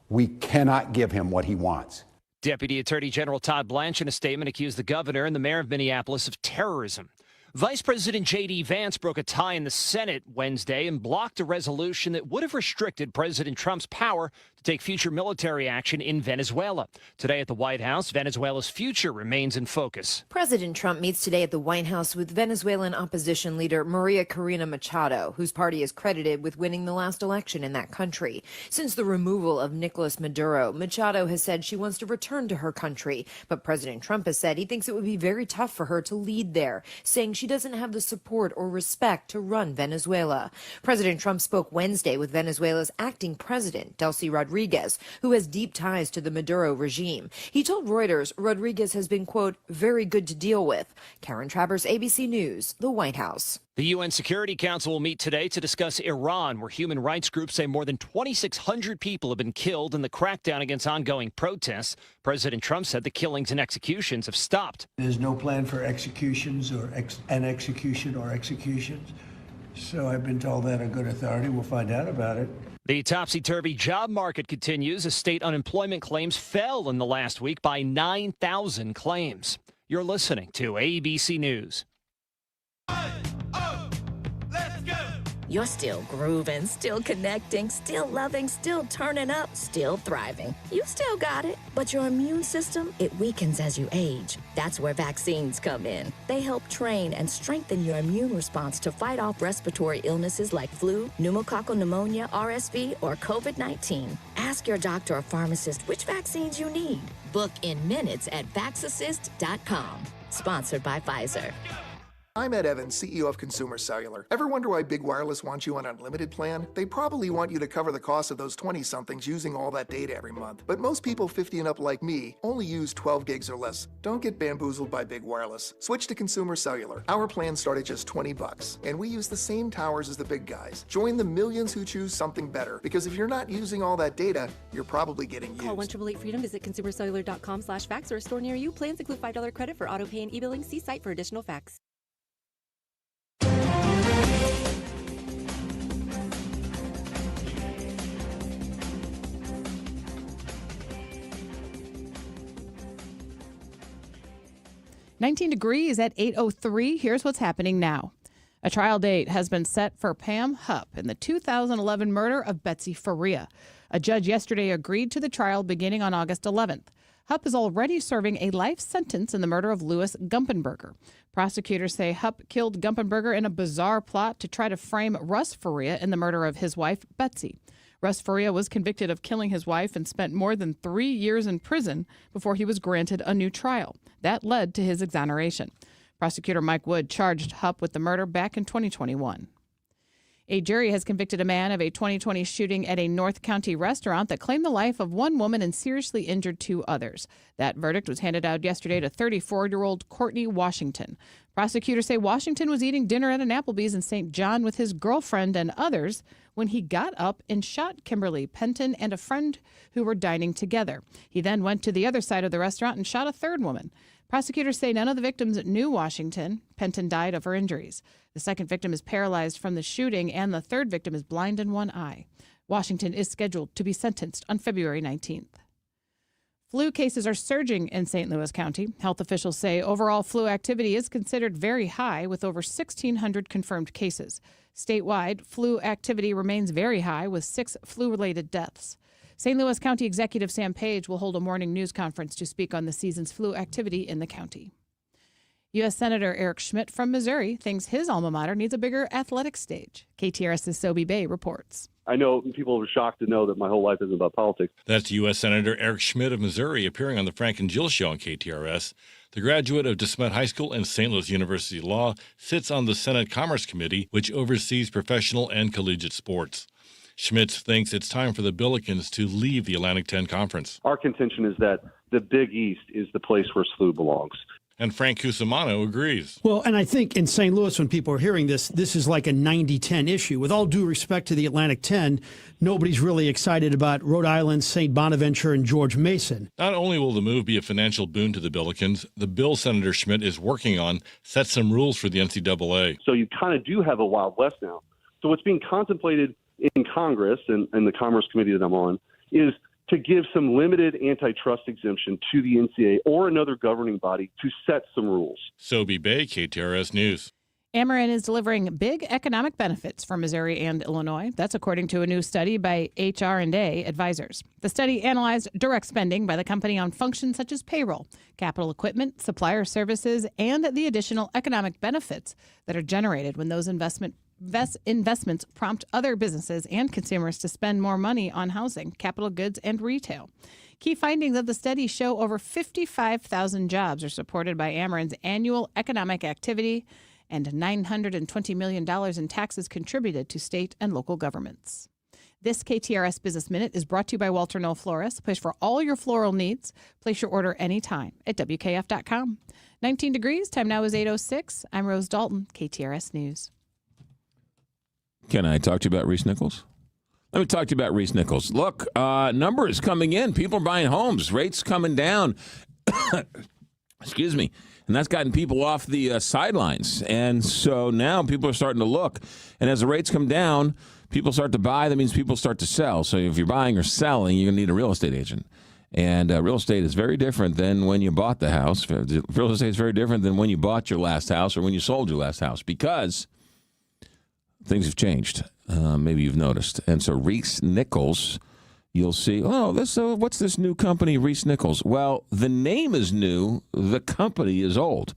We cannot give him what he wants. Deputy Attorney General Todd Blanche in a statement accused the governor and the mayor of Minneapolis of terrorism. Vice President J.D. Vance broke a tie in the Senate Wednesday and blocked a resolution that would have restricted President Trump's power to take future military action in Venezuela. Today at the White House, Venezuela's future remains in focus. President Trump meets today at the White House with Venezuelan opposition leader Maria Corina Machado, whose party is credited with winning the last election in that country. Since the removal of Nicolas Maduro, Machado has said she wants to return to her country, but President Trump has said he thinks it would be very tough for her to lead there, saying she doesn't have the support or respect to run Venezuela. President Trump spoke Wednesday with Venezuela's acting president, Delcy Rodriguez, who has deep ties to the Maduro regime. He told Reuters Rodriguez has been, quote, very good to deal with. Karen Travers, ABC News, the White House. The UN Security Council will meet today to discuss Iran, where human rights groups say more than 2,600 people have been killed in the crackdown against ongoing protests. President Trump said the killings and executions have stopped. There's no plan for executions or an execution or executions. So I've been told that a good authority. We'll find out about it. The topsy-turvy job market continues as state unemployment claims fell in the last week by 9,000 claims. You're listening to ABC News. You're still grooving, still connecting, still loving, still turning up, still thriving. You still got it, but your immune system, it weakens as you age. That's where vaccines come in. They help train and strengthen your immune response to fight off respiratory illnesses like flu, pneumococcal pneumonia, RSV, or COVID-19. Ask your doctor or pharmacist which vaccines you need. Book in minutes at vaxassist.com. Sponsored by Pfizer. I'm Ed Evans, CEO of Consumer Cellular. Ever wonder why Big Wireless wants you on an unlimited plan? They probably want you to cover the cost of those 20-somethings using all that data every month. But most people 50 and up like me only use 12 gigs or less. Don't get bamboozled by Big Wireless. Switch to Consumer Cellular. Our plans start at just $20, and we use the same towers as the big guys. Join the millions who choose something better, because if you're not using all that data, you're probably getting used. Call 1-888-FREEDOM, visit consumercellular.com/fax or a store near you. Plans include $5 credit for auto pay and e-billing. See site for additional facts. "19 degrees at 8:03. Here's what's happening now. A trial date has been set for Pam Hupp in the 2011 murder of Betsy Faria. A judge yesterday agreed to the trial beginning on August 11th. Hupp is already serving a life sentence in the murder of Louis Gumpenberger. Prosecutors say Hupp killed Gumpenberger in a bizarre plot to try to frame Russ Faria in the murder of his wife, Betsy. Russ Faria was convicted of killing his wife and spent more than 3 years in prison before he was granted a new trial. That led to his exoneration. Prosecutor Mike Wood charged Hupp with the murder back in 2021. A jury has convicted a man of a 2020 shooting at a North County restaurant that claimed the life of one woman and seriously injured 2 others. That verdict was handed out yesterday to 34-year-old Courtney Washington. Prosecutors say Washington was eating dinner at an Applebee's in St. John with his girlfriend and others when he got up and shot Kimberly Penton and a friend who were dining together. He then went to the other side of the restaurant and shot a third woman. Prosecutors say none of the victims knew Washington. Penton died of her injuries. The second victim is paralyzed from the shooting, and the third victim is blind in one eye. Washington is scheduled to be sentenced on February 19th. Flu cases are surging in St. Louis County. Health officials say overall flu activity is considered very high, with over 1,600 confirmed cases. Statewide, flu activity remains very high, with 6 flu-related deaths. St. Louis County Executive Sam Page will hold a morning news conference to speak on the season's flu activity in the county. U.S. Senator Eric Schmidt from Missouri thinks his alma mater needs a bigger athletic stage. KTRS's Sobe Bay reports. I know people were shocked to know that my whole life isn't about politics. That's U.S. Senator Eric Schmidt of Missouri appearing on the Frank and Jill Show on KTRS. The graduate of DeSmet High School and St. Louis University Law sits on the Senate Commerce Committee, which oversees professional and collegiate sports. Schmidt thinks it's time for the Billikens to leave the Atlantic 10 Conference. Our contention is that the Big East is the place where SLU belongs. And Frank Cusimano agrees. Well, and I think in St. Louis, when people are hearing this, this is like a 90-10 issue. With all due respect to the Atlantic 10, nobody's really excited about Rhode Island, St. Bonaventure, and George Mason. Not only will the move be a financial boon to the Billikens, the bill Senator Schmidt is working on sets some rules for the NCAA. So you kind of do have a Wild West now. So what's being contemplated in Congress and the Commerce Committee that I'm on is to give some limited antitrust exemption to the NCAA or another governing body to set some rules. Sobe Bay, KTRS News. Ameren is delivering big economic benefits for Missouri and Illinois. That's according to a new study by HR&A Advisors. The study analyzed direct spending by the company on functions such as payroll, capital equipment, supplier services, and the additional economic benefits that are generated when those investments prompt other businesses and consumers to spend more money on housing, capital goods, and retail. Key findings of the study show over 55,000 jobs are supported by Ameren's annual economic activity, and $920 million in taxes contributed to state and local governments. This KTRS Business Minute is brought to you by Walter Knoll Florist, a place for all your floral needs. Place your order anytime at WKF.com. 19 degrees, time now is 8:06. I'm Rose Dalton, KTRS News. Can I talk to you about Reese Nichols? Let me talk to you about Reese Nichols. Look, numbers coming in. People are buying homes. Rates coming down. Excuse me. And that's gotten people off the sidelines. And so now people are starting to look. And as the rates come down, people start to buy. That means people start to sell. So if you're buying or selling, you're going to need a real estate agent. And real estate is very different than when you bought the house. Real estate is very different than when you bought your last house or when you sold your last house, because things have changed. Maybe you've noticed. And so Reese Nichols, you'll see, what's this new company, Reese Nichols? Well, the name is new. The company is old.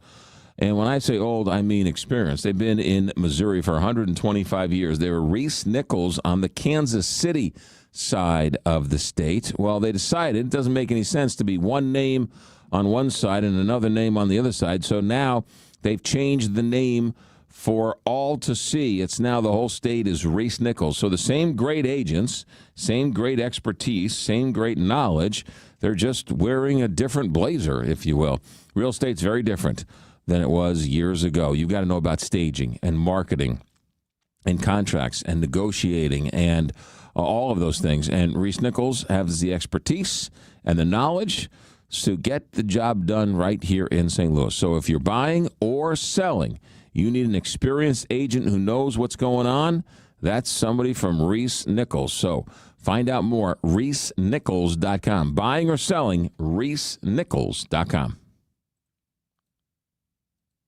And when I say old, I mean experienced. They've been in Missouri for 125 years. They were Reese Nichols on the Kansas City side of the state. Well, they decided it doesn't make any sense to be one name on one side and another name on the other side. So now they've changed the name for all to see. It's now the whole state is Reese Nichols. So the same great agents, same great expertise, same great knowledge. They're just wearing a different blazer, if you will. Real estate's very different than it was years ago. You've got to know about staging and marketing and contracts and negotiating and all of those things. And Reese Nichols has the expertise and the knowledge to get the job done right here in St. Louis. So if you're buying or selling, you need an experienced agent who knows what's going on. That's somebody from Reese Nichols. So find out more, ReeseNichols.com. Buying or selling, ReeseNichols.com.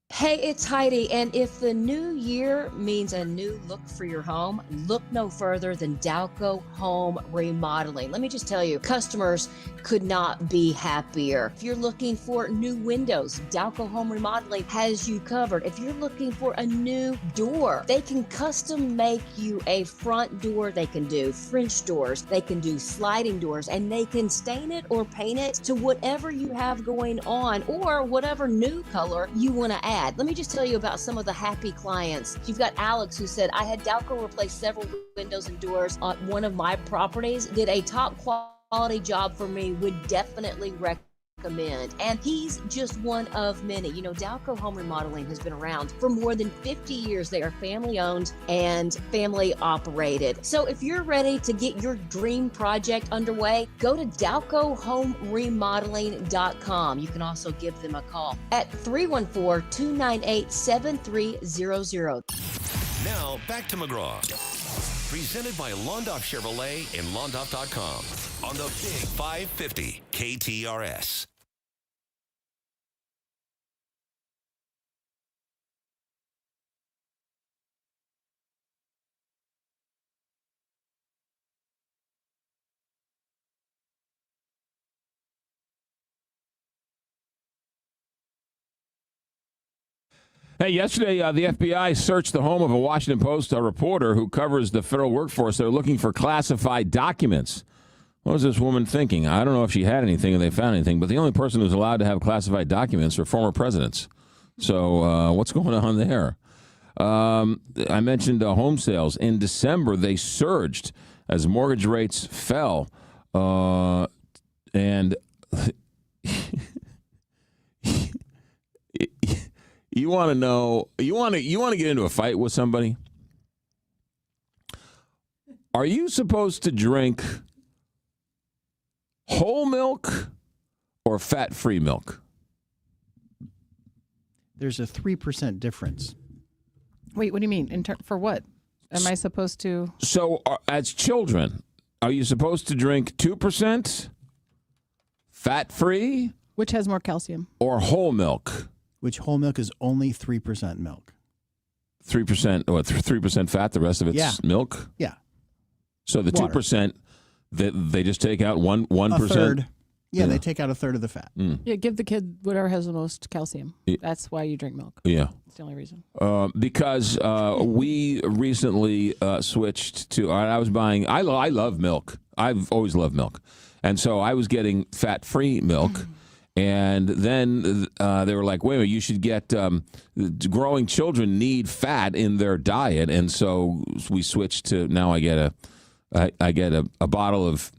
Hey, it's Heidi, and if the new year means a new look for your home, look no further than Dalco Home Remodeling. Let me just tell you, customers could not be happier. If you're looking for new windows, Dalco Home Remodeling has you covered. If you're looking for a new door, they can custom make you a front door. They can do French doors, they can do sliding doors, and they can stain it or paint it to whatever you have going on or whatever new color you want to add. Let me just tell you about some of the happy clients. You've got Alex, who said, I had Dalco replace several windows and doors on one of my properties, did a top quality job for me, would definitely recommend. And he's just one of many. You know, Dalco Home Remodeling has been around for more than 50 years. They are family owned and family operated. So if you're ready to get your dream project underway, go to DalcoHomeRemodeling.com. You can also give them a call at 314-298-7300. Now back to McGraw. Presented by Londoff Chevrolet and Londoff.com on the Big 550 KTRS. Hey, yesterday the FBI searched the home of a Washington Post reporter who covers the federal workforce. They're looking for classified documents. What was this woman thinking? I don't know if she had anything or they found anything, but the only person who's allowed to have classified documents are former presidents. So what's going on there? I mentioned home sales. In December, they surged as mortgage rates fell. And you want to know, you want to get into a fight with somebody? Are you supposed to drink whole milk or fat-free milk? There's a 3% difference. Wait, what do you mean? For what? Am I supposed to? So, as children, are you supposed to drink 2% fat-free? Which has more calcium? Or whole milk? Which whole milk is only 3% milk. 3%, what, 3% fat, the rest of it's milk? Yeah. So the Water. 2%, they just take out 1%? A third. Yeah, they take out a third of the fat. Yeah, give the kid whatever has the most calcium. That's why you drink milk. Yeah. That's the only reason. Because we recently switched to, I was buying, I love milk. I've always loved milk. And so I was getting fat-free milk. And then they were like, wait a minute, you should get, growing children need fat in their diet. And so we switched to, now I get a bottle of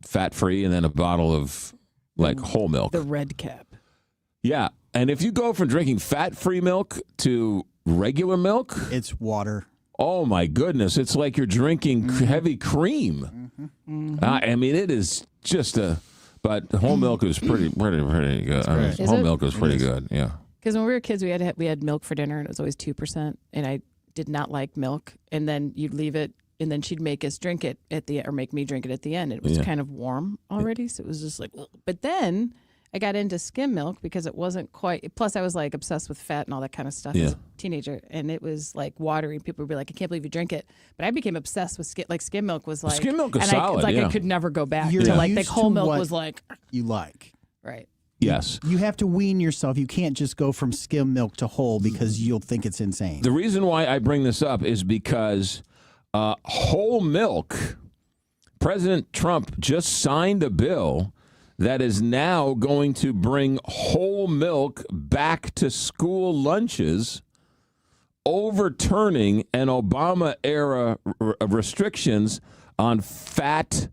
fat-free and then a bottle of, like, whole milk. The red cap. Yeah. And if you go from drinking fat-free milk to regular milk, it's water. Oh, my goodness. It's like you're drinking heavy cream. I mean, it is just but whole milk is pretty good. I mean, whole milk is pretty good, yeah. Because when we were kids, we had milk for dinner, and it was always 2%, and I did not like milk. And then you'd leave it, and then she'd make us drink it or make me drink it at the end. It was kind of warm already, so it was just like, ugh. But then I got into skim milk because it wasn't quite. Plus, I was like obsessed with fat and all that kind of stuff as a teenager, and it was like watery. People would be like, "I can't believe you drink it," but I became obsessed with skim. Like skim milk was like skim milk is and solid. I could never go back You're to like used whole to milk what was like you like. Right. Yes. You have to wean yourself. You can't just go from skim milk to whole because you'll think it's insane. The reason why I bring this up is because whole milk, President Trump just signed a bill that is now going to bring whole milk back to school lunches, overturning an Obama-era restrictions on fat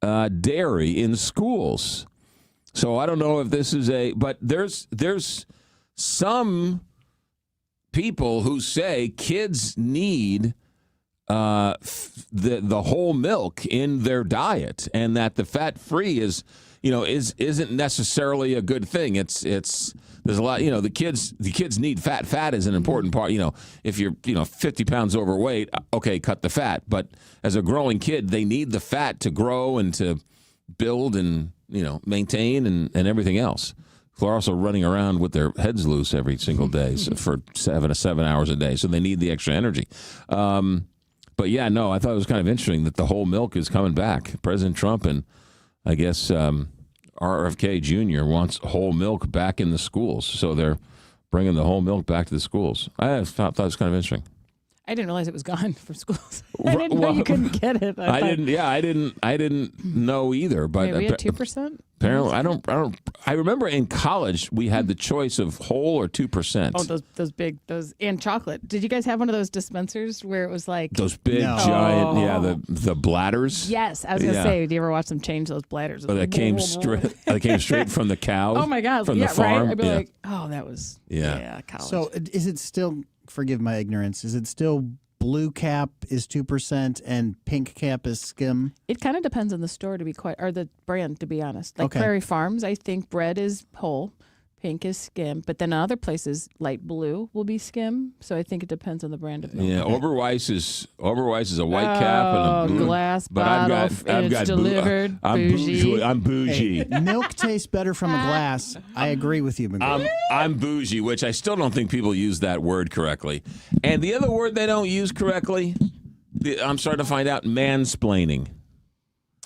dairy in schools. So I don't know if this is but there's some people who say kids need the whole milk in their diet, and that the fat-free isn't necessarily a good thing. It's there's a lot, the kids need fat. Fat is an important part. If you're 50 pounds overweight, okay, cut the fat. But as a growing kid, they need the fat to grow and to build and maintain and everything else. They're also running around with their heads loose every single day for 7 hours a day, so they need the extra energy. But yeah, no, I thought it was kind of interesting that the whole milk is coming back. President Trump and I guess RFK Jr. wants whole milk back in the schools, so they're bringing the whole milk back to the schools. I thought it was kind of interesting. I didn't realize it was gone from schools. I didn't know you couldn't get it. I didn't know either. But we had 2%. Apparently, I remember in college we had the choice of whole or 2%. Oh, those big and chocolate. Did you guys have one of those dispensers where it was like those big giant? The bladders. Yes, I was gonna say. Do you ever watch them change those bladders? Oh, that came straight from the cow. Oh my God! From the farm. Right? I'd be like, oh, that was college. So is it still? Forgive my ignorance. Is it still blue cap is 2% and pink cap is skim? It kind of depends on the store or the brand, to be honest. Like Prairie Farms, I think bread is whole, pink is skim, but then other places light blue will be skim. So I think it depends on the brand of milk. Yeah, Oberweis is a white cap and a blue glass but bottle. I've got delivered. Bougie. I'm bougie. Hey, milk tastes better from a glass. I agree with you, McGraw. I'm bougie, which I still don't think people use that word correctly. And the other word they don't use correctly, I'm starting to find out, mansplaining.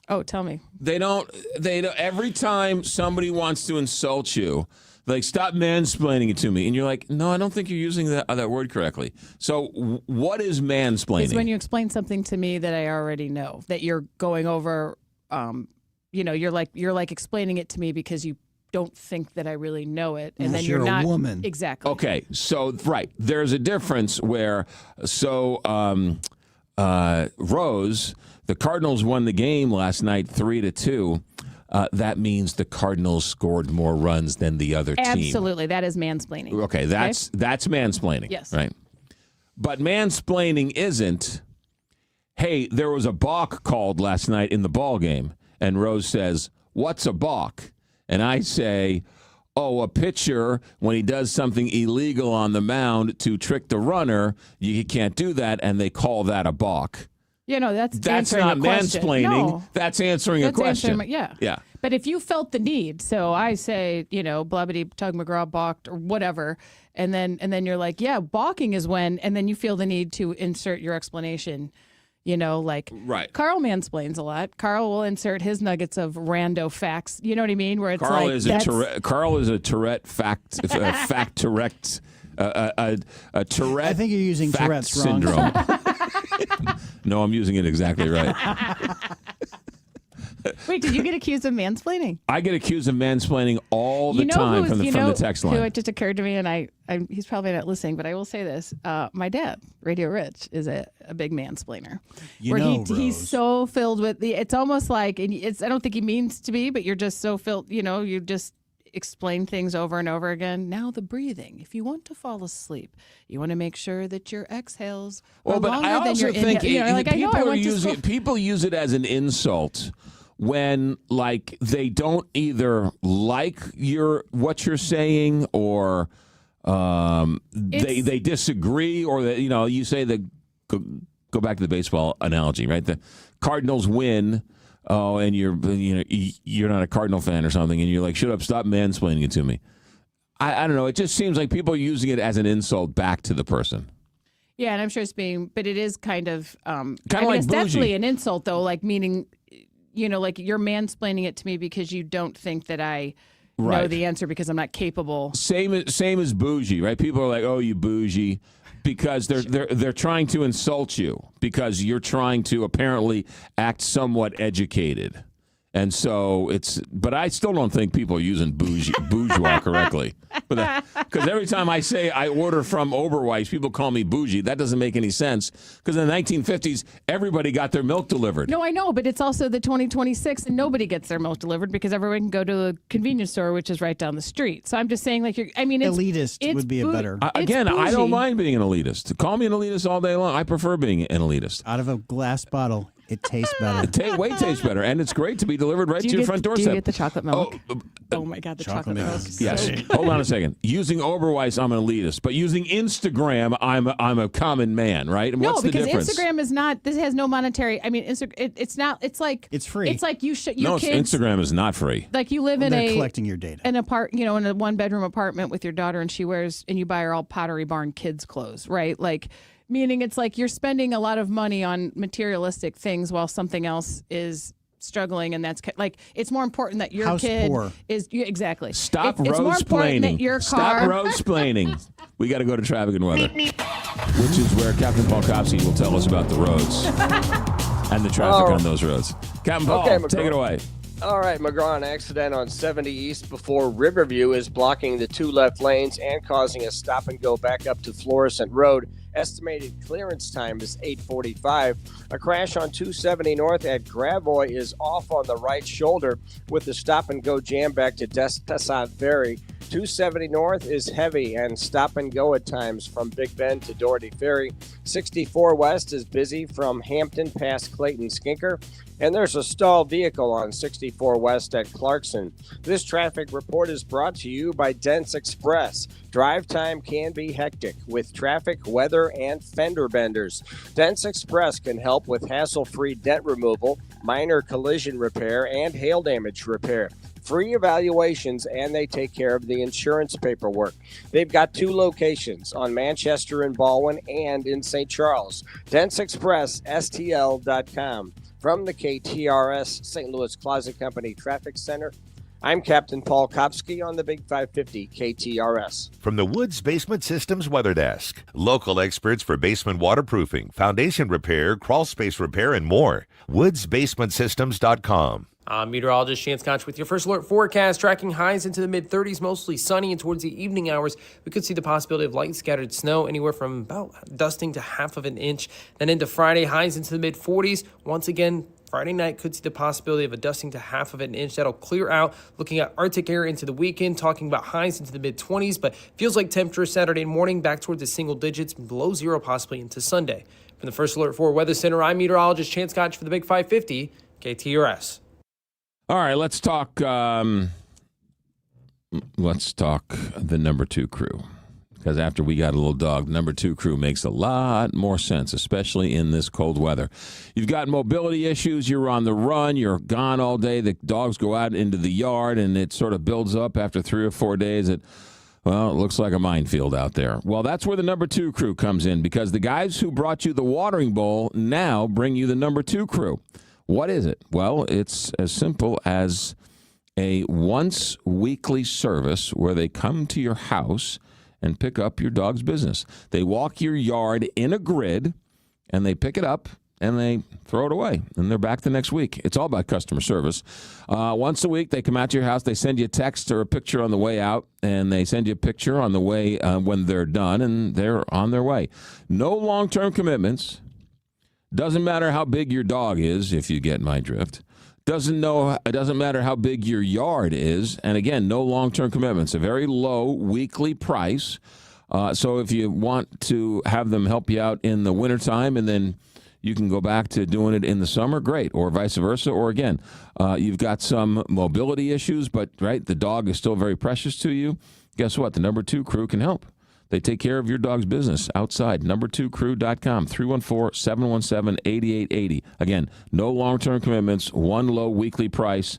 Oh, tell me. They don't. Every time somebody wants to insult you, Like, stop mansplaining it to me. And you're like, no, I don't think you're using that word correctly. So what is mansplaining? It's when you explain something to me that I already know, that you're going over, you're like explaining it to me because you don't think that I really know it. And then you're not. A woman. Exactly. Okay. So, right. There's a difference where, Rose, the Cardinals won the game last night 3-2. That means the Cardinals scored more runs than the other team. Absolutely. That is mansplaining. Okay, that's mansplaining. Yes. Right. But mansplaining isn't, hey, there was a balk called last night in the ball game, and Rose says, what's a balk? And I say, oh, a pitcher, when he does something illegal on the mound to trick the runner, you can't do that, and they call that a balk. That's not answering a question. mansplaining. No. That's answering a question. Yeah. But if you felt the need, so I say, Blubbity, Tug McGraw balked or whatever, and then you're like, yeah, balking is when, and then you feel the need to insert your explanation, right. Carl mansplains a lot. Carl will insert his nuggets of rando facts. You know what I mean? Where it's Carl is a Tourette fact Tourette. A Tourette. I think you're using fact Tourette's syndrome. No, I'm using it exactly right. Wait, did you get accused of mansplaining? I get accused of mansplaining all the time from the text line. It just occurred to me, and he's probably not listening, but I will say this. My dad, Radio Rich, is a big mansplainer. He's so filled with it's almost like, I don't think he means to be, but you're just so filled, you just explain things over and over again. Now the breathing. If you want to fall asleep, you want to make sure that your exhales are longer I also than your think people use it as an insult when, like, they don't either like what you're saying, or they disagree, or that you say that. Go back to the baseball analogy, right? The Cardinals win. Oh, and you're not a Cardinal fan or something, and you're like, shut up, stop mansplaining it to me. I don't know. It just seems like people are using it as an insult back to the person. Yeah, and I'm sure but it is kind of like it's bougie. definitely an insult, though, like meaning, like you're mansplaining it to me because you don't think that I know the answer because I'm not capable. Same as bougie, right? People are like, oh, you bougie. Because they're trying to insult you because you're trying to apparently act somewhat educated. And so but I still don't think people are using bourgeois correctly. Because every time I say I order from Oberweis, people call me bougie. That doesn't make any sense. Because in the 1950s, everybody got their milk delivered. No, I know, but it's also the 2026, and nobody gets their milk delivered because everyone can go to the convenience store, which is right down the street. So I'm just saying, elitist would be a better. Again, I don't mind being an elitist. Call me an elitist all day long. I prefer being an elitist. Out of a glass bottle. It tastes better. It way tastes better, and it's great to be delivered right to your front doorstep. Do you get the chocolate milk? Oh my God, the chocolate milk. Yes. Hold on a second. Using Oberweis, I'm an elitist, but using Instagram, I'm a common man, right? No, what's the because difference? Instagram is not. This has no monetary. I mean, it's not. It's like it's free. It's like kids. Instagram is not free. Like you live they're collecting your data. In a one-bedroom apartment with your daughter, and you buy her all Pottery Barn kids clothes, right? Like. Meaning it's like you're spending a lot of money on materialistic things while something else is struggling, and that's like it's more important that your House kid poor. is exactly. Stop it's more important that your car. Stop road-splaining. We got to go to traffic and weather, which is where Captain Paul Copsey will tell us about the roads and the traffic on those roads. Captain Paul, take it away. All right, McGraw, an accident on 70 East before Riverview is blocking the two left lanes and causing a stop and go back up to Florissant Road. Estimated clearance time is 8:45. A crash on 270 North at Gravois is off on the right shoulder with the stop and go jam back to Destasant Ferry. 270 North is heavy and stop and go at times from Big Bend to Doherty Ferry. 64 West is busy from Hampton past Clayton Skinker. And there's a stalled vehicle on 64 West at Clarkson. This traffic report is brought to you by Dents Express. Drive time can be hectic with traffic, weather, and fender benders. Dents Express can help with hassle-free dent removal, minor collision repair, and hail damage repair. Free evaluations, and they take care of the insurance paperwork. They've got two locations on Manchester and Baldwin and in St. Charles. DentsExpressSTL.com. From the KTRS St. Louis Closet Company Traffic Center, I'm Captain Paul Kopsky on the Big 550 KTRS. From the Woods Basement Systems Weather Desk, local experts for basement waterproofing, foundation repair, crawl space repair, and more. woodsbasementsystems.com. I'm meteorologist Chance Koch with your first alert forecast, tracking highs into the mid-30s, mostly sunny, and towards the evening hours, we could see the possibility of light scattered snow, anywhere from about dusting to half of an inch. Then into Friday, highs into the mid-40s. Once again, Friday night could see the possibility of a dusting to half of an inch. That'll clear out. Looking at Arctic air into the weekend, talking about highs into the mid-20s, but feels like temperature Saturday morning back towards the single digits, below zero possibly into Sunday. From the First Alert 4 Weather Center, I'm meteorologist Chance Koch for the Big 550 KTRS. All right, let's talk the number 2 crew. Because after we got a little dog, number 2 crew makes a lot more sense, especially in this cold weather. You've got mobility issues. You're on the run. You're gone all day. The dogs go out into the yard, and it sort of builds up after 3 or 4 days. It looks like a minefield out there. Well, that's where the number 2 crew comes in, because the guys who brought you the watering bowl now bring you the number 2 crew. What is it? Well, it's as simple as a once weekly service where they come to your house and pick up your dog's business. They walk your yard in a grid, and they pick it up, and they throw it away, and they're back the next week. It's all about customer service. Once a week, they come out to your house. They send you a text or a picture on the way out, and they send you a picture on the way when they're done, and they're on their way. No long-term commitments. Doesn't matter how big your dog is, if you get my drift. It doesn't matter how big your yard is. And again, no long-term commitments. A very low weekly price. So if you want to have them help you out in the wintertime and then you can go back to doing it in the summer, great. Or vice versa. Or again, you've got some mobility issues, but right, the dog is still very precious to you. Guess what? The number 2 crew can help. They take care of your dog's business outside. Number2crew.com, 314-717-8880. Again, no long-term commitments, one low weekly price.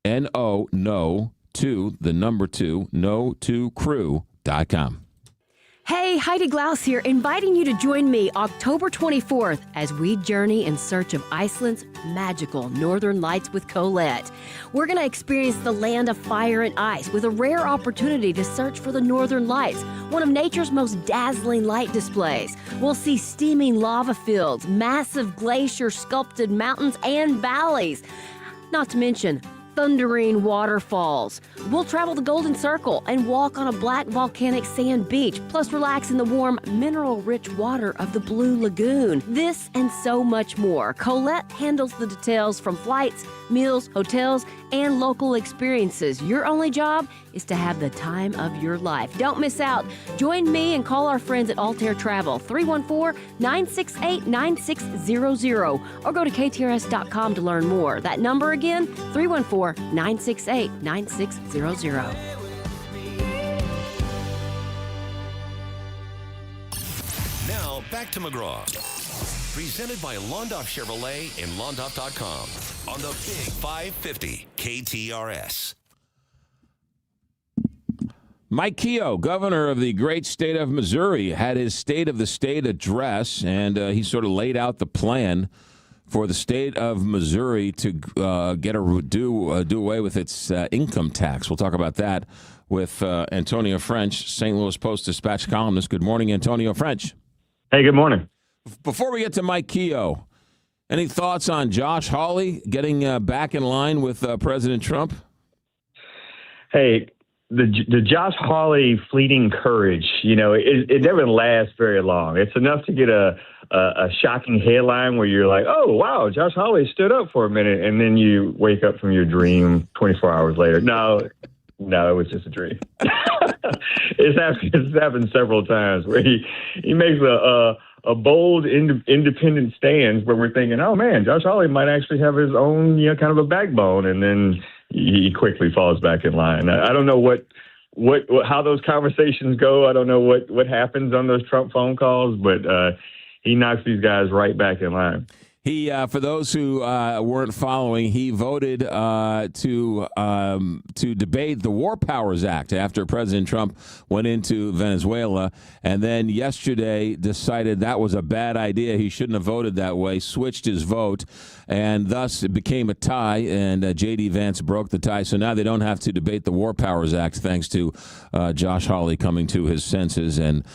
No, 2, the number 2, no2crew.com. Hey, Heidi Glaus here, inviting you to join me October 24th as we journey in search of Iceland's magical Northern Lights with Colette. We're going to experience the land of fire and ice with a rare opportunity to search for the Northern Lights, one of nature's most dazzling light displays. We'll see steaming lava fields, massive glacier-sculpted mountains and valleys, not to mention thundering waterfalls. We'll travel the Golden Circle and walk on a black volcanic sand beach, plus relax in the warm, mineral-rich water of the Blue Lagoon. This and so much more. Colette handles the details from flights, meals, hotels, and local experiences. Your only job is to have the time of your life. Don't miss out. Join me and call our friends at Altair Travel, 314-968-9600, or go to ktrs.com to learn more. That number again, 314-968-9600. Now, back to McGraw. Presented by Londoff Chevrolet and Londoff.com on the Big 550 KTRS. Mike Keogh, governor of the great state of Missouri, had his State of the State address, and he sort of laid out the plan for the state of Missouri to do away with its income tax. We'll talk about that with Antonio French, St. Louis Post-Dispatch columnist. Good morning, Antonio French. Hey, good morning. Before we get to Mike Keogh, any thoughts on Josh Hawley getting back in line with President Trump? Hey, the Josh Hawley fleeting courage, it never lasts very long. It's enough to get a shocking headline where you're like, oh, wow, Josh Hawley stood up for a minute, and then you wake up from your dream 24 hours later. No, it was just a dream. It's happened several times where he makes a bold, independent stance where we're thinking, oh, man, Josh Hawley might actually have his own, kind of a backbone, and then he quickly falls back in line. I don't know how those conversations go. I don't know what happens on those Trump phone calls, but he knocks these guys right back in line. He, for those who weren't following, he voted to debate the War Powers Act after President Trump went into Venezuela, and then yesterday decided that was a bad idea. He shouldn't have voted that way, switched his vote, and thus it became a tie, and J.D. Vance broke the tie. So now they don't have to debate the War Powers Act, thanks to Josh Hawley coming to his senses and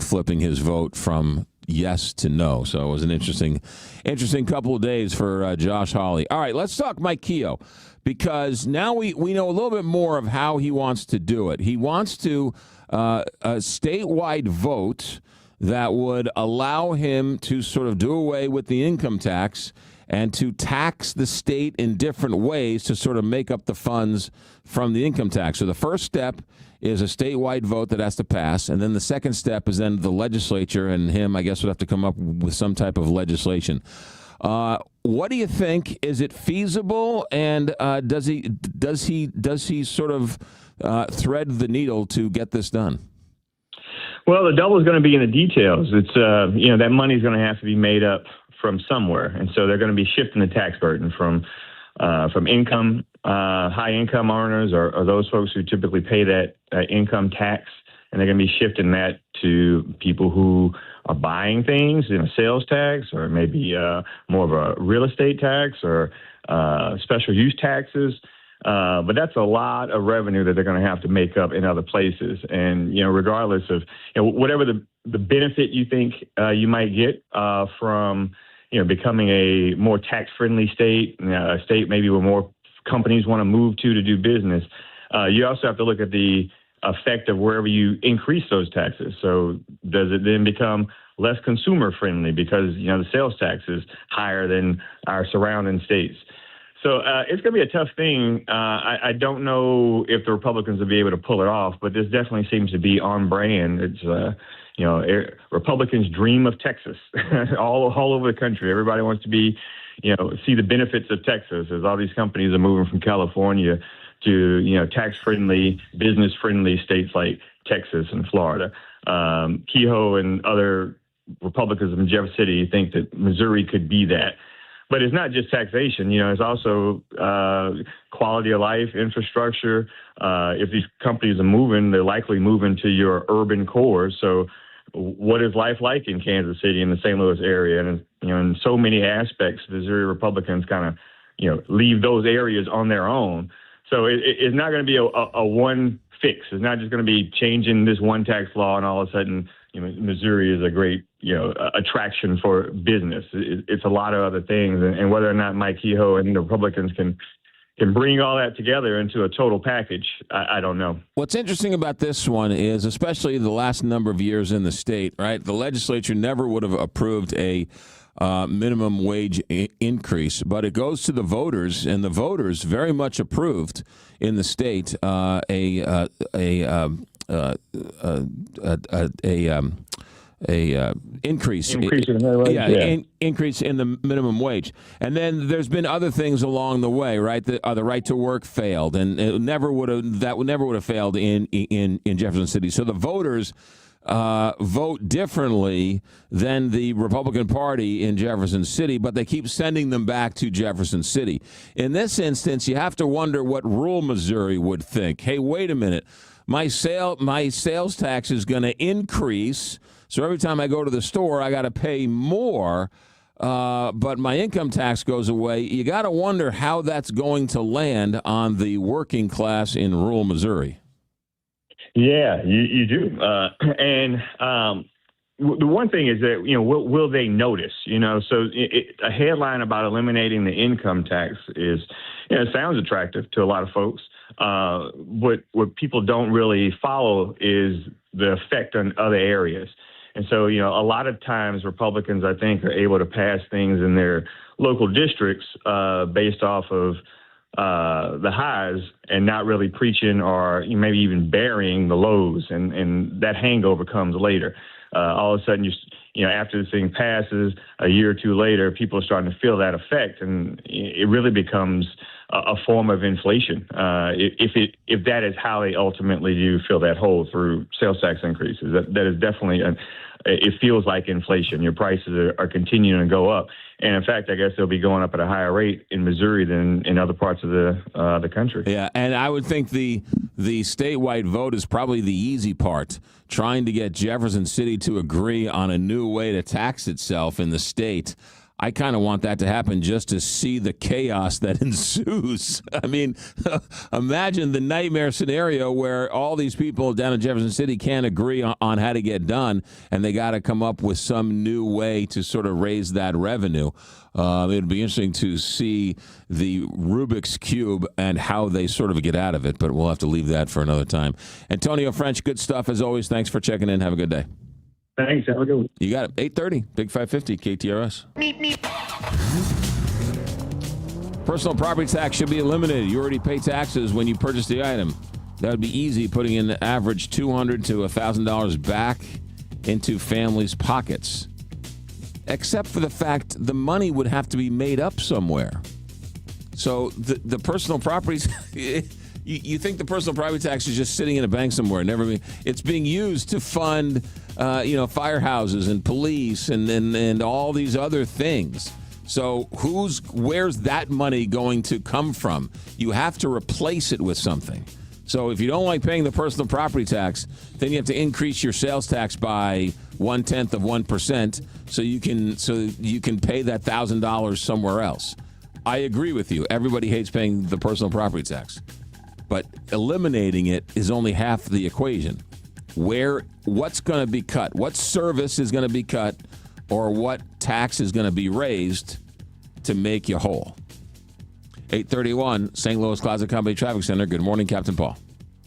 flipping his vote from yes to no. So it was an interesting couple of days for Josh Hawley. All right, let's talk Mike Keogh, because now we know a little bit more of how he wants to do it. He wants to a statewide vote that would allow him to sort of do away with the income tax and to tax the state in different ways to sort of make up the funds from the income tax. So the first step is a statewide vote that has to pass, and then the second step is then the legislature and him, I guess, would have to come up with some type of legislation. What do you think? Is it feasible, and does he sort of thread the needle to get this done? Well, the devil is going to be in the details. It's that money is going to have to be made up from somewhere, and so they're going to be shifting the tax burden from income, high income earners or those folks who typically pay that income tax, and they're going to be shifting that to people who are buying things, sales tax, or maybe more of a real estate tax or special use taxes. But that's a lot of revenue that they're going to have to make up in other places. And, regardless of whatever the benefit you think you might get from becoming a more tax-friendly state, a state maybe where more companies want to move to do business, you also have to look at the effect of wherever you increase those taxes. So does it then become less consumer-friendly because, the sales tax is higher than our surrounding states? So it's going to be a tough thing. I don't know if the Republicans will be able to pull it off, but this definitely seems to be on brand. It's Republicans dream of Texas all over the country. Everybody wants to be, see the benefits of Texas as all these companies are moving from California to, tax-friendly, business-friendly states like Texas and Florida. Kehoe and other Republicans in Jeff City think that Missouri could be that. But it's not just taxation, it's also quality of life, infrastructure. If these companies are moving, they're likely moving to your urban core. So what is life like in Kansas City and the St. Louis area? And, in so many aspects, Missouri Republicans kind of, leave those areas on their own. So it's not going to be a one fix. It's not just going to be changing this one tax law and all of a sudden, Missouri is a great, attraction for business. It's a lot of other things. And whether or not Mike Kehoe and the Republicans can bring all that together into a total package, I don't know. What's interesting about this one is, especially the last number of years in the state, right, the legislature never would have approved a minimum wage increase, but it goes to the voters, and the voters very much approved in the state increase in the minimum wage. And then there's been other things along the way, right? The right to work failed, and it never would have failed in Jefferson City. So the voters vote differently than the Republican Party in Jefferson City, but they keep sending them back to Jefferson City. In this instance, you have to wonder what rural Missouri would think. Hey, wait a minute. My sales tax is going to increase, so every time I go to the store, I got to pay more, but my income tax goes away. You got to wonder how that's going to land on the working class in rural Missouri. Yeah, you do. And the one thing is that, will they notice? So a headline about eliminating the income tax is, it sounds attractive to a lot of folks. What people don't really follow is the effect on other areas. And so, a lot of times Republicans, I think, are able to pass things in their local districts based off of the highs and not really preaching or maybe even burying the lows, and that hangover comes later. All of a sudden, after this thing passes, a year or two later, people are starting to feel that effect, and it really becomes a form of inflation. If that is how they ultimately do fill that hole through sales tax increases, that is definitely it feels like inflation. Your prices are continuing to go up. And in fact, I guess they'll be going up at a higher rate in Missouri than in other parts of the country. Yeah, and I would think the statewide vote is probably the easy part, trying to get Jefferson City to agree on a new way to tax itself in the state. I kind of want that to happen just to see the chaos that ensues. I mean, imagine the nightmare scenario where all these people down in Jefferson City can't agree on how to get done, and they got to come up with some new way to sort of raise that revenue. It'd be interesting to see the Rubik's Cube and how they sort of get out of it, but we'll have to leave that for another time. Antonio French, good stuff as always. Thanks for checking in. Have a good day. Thanks. Have a good one. You got it. 8:30, Big 550, KTRS. Personal property tax should be eliminated. You already pay taxes when you purchase the item. That would be easy, putting in the average $200 to $1,000 back into families' pockets. Except for the fact the money would have to be made up somewhere. So the personal properties... You think the personal property tax is just sitting in a bank somewhere? It's being used to fund, firehouses and police and all these other things. So where's that money going to come from? You have to replace it with something. So if you don't like paying the personal property tax, then you have to increase your sales tax by 0.1% so you can pay that $1,000 somewhere else. I agree with you. Everybody hates paying the personal property tax. But eliminating it is only half the equation. What's going to be cut? What service is going to be cut, or what tax is going to be raised to make you whole? 831, St. Louis Closet Company Traffic Center. Good morning, Captain Paul.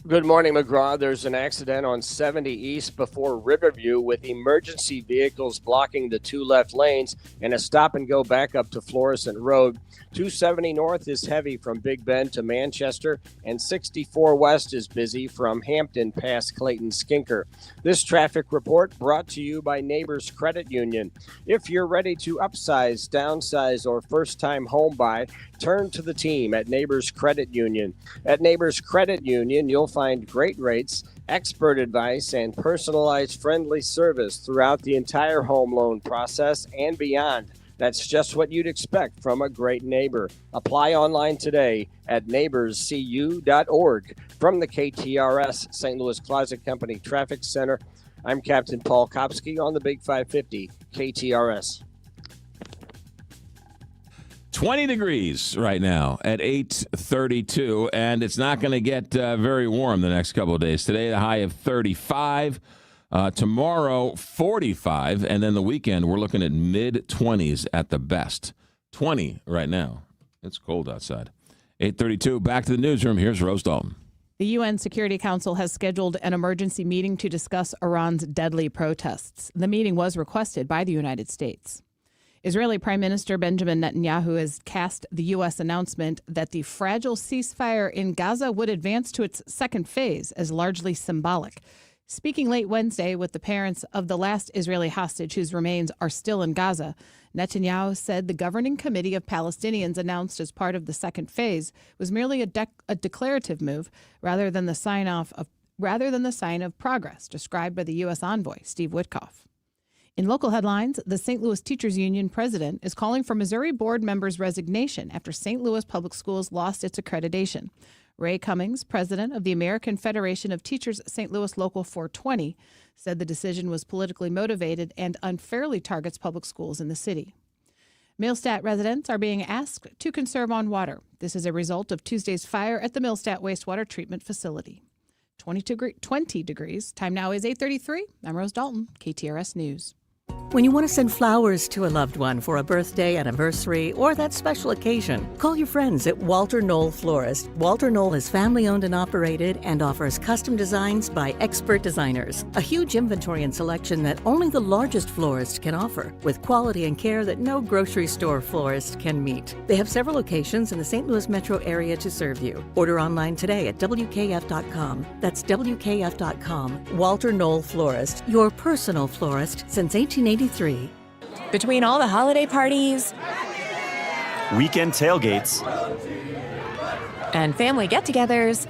Good morning, McGraw. There's an accident on 70 East before Riverview with emergency vehicles blocking the two left lanes and a stop-and-go backup to Florissant Road. 270 North is heavy from Big Bend to Manchester, and 64 West is busy from Hampton past Clayton Skinker. This traffic report brought to you by Neighbors Credit Union. If you're ready to upsize, downsize, or first-time home buy, turn to the team at Neighbors Credit Union. At Neighbors Credit Union, you'll find great rates, expert advice, and personalized friendly service throughout the entire home loan process and beyond. That's just what you'd expect from a great neighbor. Apply online today at neighborscu.org. From the KTRS St. Louis Closet Company Traffic Center, I'm Captain Paul Kopsky on the Big 550 KTRS. 20 degrees right now at 8:32, and it's not going to get very warm the next couple of days. Today, the high of 35. Tomorrow, 45, and then the weekend, we're looking at mid-20s at the best. 20 right now. It's cold outside. 8:32, back to the newsroom. Here's Rose Dalton. The UN Security Council has scheduled an emergency meeting to discuss Iran's deadly protests. The meeting was requested by the United States. Israeli Prime Minister Benjamin Netanyahu has cast the U.S. announcement that the fragile ceasefire in Gaza would advance to its second phase as largely symbolic. Speaking late Wednesday with the parents of the last Israeli hostage whose remains are still in Gaza, Netanyahu said the governing committee of Palestinians announced as part of the second phase was merely a declarative move rather than the sign of progress described by the U.S. envoy, Steve Witkoff. In local headlines, the St. Louis Teachers Union president is calling for Missouri board members' resignation after St. Louis Public Schools lost its accreditation. Ray Cummings, president of the American Federation of Teachers St. Louis Local 420, said the decision was politically motivated and unfairly targets public schools in the city. Millstadt residents are being asked to conserve on water. This is a result of Tuesday's fire at the Millstadt wastewater treatment facility. 20 degrees. Time now is 8:33. I'm Rose Dalton, KTRS News. When you want to send flowers to a loved one for a birthday, anniversary, or that special occasion, call your friends at Walter Knoll Florist. Walter Knoll is family-owned and operated and offers custom designs by expert designers. A huge inventory and selection that only the largest florist can offer, with quality and care that no grocery store florist can meet. They have several locations in the St. Louis metro area to serve you. Order online today at WKF.com. That's WKF.com. Walter Knoll Florist, your personal florist since 1883. Between all the holiday parties, weekend tailgates, and family get-togethers,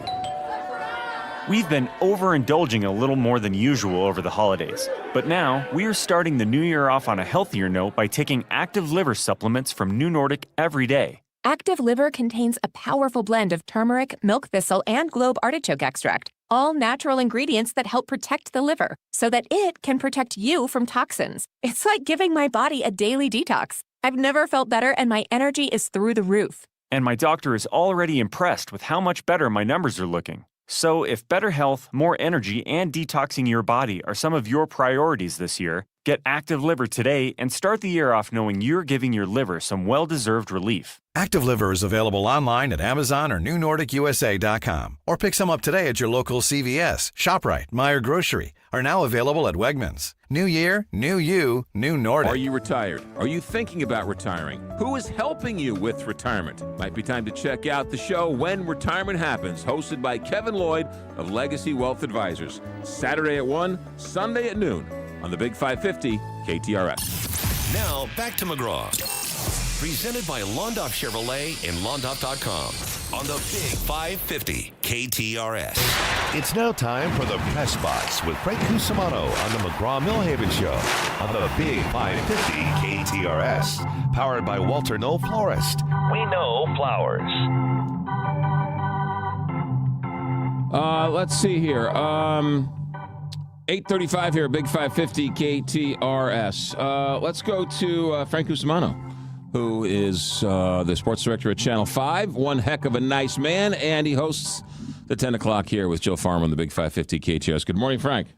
We've been overindulging a little more than usual over the holidays. But now, we are starting the new year off on a healthier note by taking Active Liver supplements from New Nordic every day. Active Liver contains a powerful blend of turmeric, milk thistle, and globe artichoke extract, all natural ingredients that help protect the liver so that it can protect you from toxins. It's like giving my body a daily detox. I've never felt better, and my energy is through the roof. And my doctor is already impressed with how much better my numbers are looking. So if better health, more energy, and detoxing your body are some of your priorities this year, get Active Liver today and start the year off knowing you're giving your liver some well-deserved relief. Active Liver is available online at Amazon or NewNordicUSA.com. Or pick some up today at your local CVS, ShopRite, Meijer Grocery, are now available at Wegmans. New year, new you, new Nordic. Are you retired? Are you thinking about retiring? Who is helping you with retirement? Might be time to check out the show When Retirement Happens, hosted by Kevin Lloyd of Legacy Wealth Advisors. Saturday at 1, Sunday at noon on the Big 550 KTRS. Now, back to McGraw. Presented by Londoff Chevrolet and Londoff.com on the Big 550 KTRS. It's now time for the Press Box with Frank Cusimano on the McGraw-Millhaven Show on the Big 550 KTRS. Powered by Walter Knoll Florist. We know flowers. Let's see here. 8:35 here, Big 550 KTRS. Let's go to Frank Cusimano, who is the sports director at Channel 5. One heck of a nice man, and he hosts the 10 o'clock here with Joe Farmer on the Big 550 KTRS. Good morning, Frank.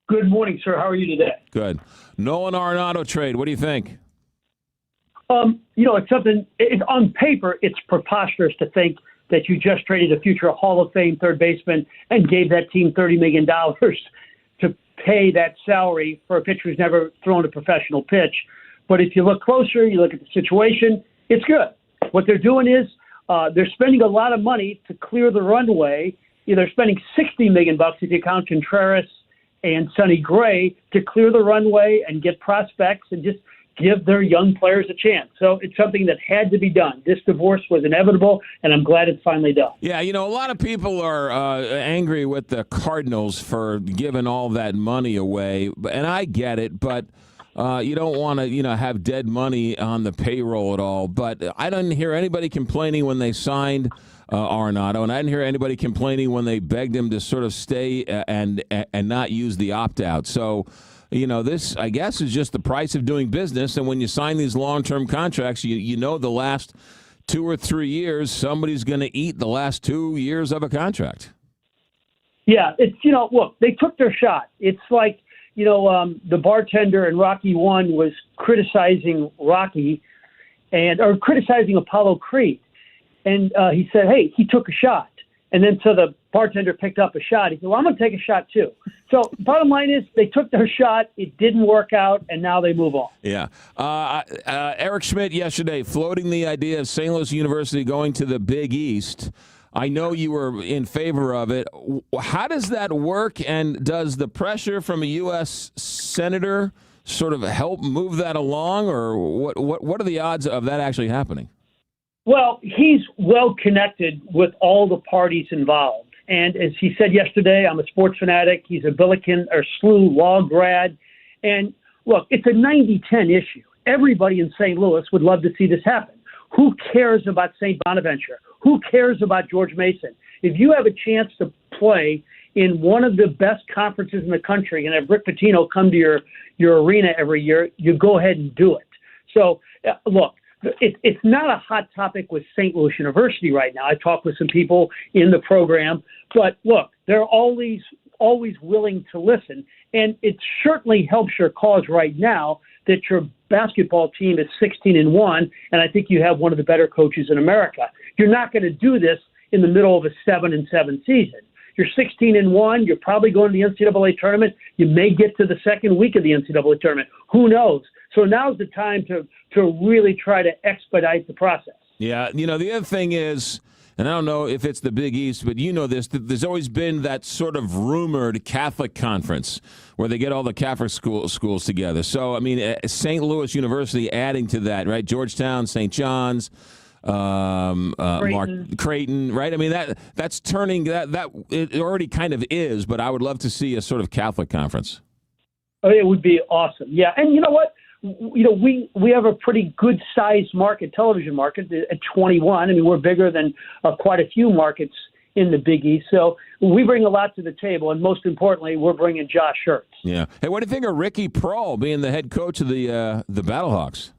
Good morning, sir. How are you today? Good. Nolan Arenado trade. What do you think? It's something. On paper, it's preposterous to think that you just traded a future Hall of Fame third baseman and gave that team $30 million to pay that salary for a pitcher who's never thrown a professional pitch. But if you look closer, you look at the situation, it's good. What they're doing is they're spending a lot of money to clear the runway. They're spending $60 million if you count Contreras and Sonny Gray to clear the runway and get prospects and just give their young players a chance. So it's something that had to be done. This divorce was inevitable, and I'm glad it's finally done. Yeah, a lot of people are angry with the Cardinals for giving all that money away, and I get it, but you don't want to, have dead money on the payroll at all. But I didn't hear anybody complaining when they signed Arenado, and I didn't hear anybody complaining when they begged him to sort of stay and not use the opt-out. So, this, I guess, is just the price of doing business. And when you sign these long-term contracts, you know the last 2 or 3 years, somebody's going to eat the last 2 years of a contract. Yeah, it's, look, they took their shot. It's like, the bartender in Rocky 1 was criticizing Rocky or criticizing Apollo Creed. And he said, hey, he took a shot. And then so the bartender picked up a shot. He said, well, I'm going to take a shot too. So bottom line is they took their shot. It didn't work out, and now they move on. Yeah. Eric Schmidt yesterday floating the idea of St. Louis University going to the Big East. I know you were in favor of it. How does that work, and does the pressure from a U.S. senator sort of help move that along, or what are the odds of that actually happening? Well, he's well connected with all the parties involved. And as he said yesterday, I'm a sports fanatic. He's a Billiken or SLU law grad. And look, it's a 90-10 issue. Everybody in St. Louis would love to see this happen. Who cares about St. Bonaventure? Who cares about George Mason? If you have a chance to play in one of the best conferences in the country and have Rick Pitino come to your arena every year, you go ahead and do it. So, look, it's not a hot topic with St. Louis University right now. I talked with some people in the program, but look, they're always willing to listen. And it certainly helps your cause right now that your basketball team is 16-1, and I think you have one of the better coaches in America. You're not going to do this in the middle of a 7-7 season. You're 16-1. You're probably going to the NCAA tournament. You may get to the second week of the NCAA tournament. Who knows? So now's the time to really try to expedite the process. Yeah, the other thing is, and I don't know if it's the Big East, but you know this, there's always been that sort of rumored Catholic conference where they get all the Catholic schools together. So, I mean, St. Louis University adding to that, right? Georgetown, St. John's, Mark Creighton, right? I mean, that's turning that it already kind of is, but I would love to see a sort of Catholic conference. Oh, it would be awesome. Yeah. And you know what? We have a pretty good sized market, television market at 21. I mean, we're bigger than quite a few markets in the Big East. So we bring a lot to the table. And most importantly, we're bringing Josh Hurts. Yeah. Hey, what do you think of Ricky Prohl being the head coach of the Battlehawks?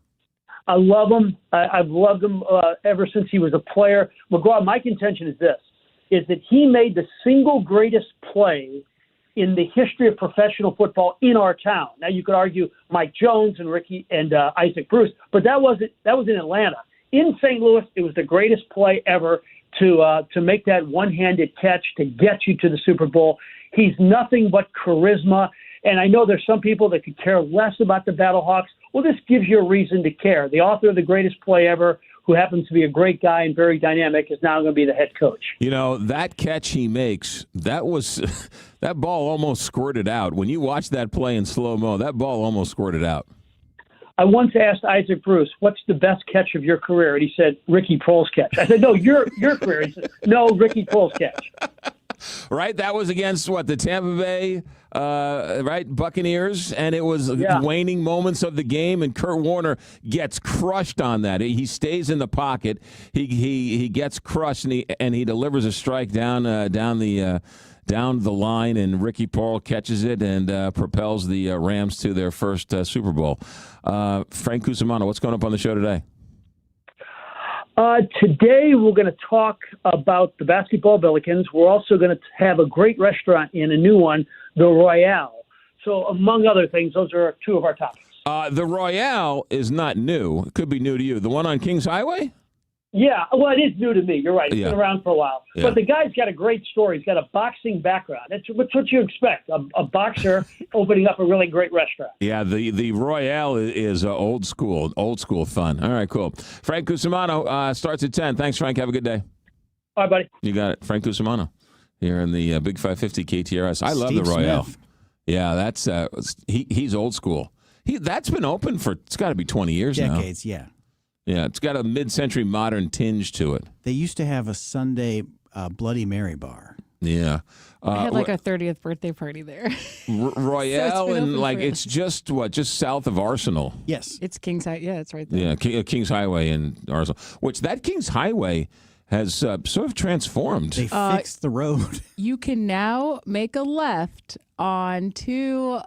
I love him. I've loved him ever since he was a player. McGraw, my contention is this, is that he made the single greatest play in the history of professional football in our town. Now, you could argue Mike Jones and Ricky and Isaac Bruce, but that was in Atlanta. In St. Louis, it was the greatest play ever to make that one-handed catch to get you to the Super Bowl. He's nothing but charisma, and I know there's some people that could care less about the Battlehawks. Well, this gives you a reason to care. The author of the greatest play ever, who happens to be a great guy and very dynamic, is now going to be the head coach. You know, that catch he makes, that ball almost squirted out. When you watch that play in slow-mo, that ball almost squirted out. I once asked Isaac Bruce, what's the best catch of your career? And he said, Ricky Prohl's catch. I said, no, your career. He said, no, Ricky Prohl's catch. Right? That was against, the Tampa Bay Buccaneers, and it was waning moments of the game, and Kurt Warner gets crushed on that. He stays in the pocket. He gets crushed, and he delivers a strike down the line, and Ricky Prohl catches it and propels the Rams to their first Super Bowl. Frank Cusimano, what's going up on the show today? Today we're going to talk about the basketball Billikens. We're also going to have a great restaurant in a new one, the Royale. So among other things, those are two of our topics. The Royale is not new. It could be new to you. The one on Kings Highway? Yeah, well, it is new to me. You're right. It's been around for a while. Yeah. But the guy's got a great story. He's got a boxing background. That's what you expect, a boxer opening up a really great restaurant. Yeah, the Royale is old school fun. All right, cool. Frank Cusimano starts at 10. Thanks, Frank. Have a good day. All right, buddy. You got it. Frank Cusimano here in the Big 550 KTRS. I love Steve the Royale. Smith. Yeah, that's he's old school. That's been open for, it's got to be 20 years now. Decades, yeah. Yeah, it's got a mid-century modern tinge to it. They used to have a Sunday Bloody Mary bar. Yeah. I had like a 30th birthday party there. Royale, and it's just south of Arsenal. Yes. It's Kings Highway. Yeah, it's right there. Yeah, Kings Highway in Arsenal. Which that Kings Highway has sort of transformed. They fixed the road. You can now make a left onto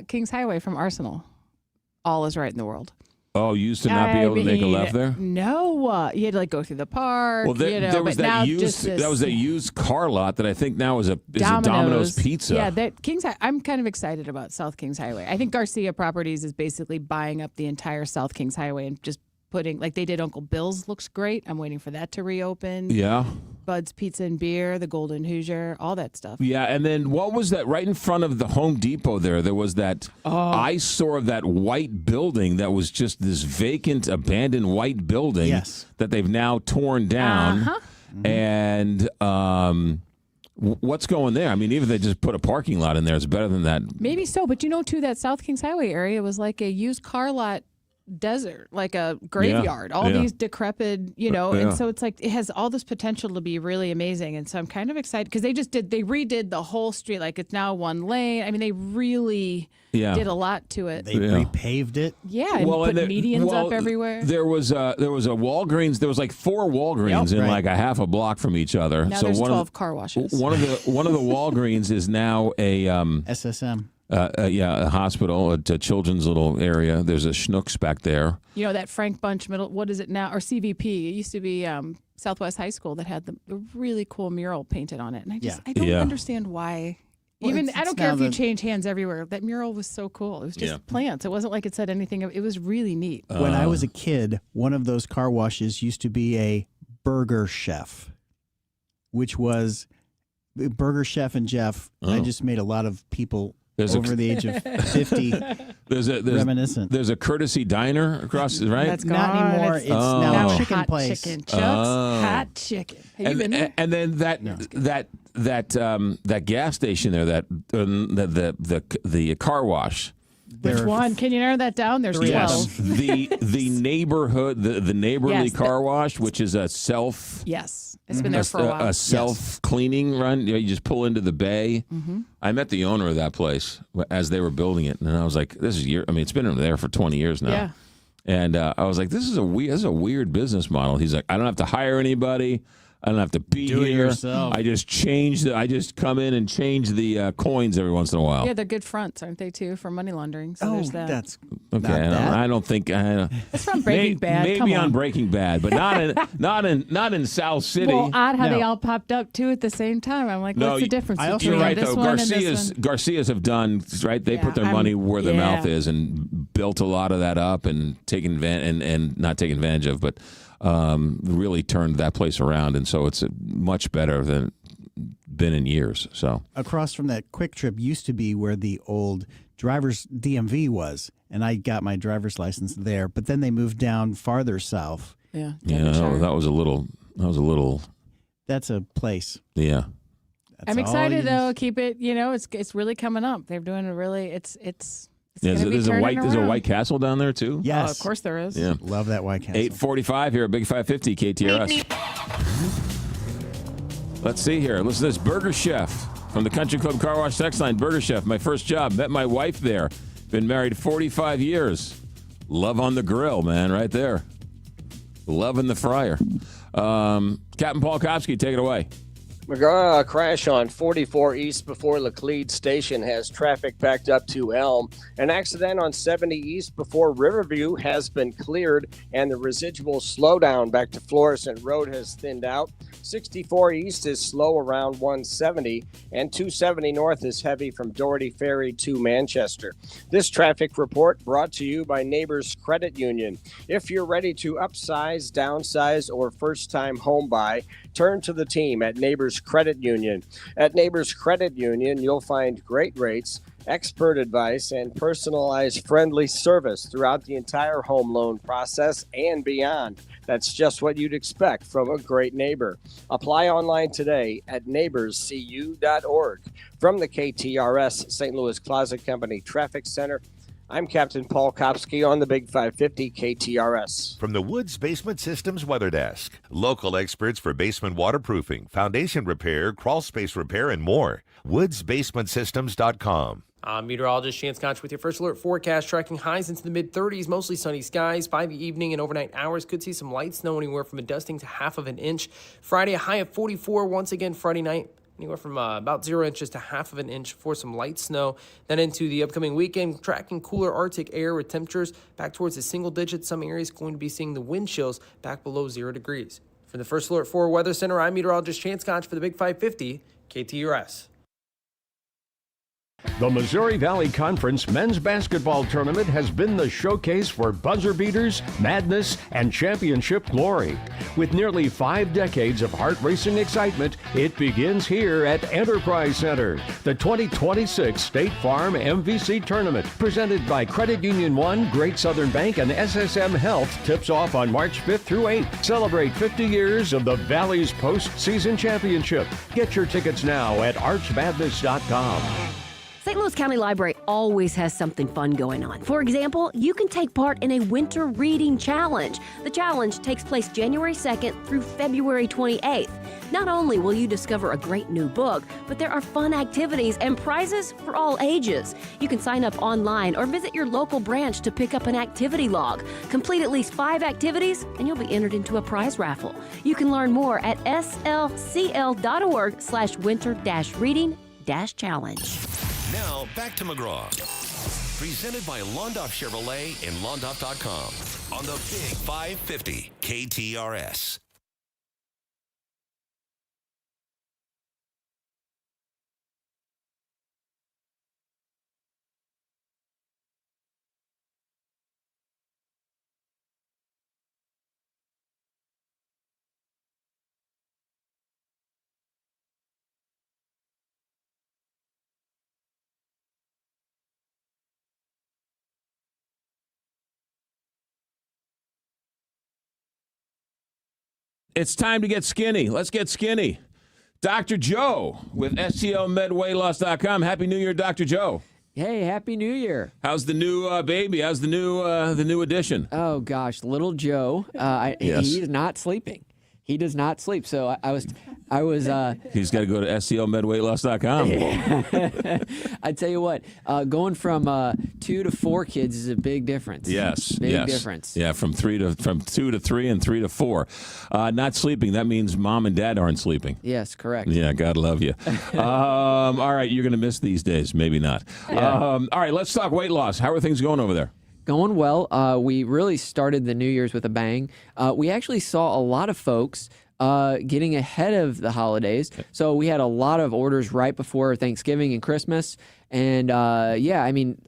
Kings Highway from Arsenal. All is right in the world. Oh, you used to not be able to make a left there? No, you had to go through the park. Well, there was that used car lot that I think now is a Domino's Pizza. Yeah, that I'm kind of excited about South Kings Highway. I think Garcia Properties is basically buying up the entire South Kings Highway and just putting, like they did Uncle Bill's, looks great. I'm waiting for that to reopen. Yeah. Bud's Pizza and Beer, the Golden Hoosier, all that stuff. Yeah, and then what was that right in front of the Home Depot there? There was that eyesore of that white building that was just this vacant, abandoned white building that they've now torn down. Uh-huh. And what's going there? I mean, even if they just put a parking lot in there, it's better than that. Maybe so, but too, that South Kings Highway area was like a used car lot desert, like a graveyard, all these decrepit, and so it's like it has all this potential to be really amazing. And so I'm kind of excited because they redid the whole street, like it's now one lane. I mean, they really did a lot to it. They repaved it. Yeah, and put medians up everywhere. There was a Walgreens. There was like 4 Walgreens in like a half a block from each other. Now so there's 12 car washes. One of the Walgreens is now a SSM. A hospital, a children's little area. There's a Schnucks back there. That Frank Bunch middle, what is it now? Or CVP. It used to be Southwest High School that had the really cool mural painted on it. And I don't understand why. Well, I don't care if you change hands everywhere. That mural was so cool. It was just plants. It wasn't like it said anything. It was really neat. When I was a kid, one of those car washes used to be a Burger Chef, which was Burger Chef and Jeff. I just made a lot of people over the age of 50 reminiscent. There's a Courtesy Diner across, right? That's not gone. anymore. It's now a chicken hot place. Chicken. Chuck's Hot Chicken. Have you been there? And then that gas station there, the car wash. Which one? Can you narrow that down? There's 12. Yes, the neighborhood, the neighborly Yes, car wash, which is a self. Yes, it's been there for a while. A self-cleaning run. You just pull into the bay. Mm-hmm. I met the owner of that place as they were building it, and I was like, "This is it's been there for 20 years now." Yeah. And I was like, "This is a weird business model." He's like, "I don't have to hire anybody. I don't have to be Do it here. yourself. I just come in and change the coins every once in a while." Yeah, they're good fronts, aren't they, too, for money laundering? So there's that. That's Okay, not bad. I don't think It's from Breaking Bad. Maybe Come on Breaking Bad, but not in South City. Well, odd how No. they all popped up, too, at the same time. I'm like, what's the difference You're between right, this though. one and this one? Garcias have done right. They put their I'm- money where their yeah. mouth is and built a lot of that up and taken advantage and not taken advantage of, but really turned that place around, and so it's much better than been in years. So Across from that Quick Trip used to be where the old driver's DMV was, and I got my driver's license there. But then they moved down farther south. Yeah. that was a little. That's a place. Yeah. I'm excited, though. Keep it, it's really coming up. They're doing a really, it's There's gonna be a turning There's a around. White Castle down there too. Yes. Of course there is. Yeah. Love that White Castle. 8:45 here at Big 550 KTRS. Let's see here. Listen to this. Burger Chef from the Country Club Car Wash text line. Burger Chef, my first job. Met my wife there. Been married 45 years. Love on the grill, man, right there. Love in the fryer. Captain Paul Kopsky, take it away. McGraw, a crash on 44 East before Laclede Station has traffic backed up to Elm. An accident on 70 East before Riverview has been cleared, and the residual slowdown back to Florissant Road has thinned out. 64 East is slow around 170, and 270 North is heavy from Doherty Ferry to Manchester. This traffic report brought to you by Neighbors Credit Union. If you're ready to upsize, downsize, or first-time home buy, turn to the team at Neighbors Credit Union. At Neighbors Credit Union, you'll find great rates, expert advice, and personalized friendly service throughout the entire home loan process and beyond. That's just what you'd expect from a great neighbor. Apply online today at neighborscu.org. From the KTRS St. Louis Closet Company Traffic Center, I'm Captain Paul Kopsky on the Big 550 KTRS. From the Woods Basement Systems Weather Desk, local experts for basement waterproofing, foundation repair, crawl space repair, and more. woodsbasementsystems.com. I'm meteorologist Chance Koch with your first alert forecast, tracking highs into the mid-30s, mostly sunny skies. By the evening and overnight hours, could see some light snow anywhere from a dusting to half of an inch. Friday, a high of 44. Once again, Friday night, anywhere from about 0 inches to half of an inch for some light snow. Then into the upcoming weekend, tracking cooler Arctic air with temperatures back towards the single digits. Some areas going to be seeing the wind chills back below 0 degrees. For the First Alert 4 Weather Center, I'm meteorologist Chance Koch for the Big 550 KTRS. The Missouri Valley Conference Men's Basketball Tournament has been the showcase for buzzer beaters, madness, and championship glory. With nearly 5 decades of heart-racing excitement, it begins here at Enterprise Center. The 2026 State Farm MVC Tournament, presented by Credit Union One, Great Southern Bank, and SSM Health, tips off on March 5th through 8th. Celebrate 50 years of the Valley's postseason championship. Get your tickets now at archmadness.com. St. Louis County Library always has something fun going on. For example, you can take part in a winter reading challenge. The challenge takes place January 2nd through February 28th. Not only will you discover a great new book, but there are fun activities and prizes for all ages. You can sign up online or visit your local branch to pick up an activity log. Complete at least 5 activities and you'll be entered into a prize raffle. You can learn more at slcl.org/winter-reading-challenge. Now, back to McGraw. Presented by Londoff Chevrolet and Londoff.com on the Big 550 KTRS. It's time to get skinny. Let's get skinny. Dr. Joe with STLMedWeightLoss.com. Happy New Year, Dr. Joe. Hey, Happy New Year. How's the new baby? How's the new addition? Oh, gosh, little Joe, Yes. he is not sleeping. He does not sleep. So I was. He's got to go to STLMedweightloss.com. I tell you what, going from 2 to 4 kids is a big difference. Yes, big difference. Yeah, from 2 to 3 and 3 to 4. Not sleeping. That means mom and dad aren't sleeping. Yes, correct. Yeah, God love you. All right, you're going to miss these days. Maybe not. Yeah. All right, let's talk weight loss. How are things going over there? Going well. We really started the New Year's with a bang. We actually saw a lot of folks getting ahead of the holidays. So we had a lot of orders right before Thanksgiving and Christmas. And a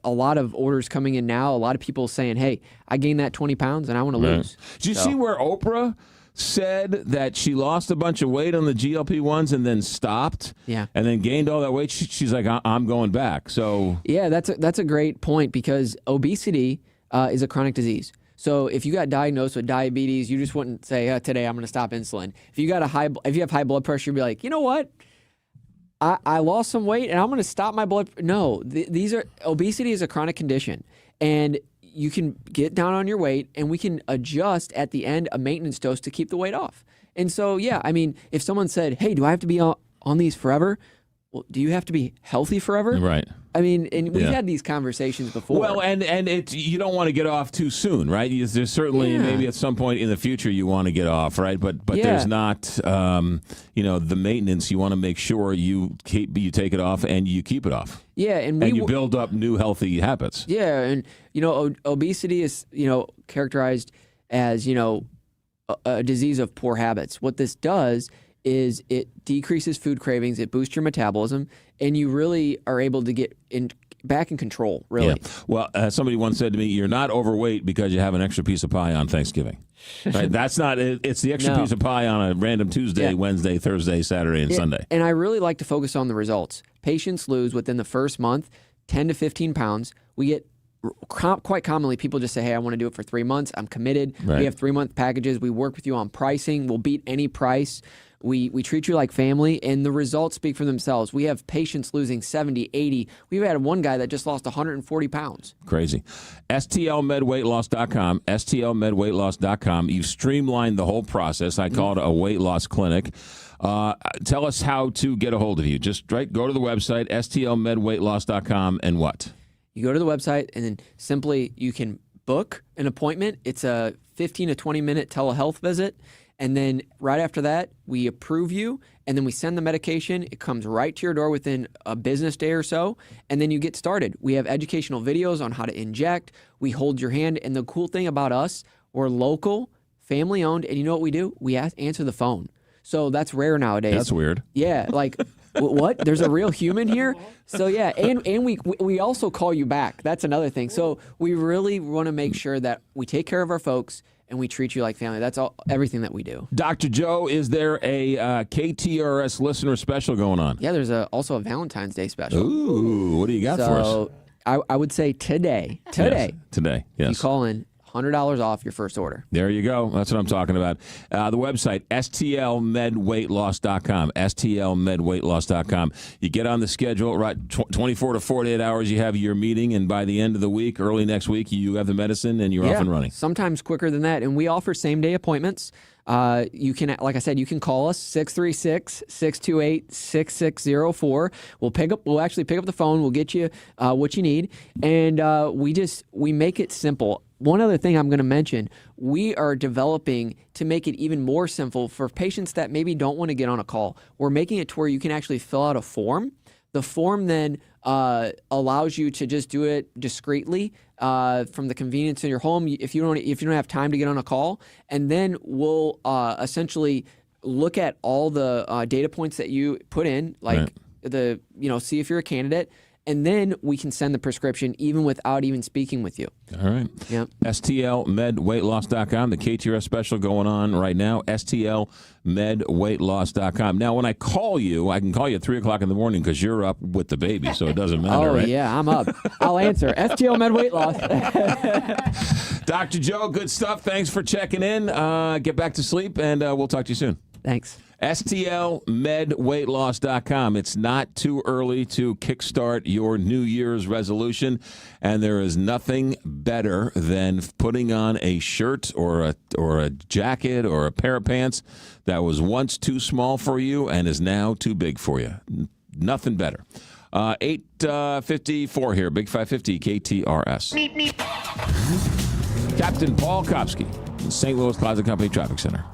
lot of orders coming in now. A lot of people saying, hey, I gained that 20 pounds and I want to lose. Did you see where Oprah said that she lost a bunch of weight on the GLP-1s and then stopped? Yeah. And then gained all that weight? She's like, I'm going back. So yeah, that's a great point because obesity is a chronic disease. So if you got diagnosed with diabetes, you just wouldn't say, today I'm going to stop insulin. If you have high blood pressure, you'd be like, you know what? I lost some weight and I'm going to stop my blood. No, obesity is a chronic condition, and you can get down on your weight, and we can adjust at the end a maintenance dose to keep the weight off. And so, yeah, I mean, if someone said, hey, do I have to be on these forever? Well, do you have to be healthy forever? Right. I mean, and we've had these conversations before. Well, and you don't want to get off too soon, right? There's certainly maybe at some point in the future you want to get off, right? But there's not, the maintenance. You want to make sure you take it off and you keep it off. Yeah, and you build up new healthy habits. Yeah, and obesity is characterized as a disease of poor habits. What this does is it decreases food cravings, it boosts your metabolism, and you really are able to get back in control, really. Yeah. Well, somebody once said to me, you're not overweight because you have an extra piece of pie on Thanksgiving. Right? That's not it. It's the extra piece of pie on a random Tuesday, Wednesday, Thursday, Saturday, and Sunday. And I really like to focus on the results. Patients lose within the first month 10 to 15 pounds. We get quite commonly people just say, hey, I want to do it for 3 months. I'm committed. Right. We have 3-month packages. We work with you on pricing. We'll beat any price. We treat you like family, and the results speak for themselves. We have patients losing 70, 80. We've had one guy that just lost 140 pounds. Crazy. STLMedweightloss.com, STLMedweightloss.com. You've streamlined the whole process. I call it a weight loss clinic. Tell us how to get a hold of you. Just go to the website, STLMedweightloss.com, and what? You go to the website, and then simply you can book an appointment. It's a 15 to 20-minute telehealth visit. And then right after that, we approve you, and then we send the medication. It comes right to your door within a business day or so, and then you get started. We have educational videos on how to inject. We hold your hand, and the cool thing about us, we're local, family-owned, and you know what we do? We answer the phone. So that's rare nowadays. That's weird. Yeah, like, what? There's a real human here? So, yeah, and we also call you back. That's another thing. So we really want to make sure that we take care of our folks, and we treat you like family. That's everything that we do. Dr. Joe, is there a KTRS listener special going on? Yeah, there's also a Valentine's Day special. Ooh, what do you got for us? I would say today. Yes, today, yes. You call in, $100 off your first order. There you go. That's what I'm talking about. The website, STLMedweightloss.com, STLMedweightloss.com. You get on the schedule, right, 24 to 48 hours, you have your meeting, and by the end of the week, early next week, you have the medicine and you're off and running. Sometimes quicker than that. And we offer same-day appointments. You can, like I said, you can call us 636-628-6604. We'll actually pick up the phone. We'll get you what you need. And we make it simple. One other thing I'm going to mention, we are developing to make it even more simple for patients that maybe don't want to get on a call. We're making it to where you can actually fill out a form. The form then allows you to just do it discreetly from the convenience of your home if you don't have time to get on a call. And then we'll essentially look at all the data points that you put in, like see if you're a candidate. And then we can send the prescription even without even speaking with you. All right. Yep. STLMedweightloss.com. The KTRS special going on right now. STLMedweightloss.com. Now, when I call you, I can call you at 3 o'clock in the morning because you're up with the baby, so it doesn't matter, right? Oh, yeah, I'm up. I'll answer. STL Med Weight Loss. Dr. Joe, good stuff. Thanks for checking in. Get back to sleep, and we'll talk to you soon. Thanks. STLMedWeightLoss.com. It's not too early to kickstart your New Year's resolution, and there is nothing better than putting on a shirt or a jacket or a pair of pants that was once too small for you and is now too big for you. Nothing better. 8:54 here, Big 550 KTRS. Captain Paul Kopsky, St. Louis Plaza Company Traffic Center.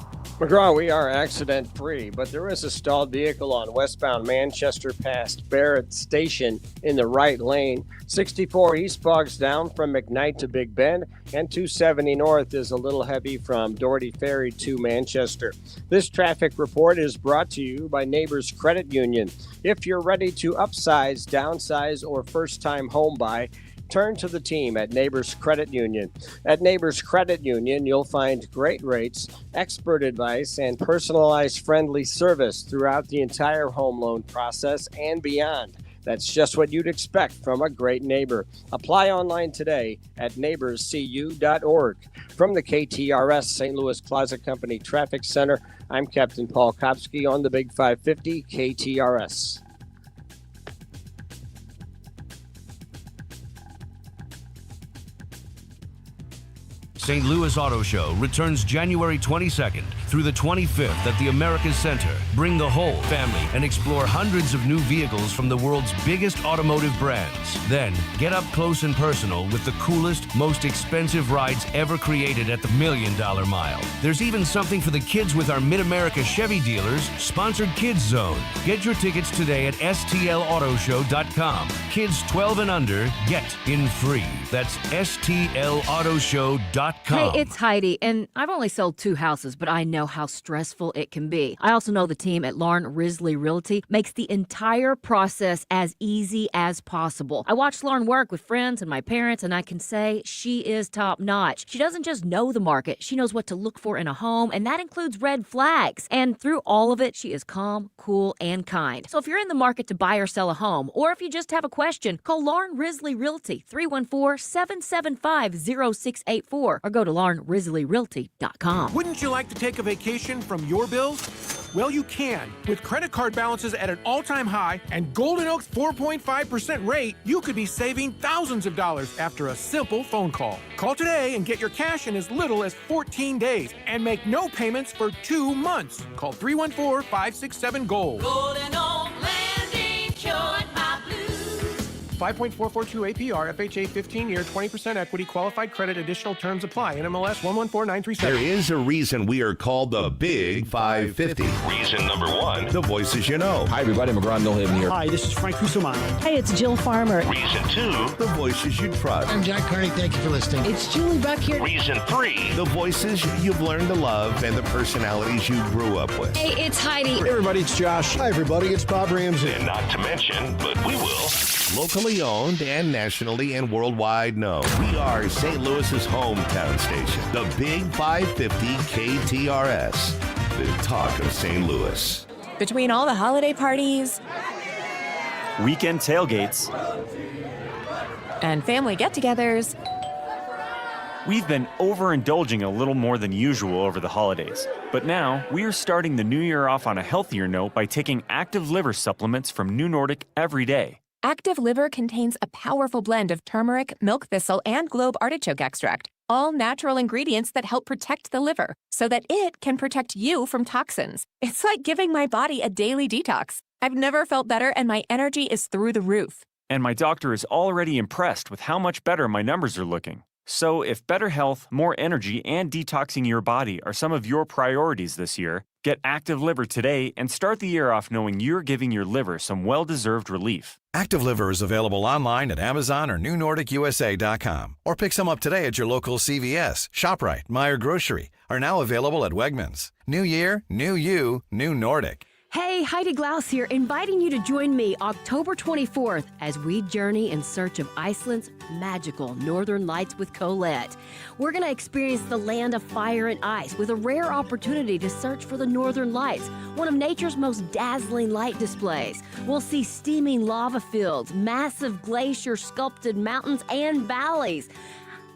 McGraw, we are accident-free, but there is a stalled vehicle on westbound Manchester past Barrett Station in the right lane. 64 east bogs down from McKnight to Big Bend, and 270 north is a little heavy from Doherty Ferry to Manchester. This traffic report is brought to you by Neighbors Credit Union. If you're ready to upsize, downsize, or first-time home buy, turn to the team at Neighbors Credit Union. At Neighbors Credit Union, you'll find great rates, expert advice, and personalized friendly service throughout the entire home loan process and beyond. That's just what you'd expect from a great neighbor. Apply online today at neighborscu.org. From the KTRS St. Louis Plaza Company Traffic Center, I'm Captain Paul Kopsky on the Big 550 KTRS. St. Louis Auto Show returns January 22nd through the 25th at the Americas Center. Bring the whole family and explore hundreds of new vehicles from the world's biggest automotive brands. Then, get up close and personal with the coolest, most expensive rides ever created at the $1 Million Mile. There's even something for the kids with our Mid-America Chevy dealers, Sponsored Kids Zone. Get your tickets today at stlautoshow.com. Kids 12 and under get in free. That's stlautoshow.com. Hey, it's Heidi, and I've only sold 2 houses, but I know how stressful it can be. I also know the team at Lauren Risley Realty makes the entire process as easy as possible. I watched Lauren work with friends and my parents, and I can say she is top-notch. She doesn't just know the market, she knows what to look for in a home, and that includes red flags. And through all of it, she is calm, cool, and kind. So if you're in the market to buy or sell a home, or if you just have a question, call Lauren Risley Realty, 314-775-0684. Or go to laurenrisleyrealty.com. Wouldn't you like to take a vacation from your bills? Well, you can. With credit card balances at an all-time high and Golden Oak's 4.5% rate, you could be saving thousands of dollars after a simple phone call. Call today and get your cash in as little as 14 days and make no payments for 2 months. Call 314-567-GOLD. Golden Oak Landing cured my blues. 5.442 APR, FHA 15-year, 20% equity, qualified credit, additional terms apply. NMLS 114937. There is a reason we are called the Big 550. Reason number 1, the voices you know. Hi, everybody. McGraw Show here. Hi, this is Frank Cusimano. Hey, it's Jill Farmer. Reason 2, the voices you trust. I'm Jack Carney. Thank you for listening. It's Julie Buck here. Reason 3, the voices you've learned to love and the personalities you grew up with. Hey, it's Heidi. Hey, everybody, it's Josh. Hi, everybody, it's Bob Ramsey. And not to mention, but we will, locally owned and nationally and worldwide known. We are St. Louis's hometown station, the Big 550 KTRS, the talk of St. Louis. Between all the holiday parties, weekend tailgates, and family get-togethers, we've been overindulging a little more than usual over the holidays. But now, we are starting the new year off on a healthier note by taking active liver supplements from New Nordic every day. Active Liver contains a powerful blend of turmeric, milk thistle, and globe artichoke extract, all natural ingredients that help protect the liver so that it can protect you from toxins. It's like giving my body a daily detox. I've never felt better, and my energy is through the roof. And my doctor is already impressed with how much better my numbers are looking. So if better health, more energy, and detoxing your body are some of your priorities this year, get Active Liver today and start the year off knowing you're giving your liver some well-deserved relief. Active Liver is available online at Amazon or NewNordicUSA.com. Or pick some up today at your local CVS, ShopRite, Meijer Grocery. Are now available at Wegmans. New year, new you, new Nordic. Hey, Heidi Glaus here, inviting you to join me October 24th as we journey in search of Iceland's magical Northern Lights with Colette. We're going to experience the land of fire and ice with a rare opportunity to search for the Northern Lights, one of nature's most dazzling light displays. We'll see steaming lava fields, massive glacier-sculpted mountains and valleys,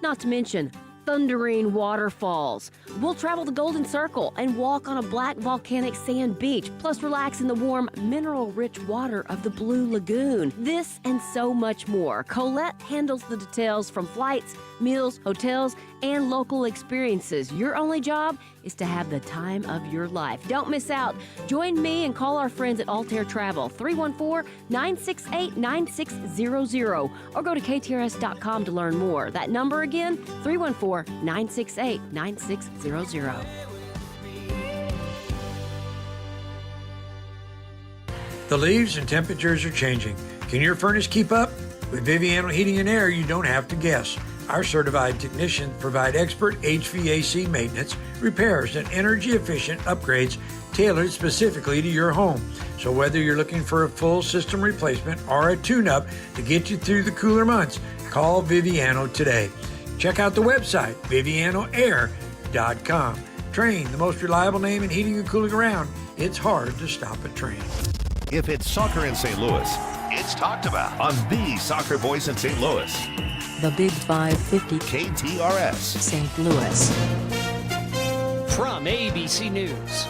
not to mention thundering waterfalls. We'll travel the Golden Circle and walk on a black volcanic sand beach, plus relax in the warm, mineral-rich water of the Blue Lagoon. This and so much more. Colette handles the details from flights, meals, hotels, and local experiences. Your only job is to have the time of your life. Don't miss out. Join me and call our friends at Altair Travel, 314-968-9600, or go to ktrs.com to learn more. That number again, 314-968-9600. The leaves and temperatures are changing. Can your furnace keep up? With Viviano Heating and Air, you don't have to guess. Our certified technicians provide expert HVAC maintenance, repairs, and energy-efficient upgrades tailored specifically to your home. So whether you're looking for a full system replacement or a tune-up to get you through the cooler months, call Viviano today. Check out the website, vivianoair.com. Train, the most reliable name in heating and cooling around. It's hard to stop a train. If it's soccer in St. Louis, it's talked about on the Soccer Voice in St. Louis. The Big 550 KTRS St. Louis. From ABC News,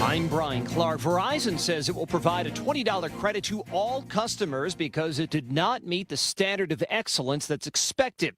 I'm Brian Clark. Verizon says it will provide a $20 credit to all customers because it did not meet the standard of excellence that's expected.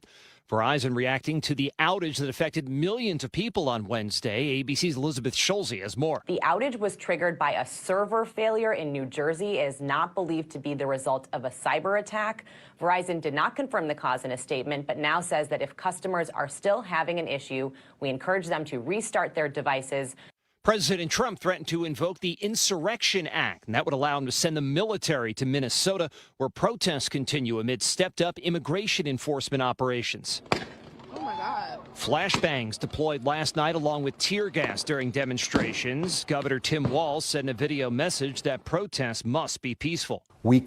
Verizon reacting to the outage that affected millions of people on Wednesday. ABC's Elizabeth Schulze has more. The outage was triggered by a server failure in New Jersey. It is not believed to be the result of a cyber attack. Verizon did not confirm the cause in a statement, but now says that if customers are still having an issue, we encourage them to restart their devices. President Trump threatened to invoke the Insurrection Act, and that would allow him to send the military to Minnesota, where protests continue amid stepped-up immigration enforcement operations. Oh, my God. Flashbangs deployed last night along with tear gas during demonstrations. Governor Tim Walz said in a video message that protests must be peaceful. We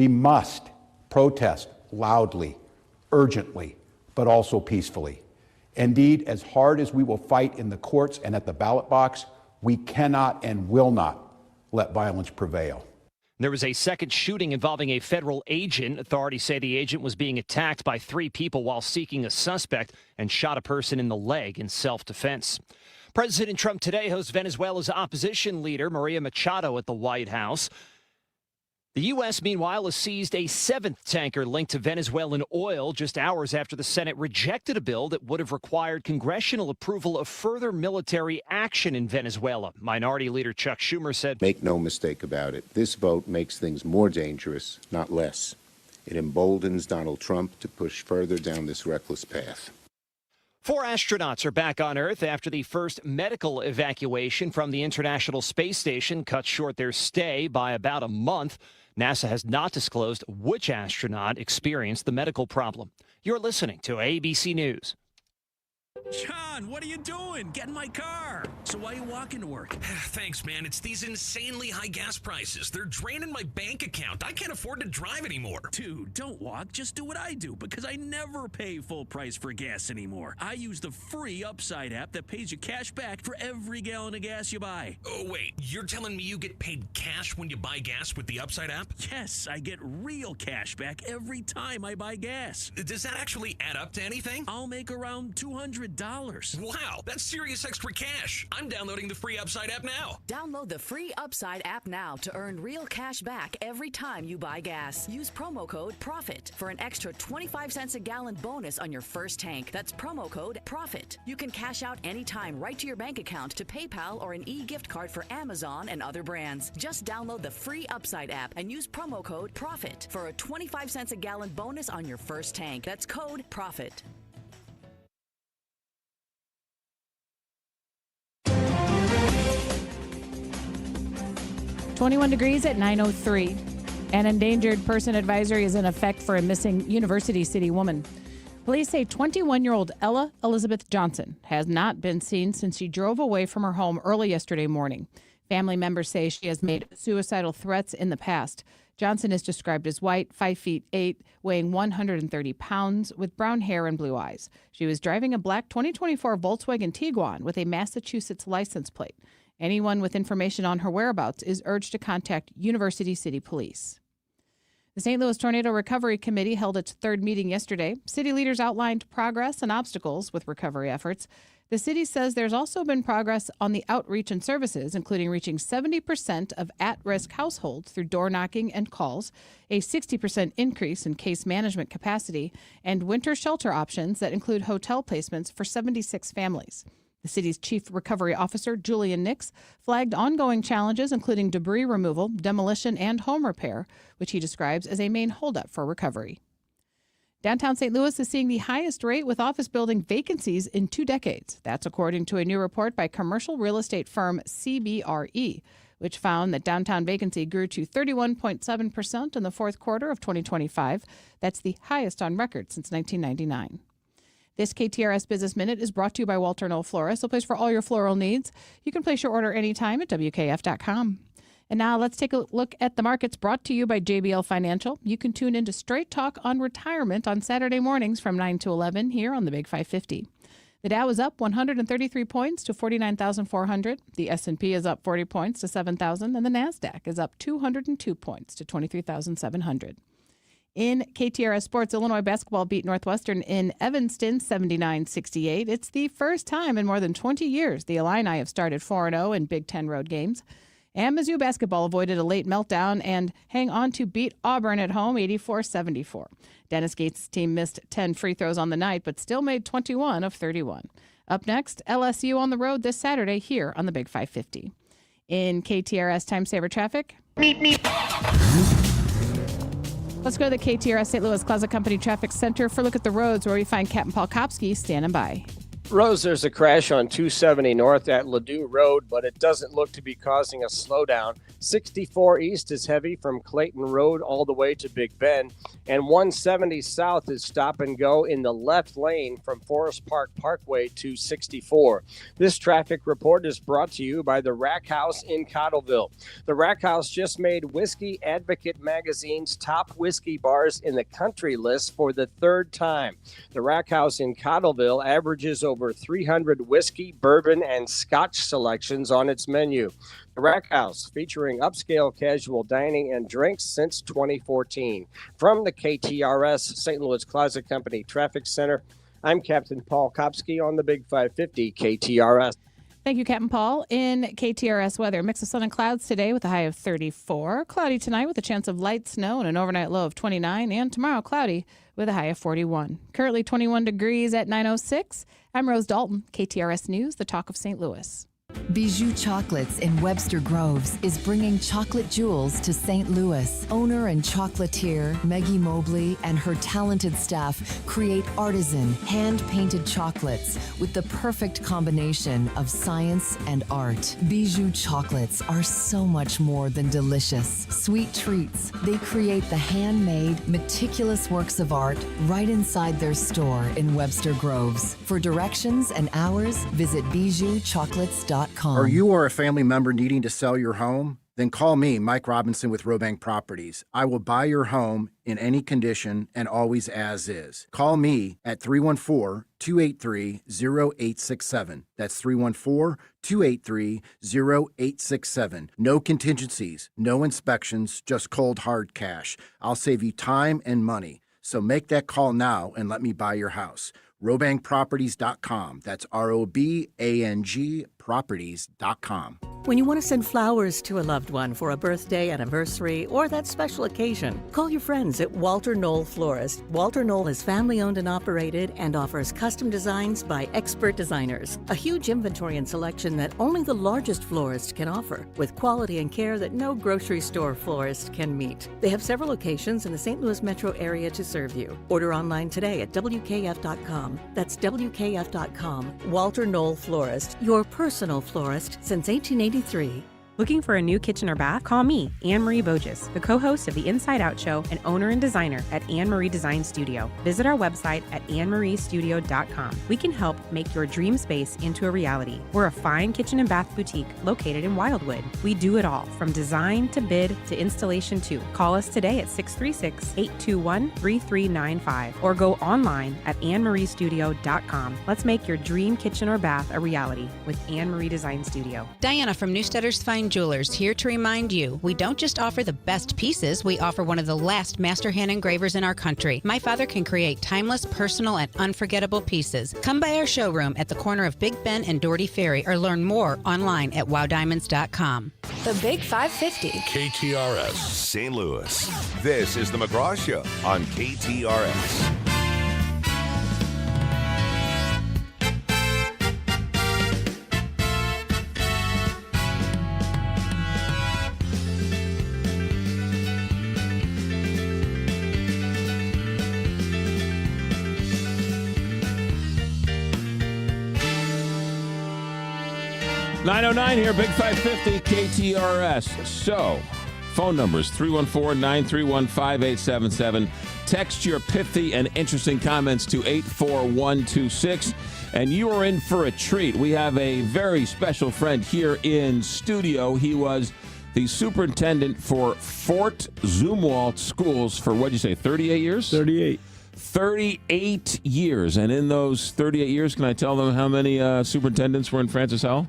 must protest loudly, urgently, but also peacefully. Indeed, as hard as we will fight in the courts and at the ballot box, we cannot and will not let violence prevail. There was a second shooting involving a federal agent. Authorities say the agent was being attacked by 3 people while seeking a suspect and shot a person in the leg in self-defense. President Trump today hosts Venezuela's opposition leader, Maria Machado, at the White House. The U.S., meanwhile, has seized a 7th tanker linked to Venezuelan oil just hours after the Senate rejected a bill that would have required congressional approval of further military action in Venezuela. Minority Leader Chuck Schumer said, "Make no mistake about it. This vote makes things more dangerous, not less. It emboldens Donald Trump to push further down this reckless path." 4 astronauts are back on Earth after the first medical evacuation from the International Space Station cut short their stay by about a month. NASA has not disclosed which astronaut experienced the medical problem. You're listening to ABC News. John, what are you doing? Get in my car. So why are you walking to work? Thanks, man. It's these insanely high gas prices. They're draining my bank account. I can't afford to drive anymore. Dude, don't walk. Just do what I do because I never pay full price for gas anymore. I use the free Upside app that pays you cash back for every gallon of gas you buy. Oh, wait. You're telling me you get paid cash when you buy gas with the Upside app? Yes, I get real cash back every time I buy gas. Does that actually add up to anything? I'll make around $200. Wow, that's serious extra cash. I'm downloading the free Upside app now. Download the free Upside app now to earn real cash back every time you buy gas. Use promo code PROFIT for an extra 25 cents a gallon bonus on your first tank. That's promo code PROFIT. You can cash out anytime right to your bank account, to PayPal, or an e-gift card for Amazon and other brands. Just download the free Upside app and use promo code PROFIT for a 25 cents a gallon bonus on your first tank. That's code PROFIT. 21 degrees at 9:03. An endangered person advisory is in effect for a missing University City woman. Police say 21-year-old Ella Elizabeth Johnson has not been seen since she drove away from her home early yesterday morning. Family members say she has made suicidal threats in the past. Johnson is described as white, 5'8", weighing 130 pounds, with brown hair and blue eyes. She was driving a black 2024 Volkswagen Tiguan with a Massachusetts license plate. Anyone with information on her whereabouts is urged to contact University City Police. The St. Louis Tornado Recovery Committee held its third meeting yesterday. City leaders outlined progress and obstacles with recovery efforts. The city says there's also been progress on the outreach and services, including reaching 70% of at-risk households through door knocking and calls, a 60% increase in case management capacity, and winter shelter options that include hotel placements for 76 families. The city's chief recovery officer, Julian Nix, flagged ongoing challenges, including debris removal, demolition, and home repair, which he describes as a main holdup for recovery. Downtown St. Louis is seeing the highest rate with office building vacancies in 2 decades. That's according to a new report by commercial real estate firm CBRE, which found that downtown vacancy grew to 31.7% in the fourth quarter of 2025. That's the highest on record since 1999. This KTRS Business Minute is brought to you by Walter Knoll Florists, a place for all your floral needs. You can place your order anytime at WKF.com. And now let's take a look at the markets, brought to you by JBL Financial. You can tune into Straight Talk on Retirement on Saturday mornings from 9 to 11 here on the Big 550. The Dow is up 133 points to 49,400. The S&P is up 40 points to 7,000. And the NASDAQ is up 202 points to 23,700. In KTRS Sports, Illinois basketball beat Northwestern in Evanston 79-68. It's the first time in more than 20 years the Illini have started 4-0 in Big Ten road games. And Mizzou basketball avoided a late meltdown and hang on to beat Auburn at home 84-74. Dennis Gates' team missed 10 free throws on the night, but still made 21 of 31. Up next, LSU on the road this Saturday here on the Big 550. In KTRS Time Saver Traffic. Let's go to the KTRS St. Louis Closet Company Traffic Center for a look at the roads, where we find Captain Paul Kopsky standing by. Rose, there's a crash on 270 North at Ladue Road, but it doesn't look to be causing a slowdown. 64 East is heavy from Clayton Road all the way to Big Bend, and 170 South is stop and go in the left lane from Forest Park Parkway to 64. This traffic report is brought to you by the Rack House in Cottleville. The Rack House just made Whiskey Advocate magazine's top whiskey bars in the country list for the third time. The Rack House in Cottleville averages over 300 whiskey, bourbon, and Scotch selections on its menu. The Rack House, featuring upscale casual dining and drinks since 2014. From the KTRS St. Louis Closet Company Traffic Center, I'm Captain Paul Kopsky on the Big 550 KTRS. Thank you, Captain Paul. In KTRS weather, mix of sun and clouds today with a high of 34. Cloudy tonight with a chance of light snow and an overnight low of 29. And tomorrow, cloudy with a high of 41. Currently 21 degrees at 9:06. I'm Rose Dalton, KTRS News, the talk of St. Louis. Bijou Chocolates in Webster Groves is bringing chocolate jewels to St. Louis. Owner and chocolatier Maggie Mobley and her talented staff create artisan, hand-painted chocolates with the perfect combination of science and art. Bijou Chocolates are so much more than delicious, sweet treats. They create the handmade, meticulous works of art right inside their store in Webster Groves. For directions and hours, visit bijouchocolates.com. Are you or a family member needing to sell your home? Then call me, Mike Robinson with Robank Properties. I will buy your home in any condition and always as is. Call me at 314-283-0867. That's 314-283-0867. No contingencies, no inspections, just cold hard cash. I'll save you time and money. So make that call now and let me buy your house. RobankProperties.com. That's ROBANG Properties.com. When you want to send flowers to a loved one for a birthday, anniversary, or that special occasion, call your friends at Walter Knoll Florist. Walter Knoll is family-owned and operated and offers custom designs by expert designers. A huge inventory and selection that only the largest florist can offer, with quality and care that no grocery store florist can meet. They have several locations in the St. Louis metro area to serve you. Order online today at WKF.com. That's WKF.com. Walter Knoll Florist, your personal florist since 1883. Looking for a new kitchen or bath? Call me, Anne-Marie Boges, the co-host of the Inside Out Show and owner and designer at Anne-Marie Design Studio. Visit our website at annemariestudio.com. We can help make your dream space into a reality. We're a fine kitchen and bath boutique located in Wildwood. We do it all, from design to bid to installation too. Call us today at 636-821-3395 or go online at annemariestudio.com. Let's make your dream kitchen or bath a reality with Anne-Marie Design Studio. Diana from Newsteaders Fine Fine Jewelers, here to remind you, we don't just offer the best pieces, we offer one of the last master hand engravers in our country. My father can create timeless, personal, and unforgettable pieces. Come by our showroom at the corner of Big Ben and Doherty Ferry or learn more online at wowdiamonds.com. The Big 550. KTRS St. Louis. This is the McGraw Show on KTRS. .909 here, Big 550 KTRS. So, phone numbers 314-931-5877. Text your pithy and interesting comments to 84126, and you are in for a treat. We have a very special friend here in studio. He was the superintendent for Fort Zumwalt Schools for, what'd you say, 38 years? 38 years. And in those 38 years, can I tell them how many superintendents were in Francis Howell?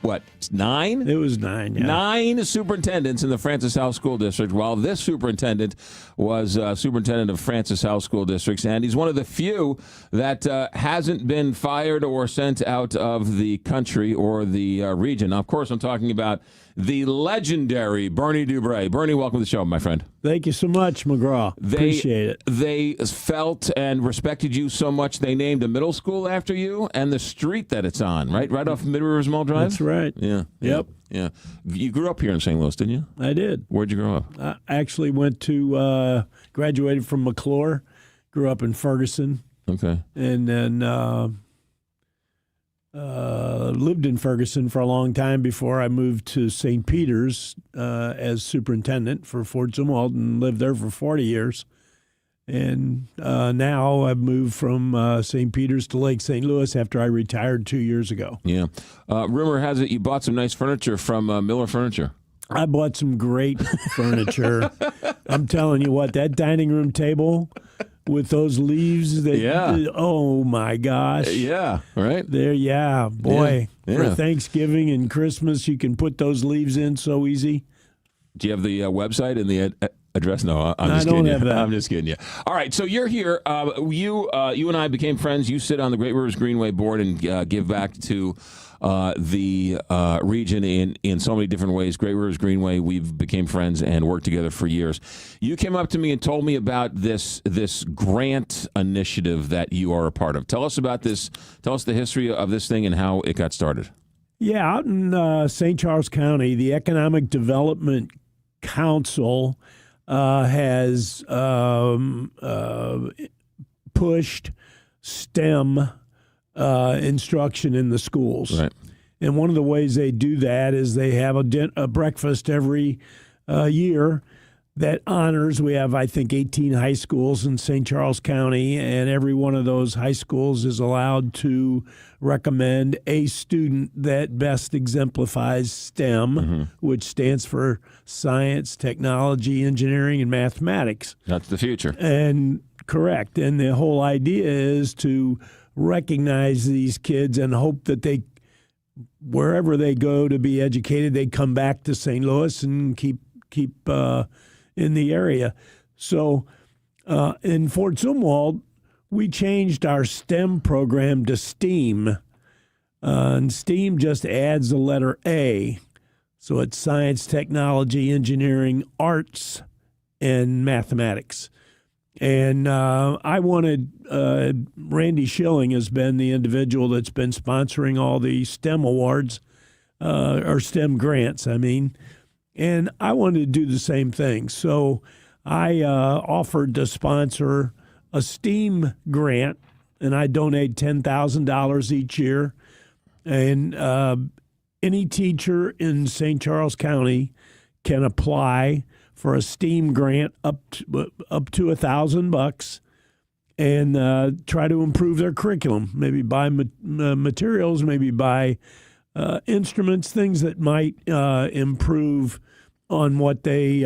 What, 9? It was 9, yeah. 9 superintendents in the Francis Howell School District, while this superintendent was superintendent of Francis Howell School Districts, and he's one of the few that hasn't been fired or sent out of the country or the region. Now, of course, I'm talking about the legendary Bernie Dubray. Bernie, welcome to the show, my friend. Thank you so much, McGraw. Appreciate it. They felt and respected you so much, they named a middle school after you and the street that it's on, right? Right off Mid Rivers Mall Drive? That's right. Yeah. Yep. Yeah. You grew up here in St. Louis, didn't you? I did. Where'd you grow up? I actually went to, graduated from McClure, grew up in Ferguson. Okay. And then lived in Ferguson for a long time before I moved to St. Peter's as superintendent for Fort Zumwalt and lived there for 40 years. And now I've moved from St. Peter's to Lake St. Louis after I retired 2 years ago. Yeah. Rumor has it you bought some nice furniture from Miller Furniture. I bought some great furniture. I'm telling you what, that dining room table with those leaves, oh my gosh. Yeah, right? There, yeah, boy. Yeah. For Thanksgiving and Christmas, you can put those leaves in so easy. Do you have the website and the address? No, I'm just I don't kidding have you. that. I'm just kidding you. All right, so you're here. You and I became friends. You sit on the Great Rivers Greenway board and give back to the region in so many different ways. Great Rivers Greenway, we've became friends and worked together for years. You came up to me and told me about this grant initiative that you are a part of. Tell us about this. Tell us the history of this thing and how it got started. Yeah, out in St. Charles County, the Economic Development Council has pushed STEM instruction in the schools. Right. And one of the ways they do that is they have a breakfast every year that honors, we have, I think, 18 high schools in St. Charles County, and every one of those high schools is allowed to recommend a student that best exemplifies STEM, which stands for science, technology, engineering, and mathematics. That's the future. And correct. And the whole idea is to recognize these kids and hope that they, wherever they go to be educated, they come back to St. Louis and keep in the area. So in Fort Zumwalt, we changed our STEM program to STEAM. And STEAM just adds the letter A. So it's science, technology, engineering, arts, and mathematics. And I wanted, Randy Schilling has been the individual that's been sponsoring all the STEM awards, or STEM grants, I mean. And I wanted to do the same thing. So I offered to sponsor a STEAM grant, and I donate $10,000 each year. And any teacher in St. Charles County can apply for a STEAM grant up to $1,000 and try to improve their curriculum. Maybe buy materials, maybe buy instruments, things that might improve on what they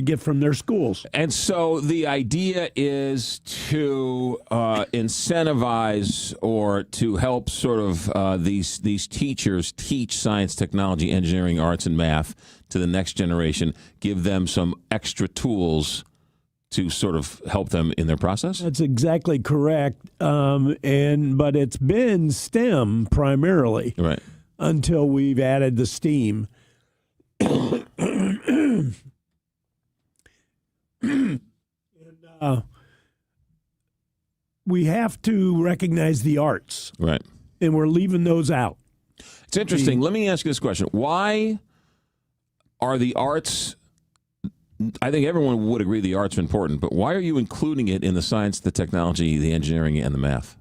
get from their schools. And so the idea is to incentivize or to help sort of these teachers teach science, technology, engineering, arts, and math to the next generation, give them some extra tools to sort of help them in their process? That's exactly correct. But it's been STEM primarily, right, until we've added the STEAM. We have to recognize the arts, right, and we're leaving those out. It's interesting. Let me ask you this question: why are the arts? I think everyone would agree the arts are important, but why are you including it in the science, the technology, the engineering, and the math?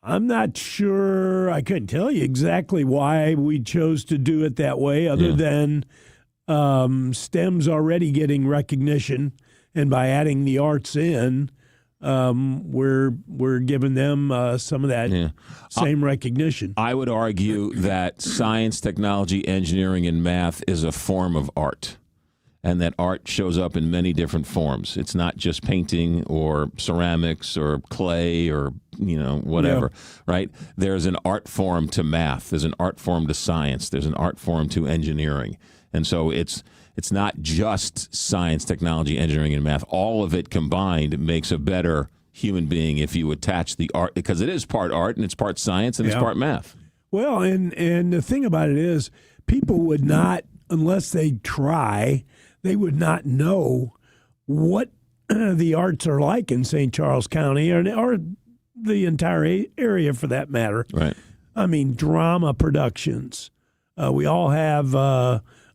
I'm not sure. I couldn't tell you exactly why we chose to do it that way, other than STEM's already getting recognition, and by adding the arts in, we're giving them some of that same recognition. I would argue that science, technology, engineering, and math is a form of art, and that art shows up in many different forms. It's not just painting or ceramics or clay or whatever, right? There's an art form to math. There's an art form to science. There's an art form to engineering. And so it's not just science, technology, engineering, and math. All of it combined makes a better human being if you attach the art, because it is part art and it's part science and it's part math. Well, and the thing about it is, people would not, unless they try, they would not know what the arts are like in St. Charles County or the entire area for that matter. Right. I mean, drama productions. We all have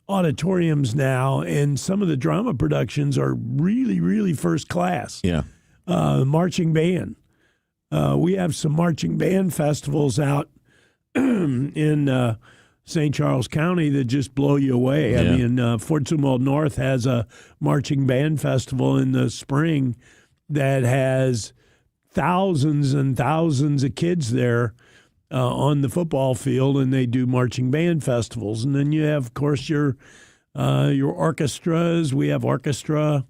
auditoriums now, and some of the drama productions are really, really first class. Yeah. Marching band. We have some marching band festivals out in St. Charles County that just blow you away. Yeah. I mean, Fort Zumwalt North has a marching band festival in the spring that has thousands and thousands of kids there on the football field, and they do marching band festivals. And then you have, of course, your orchestras. We have orchestra,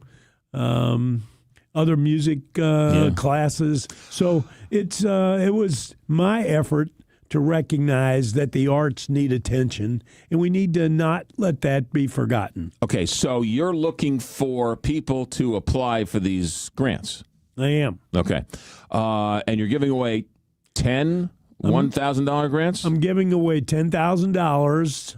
other music classes. So it was my effort to recognize that the arts need attention, and we need to not let that be forgotten. Okay, so you're looking for people to apply for these grants. I am. Okay. And you're giving away 10 $1,000 grants? I'm giving away $10,000,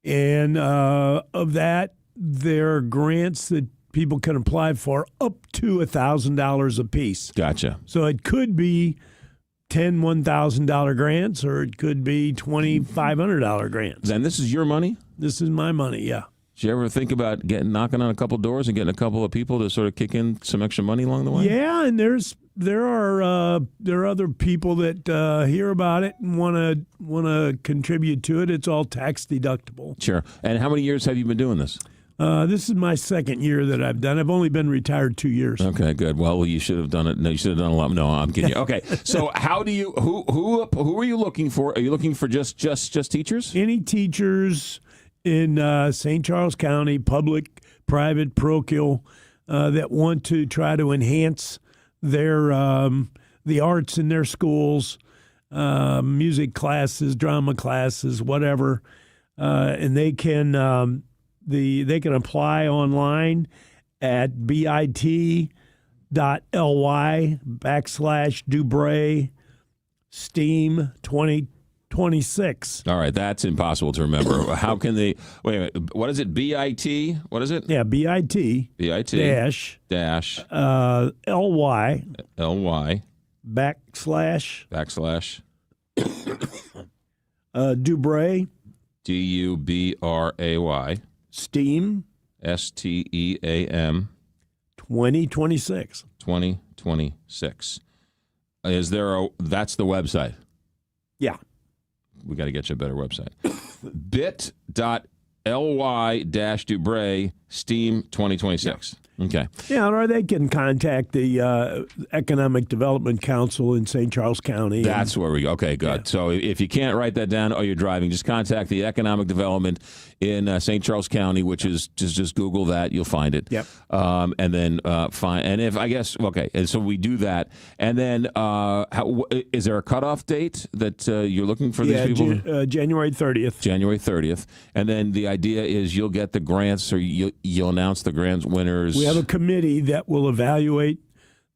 and of that, there are grants that people can apply for up to $1,000 a piece. Gotcha. So it could be 10 $1,000 grants, or it could be $2,500 grants. And this is your money? This is my money, yeah. Did you ever think about knocking on a couple doors and getting a couple of people to sort of kick in some extra money along the way? Yeah, and there are other people that hear about it and want to contribute to it. It's all tax deductible. Sure. And how many years have you been doing this? This is my second year that I've done. I've only been retired 2 years. Okay, good. Well, you should have done it. No, you should have done a lot. No, I'm kidding you. Okay, so how do you? Who are you looking for? Are you looking for just teachers? Any teachers in St. Charles County, public, private, parochial, that want to try to enhance their the arts in their schools, music classes, drama classes, whatever, and they can apply online at bit.ly/Dubray STEAM 2026. All right, that's impossible to remember. How can they? Wait a minute. What is it? BIT? What is it? Yeah, BIT. dash LY backslash Dubray DUBRAY STEAM STEAM 2026. 2026. Is there that's the website? Yeah. We got to get you a better website. bit.ly-Dubray STEAM 2026. Yeah. Okay. Yeah, or they can contact the Economic Development Council in St. Charles County. That's where we go. Okay, good. Yeah. So if you can't write that down or you're driving, just contact the Economic Development in St. Charles County, which is just Google that. You'll find it. Yep. And then find, and if I guess, okay, and so we do that. And then is there a cutoff date that you're looking for these people? January 30th. January 30th. And then the idea is you'll get the grants, or you'll announce the grants winners. We have a committee that will evaluate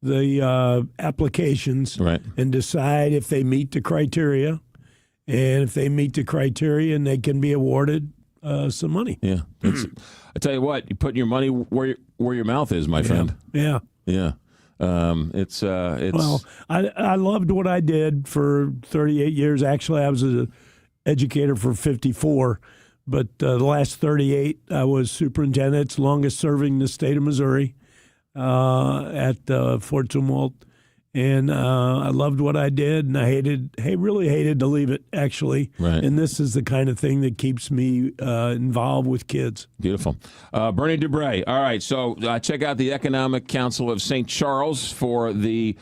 the applications and decide if they meet the criteria. And if they meet the criteria, and they can be awarded some money. Yeah. I tell you what, you're putting your money where your mouth is, my friend. Yeah. Yeah. It's well, I loved what I did for 38 years. Actually, I was an educator for 54. But the last 38, I was superintendent. It's longest serving in the state of Missouri at Fort Zumwalt. And I loved what I did, and I really hated to leave it, actually. Right. And this is the kind of thing that keeps me involved with kids. Beautiful. Bernie Dubray. All right, so check out the Economic Council of St. Charles for the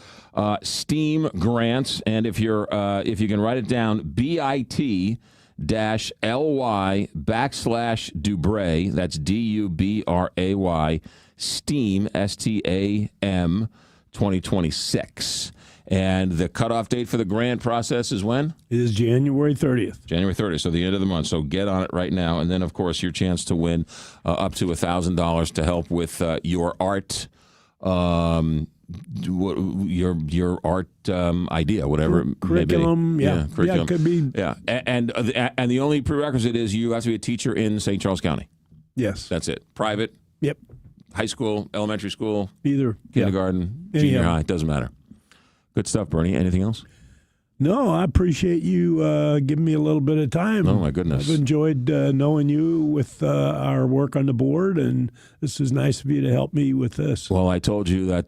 STEAM grants. And if you can write it down, bit.ly/Dubray, that's DUBRAY, STEAM, STAM, 2026. And the cutoff date for the grant process is when? It is January 30th. January 30th, so the end of the month. So get on it right now. And then, of course, your chance to win up to $1,000 to help with your art, your art idea, whatever it curriculum, may be. Yeah, curriculum. Yeah, it could be. Yeah, and the only prerequisite is you have to be a teacher in St. Charles County. Yes. That's it. Private. Yep. High school, elementary school. Either. Kindergarten, Yeah. junior high, doesn't matter. Good stuff, Bernie. Anything else? No, I appreciate you giving me a little bit of time. Oh, my goodness. I've enjoyed knowing you with our work on the board, and this is nice of you to help me with this. Well, I told you that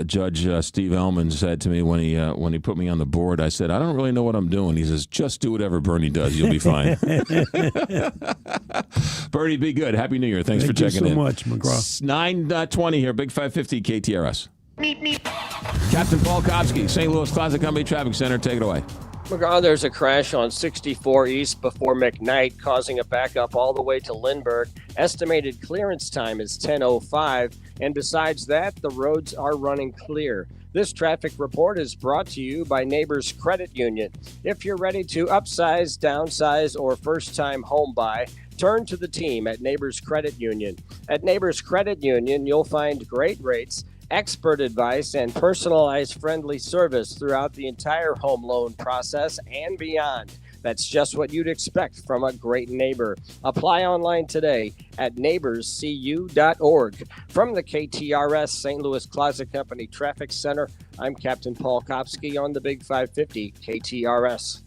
Judge Steve Ellman said to me when he put me on the board, I said, I don't really know what I'm doing. He says, just do whatever Bernie does. You'll be fine. Bernie, be good. Happy New Year. Thanks for checking in. Thank you so much, McGraw. 9:20 here, Big 550 KTRS. Captain Paul Kopsky, St. Louis Closet Company Traffic Center. Take it away. McGraw, there's a crash on 64 East before McKnight, causing a backup all the way to Lindbergh. Estimated clearance time is 10:05, and besides that, the roads are running clear. This traffic report is brought to you by Neighbors Credit Union. If you're ready to upsize, downsize, or first-time home buy, turn to the team at Neighbors Credit Union. At Neighbors Credit Union, you'll find great rates, expert advice, and personalized friendly service throughout the entire home loan process and beyond. That's just what you'd expect from a great neighbor. Apply online today at neighborscu.org. From the KTRS St. Louis Closet Company Traffic Center, I'm Captain Paul Kopsky on the Big 550 KTRS.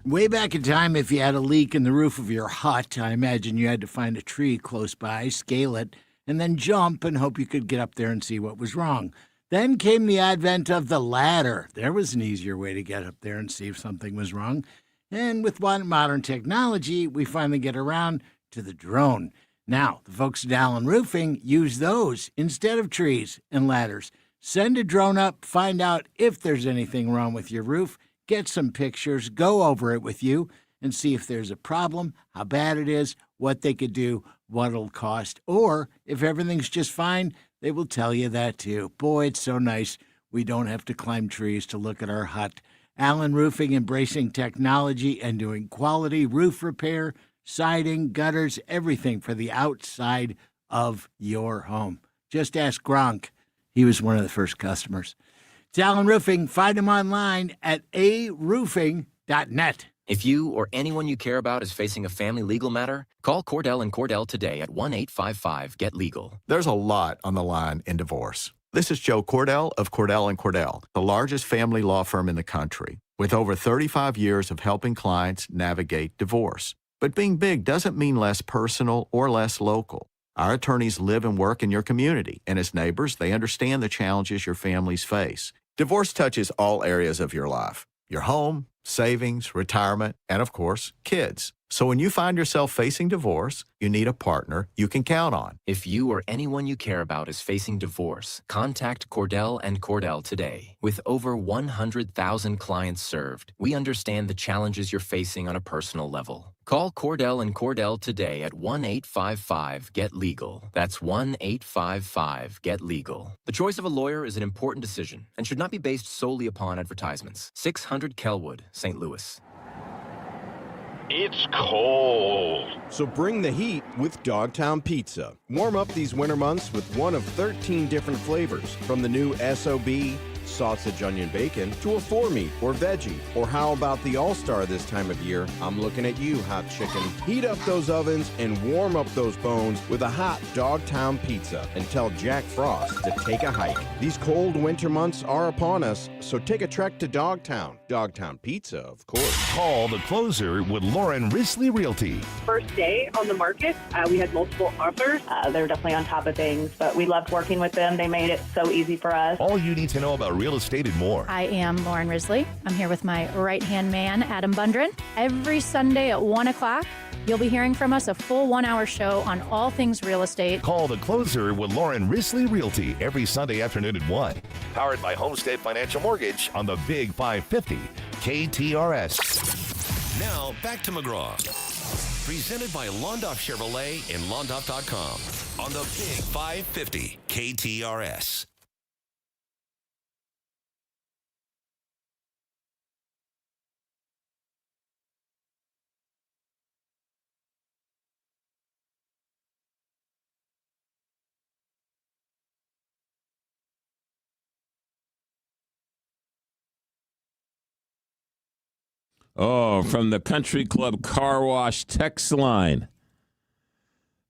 Way back in time, if you had a leak in the roof of your hut, I imagine you had to find a tree close by, scale it, and then jump and hope you could get up there and see what was wrong. Then came the advent of the ladder. There was an easier way to get up there and see if something was wrong. And with modern technology, we finally get around to the drone. Now, the folks at Allen Roofing use those instead of trees and ladders. Send a drone up, find out if there's anything wrong with your roof, get some pictures, go over it with you, and see if there's a problem, how bad it is, what they could do, what it'll cost, or if everything's just fine, they will tell you that too. Boy, it's so nice we don't have to climb trees to look at our hut. Allen Roofing, embracing technology and doing quality roof repair, siding, gutters, everything for the outside of your home. Just ask Gronk. He was one of the first customers. It's Allen Roofing. Find them online at aroofing.net. If you or anyone you care about is facing a family legal matter, call Cordell & Cordell today at 1-855-GET-LEGAL. There's a lot on the line in divorce. This is Joe Cordell of Cordell & Cordell, the largest family law firm in the country, with over 35 years of helping clients navigate divorce. But being big doesn't mean less personal or less local. Our attorneys live and work in your community, and as neighbors, they understand the challenges your families face. Divorce touches all areas of your life: your home, savings, retirement, and of course, kids. So when you find yourself facing divorce, you need a partner you can count on. If you or anyone you care about is facing divorce, contact Cordell and Cordell today. With over 100,000 clients served, we understand the challenges you're facing on a personal level. Call Cordell and Cordell today at 1-855-GET-LEGAL. That's 1-855-GET-LEGAL. The choice of a lawyer is an important decision and should not be based solely upon advertisements. 600 Kelwood, St. Louis. It's cold. So bring the heat with Dogtown Pizza. Warm up these winter months with one of 13 different flavors, from the new SOB, sausage, onion, bacon, to a 4-meat or veggie. Or how about the all-star this time of year? I'm looking at you, hot chicken. Heat up those ovens and warm up those bones with a hot Dogtown Pizza and tell Jack Frost to take a hike. These cold winter months are upon us, so take a trek to Dogtown. Dogtown Pizza, of course. Call the closer with Lauren Risley Realty. First day on the market, we had multiple offers. They were definitely on top of things, but we loved working with them. They made it so easy for us. All you need to know about real estate and more. I am Lauren Risley. I'm here with my right-hand man, Adam Bundren. Every Sunday at 1 o'clock, you'll be hearing from us a full 1-hour show on all things real estate. Call the closer with Lauren Risley Realty every Sunday afternoon at 1. Powered by Homestead Financial Mortgage on the Big 550 KTRS. Now, back to McGraw. Presented by Londoff Chevrolet and Londoff.com on the Big 550 KTRS. Oh, from the Country Club Car Wash text line.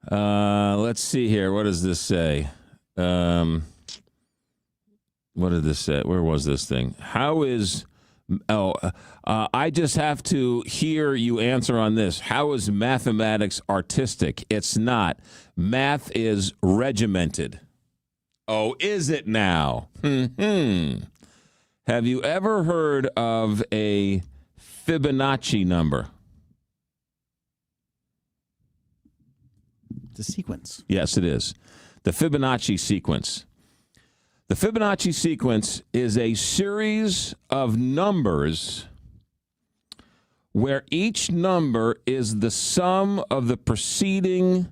Let's see here. What does this say? What did this say? Where was this thing? How is... I just have to hear you answer on this. How is mathematics artistic? It's not. Math is regimented. Oh, is it now? Have you ever heard of a Fibonacci number? It's a sequence. Yes, it is. The Fibonacci sequence. The Fibonacci sequence is a series of numbers where each number is the sum of the preceding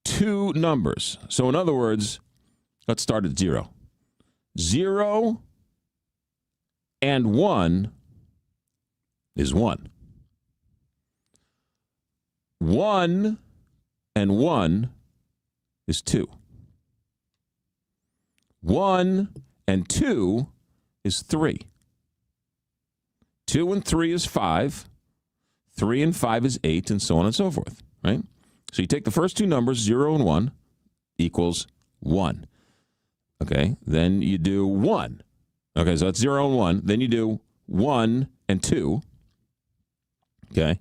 two numbers. So in other words, let's start at 0. 0 and 1 is 1. 1 and 1 is 2. 1 and 2 is 3. 2 and 3 is 5. 3 and 5 is 8, and so on and so forth, right? So you take the first two numbers, 0 and 1, equals 1. Okay, then you do 1. Okay, so that's 0 and 1. Then you do 1 and 2. Okay,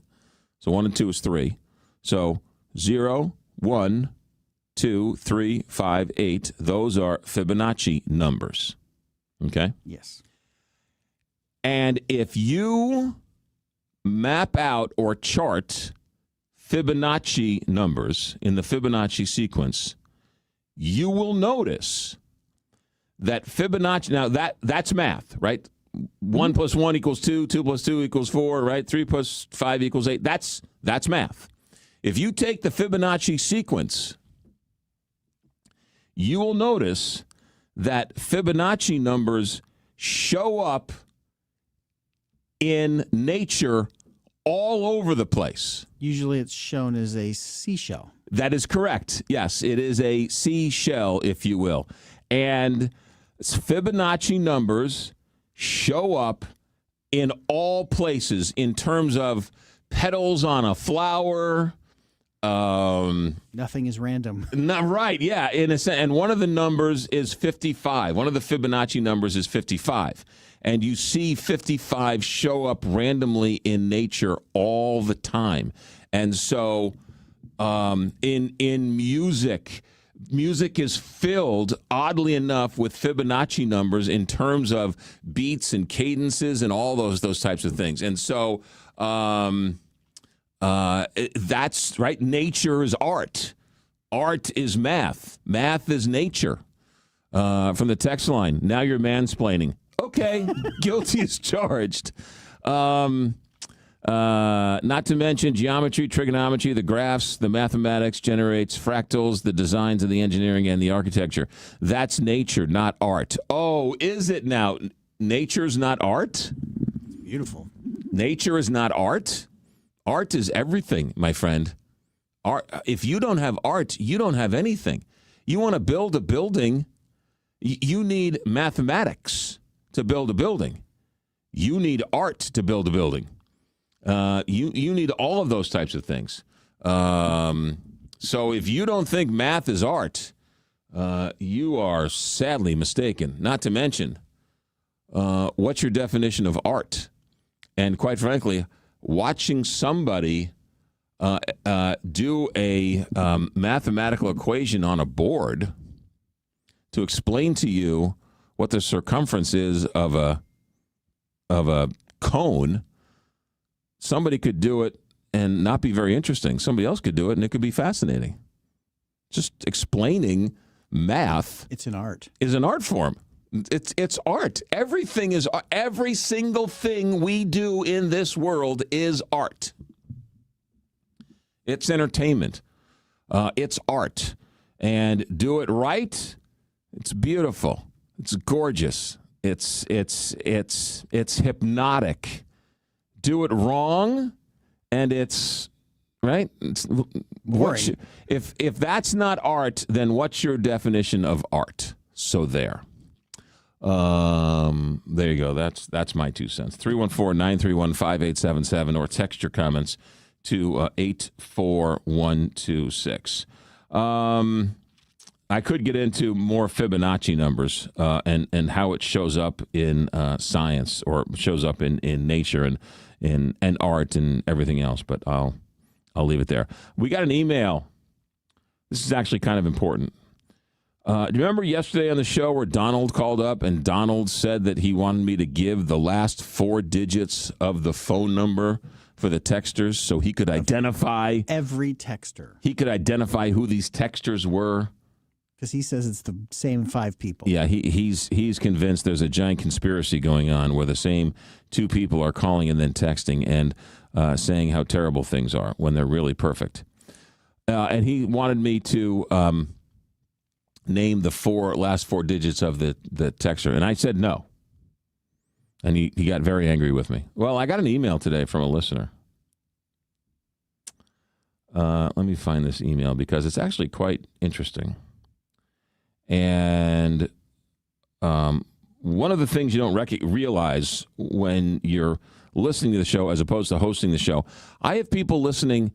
so 1 and 2 is 3. So 0, 1, 2, 3, 5, 8. Those are Fibonacci numbers. Okay? Yes. And if you map out or chart Fibonacci numbers in the Fibonacci sequence, you will notice that Fibonacci, now that's math, right? 1 plus 1 equals 2, 2 plus 2 equals 4, right? 3 plus 5 equals 8. That's math. If you take the Fibonacci sequence, you will notice that Fibonacci numbers show up in nature all over the place. Usually it's shown as a seashell. That is correct. Yes, it is a seashell, if you will. And Fibonacci numbers show up in all places in terms of petals on a flower. Nothing is random. Not right, yeah. In a sense, and one of the numbers is 55. One of the Fibonacci numbers is 55. And you see 55 show up randomly in nature all the time. And so in music is filled, oddly enough, with Fibonacci numbers in terms of beats and cadences and all those types of things. And so That's right. Nature is art. Art is math. Math is nature. From the text line, now you're mansplaining. Okay, guilty as charged. Not to mention geometry, trigonometry, the graphs, the mathematics generates fractals, the designs of the engineering and the architecture. That's nature, not art. Oh, is it now? Nature's not art? Beautiful. Nature is not art? Art is everything, my friend. Art. If you don't have art, you don't have anything. You want to build a building, you need mathematics to build a building. You need art to build a building. You need all of those types of things. So if you don't think math is art, you are sadly mistaken. Not to mention, what's your definition of art? And quite frankly, watching somebody do a mathematical equation on a board to explain to you what the circumference is of a cone, somebody could do it and not be very interesting. Somebody else could do it and it could be fascinating. Just explaining math, it's an art. Is an art form. It's art. Everything is art. Every single thing we do in this world is art. It's entertainment. It's art. And do it right, it's beautiful. It's gorgeous. It's hypnotic. Do it wrong, and it's right. It's boring. If that's not art, then what's your definition of art? So there. There you go. That's my 2 cents. 314-931-5877 or text your comments to 84126. I could get into more Fibonacci numbers and how it shows up in science or shows up in nature and art and everything else, but I'll leave it there. We got an email. This is actually kind of important. Do you remember yesterday on the show where Donald called up and Donald said that he wanted me to give the last 4 digits of the phone number for the texters so he could identify every texter? He could identify who these texters were. Because he says it's the same 5 people. Yeah, he's convinced there's a giant conspiracy going on where the same 2 people are calling and then texting and saying how terrible things are when they're really perfect. And he wanted me to name the last 4 digits of the texter, and I said no. And he got very angry with me. Well, I got an email today from a listener. Let me find this email because it's actually quite interesting. And one of the things you don't realize when you're listening to the show as opposed to hosting the show, I have people listening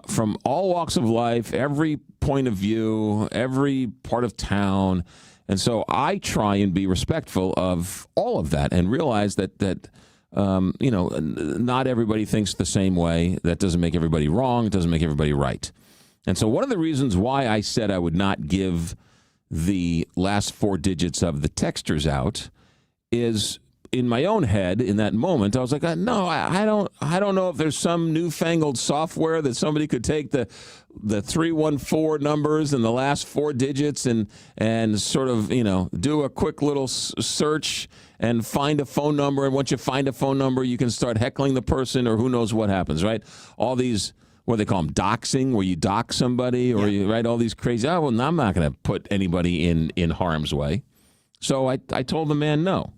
from all walks of life, every point of view, every part of town. And so I try and be respectful of all of that and realize that not everybody thinks the same way. That doesn't make everybody wrong. It doesn't make everybody right. And so one of the reasons why I said I would not give the last 4 digits of the texters out is in my own head in that moment. I was like, no, I don't know if there's some newfangled software that somebody could take the 314 numbers and the last 4 digits and sort of, do a quick little search and find a phone number. And once you find a phone number, you can start heckling the person or who knows what happens, right? All these, what do they call them, doxing, where you dox somebody or you write all these crazy, I'm not going to put anybody in harm's way. So I told the man no.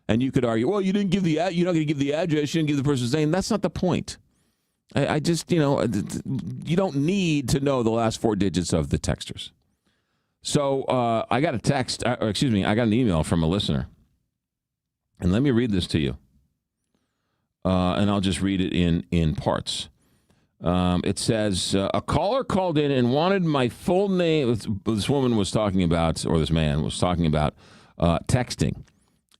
And you could argue, well, you're not going to give the address, you didn't give the person's name. That's not the point. I just, you don't need to know the last 4 digits of the texters. So I got I got an email from a listener. And let me read this to you. And I'll just read it in parts. It says, a caller called in and wanted my full name. This woman was talking about, or this man was talking about texting.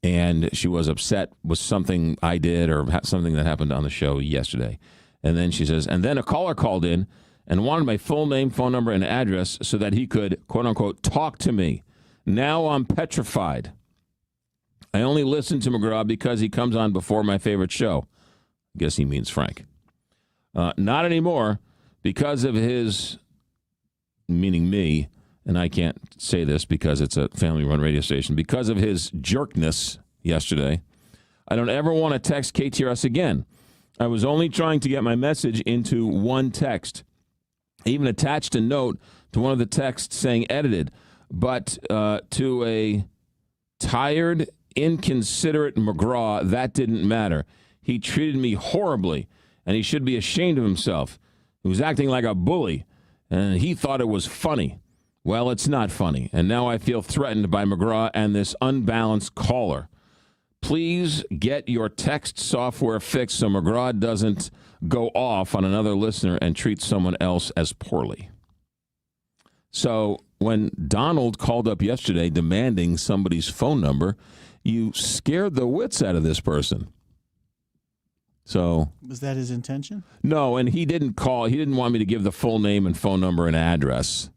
And she was upset with something I did or something that happened on the show yesterday. And then she says, and then a caller called in and wanted my full name, phone number, and address so that he could, quote unquote, talk to me. Now I'm petrified. I only listen to McGraw because he comes on before my favorite show. I guess he means Frank. Not anymore, because of his, meaning me, and I can't say this because it's a family-run radio station, because of his jerkness yesterday, I don't ever want to text KTRS again. I was only trying to get my message into one text. I even attached a note to one of the texts saying edited, but to a tired, inconsiderate McGraw, that didn't matter. He treated me horribly, and he should be ashamed of himself. He was acting like a bully, and he thought it was funny. Well, it's not funny, and now I feel threatened by McGraw and this unbalanced caller. Please get your text software fixed so McGraw doesn't go off on another listener and treat someone else as poorly. So when Donald called up yesterday demanding somebody's phone number, you scared the wits out of this person. So was that his intention? No, and he didn't call. He didn't want me to give the full name and phone number and address.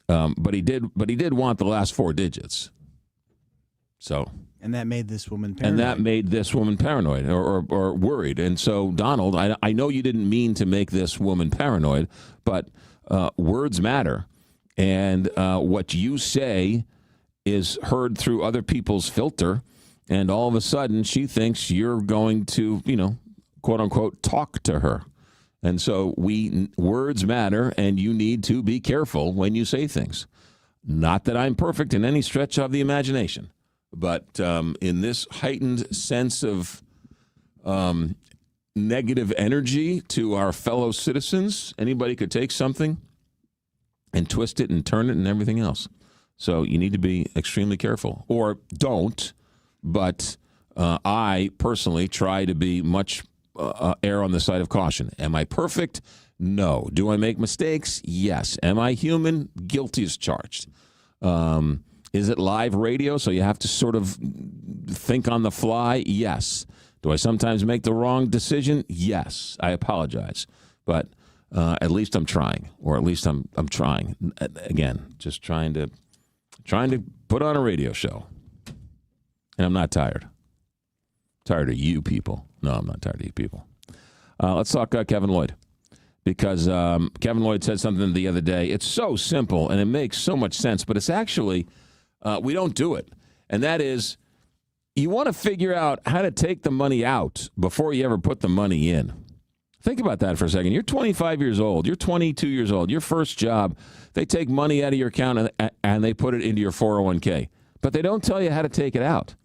But he did want the last 4 digits. So. And that made this woman paranoid. Or worried. And so, Donald, I know you didn't mean to make this woman paranoid, but words matter. And what you say is heard through other people's filter. And all of a sudden, she thinks you're going to, quote unquote, talk to her. And so words matter, and you need to be careful when you say things. Not that I'm perfect in any stretch of the imagination, but in this heightened sense of negative energy to our fellow citizens, anybody could take something and twist it and turn it and everything else. So you need to be extremely careful. Or don't, but I personally try to be much err on the side of caution. Am I perfect? No. Do I make mistakes? Yes. Am I human? Guilty as charged. Is it live radio, so you have to sort of think on the fly? Yes. Do I sometimes make the wrong decision? Yes. I apologize. But at least I'm trying, or at least I'm trying. Again, just trying to put on a radio show. And I'm not tired. Tired of you people. No, I'm not tired of you people. Let's talk Kevin Lloyd, because Kevin Lloyd said something the other day. It's so simple, and it makes so much sense, but it's actually, we don't do it. And that is, you want to figure out how to take the money out before you ever put the money in. Think about that for a second. You're 25 years old. You're 22 years old. Your first job, they take money out of your account and they put it into your 401k. But they don't tell you how to take it out.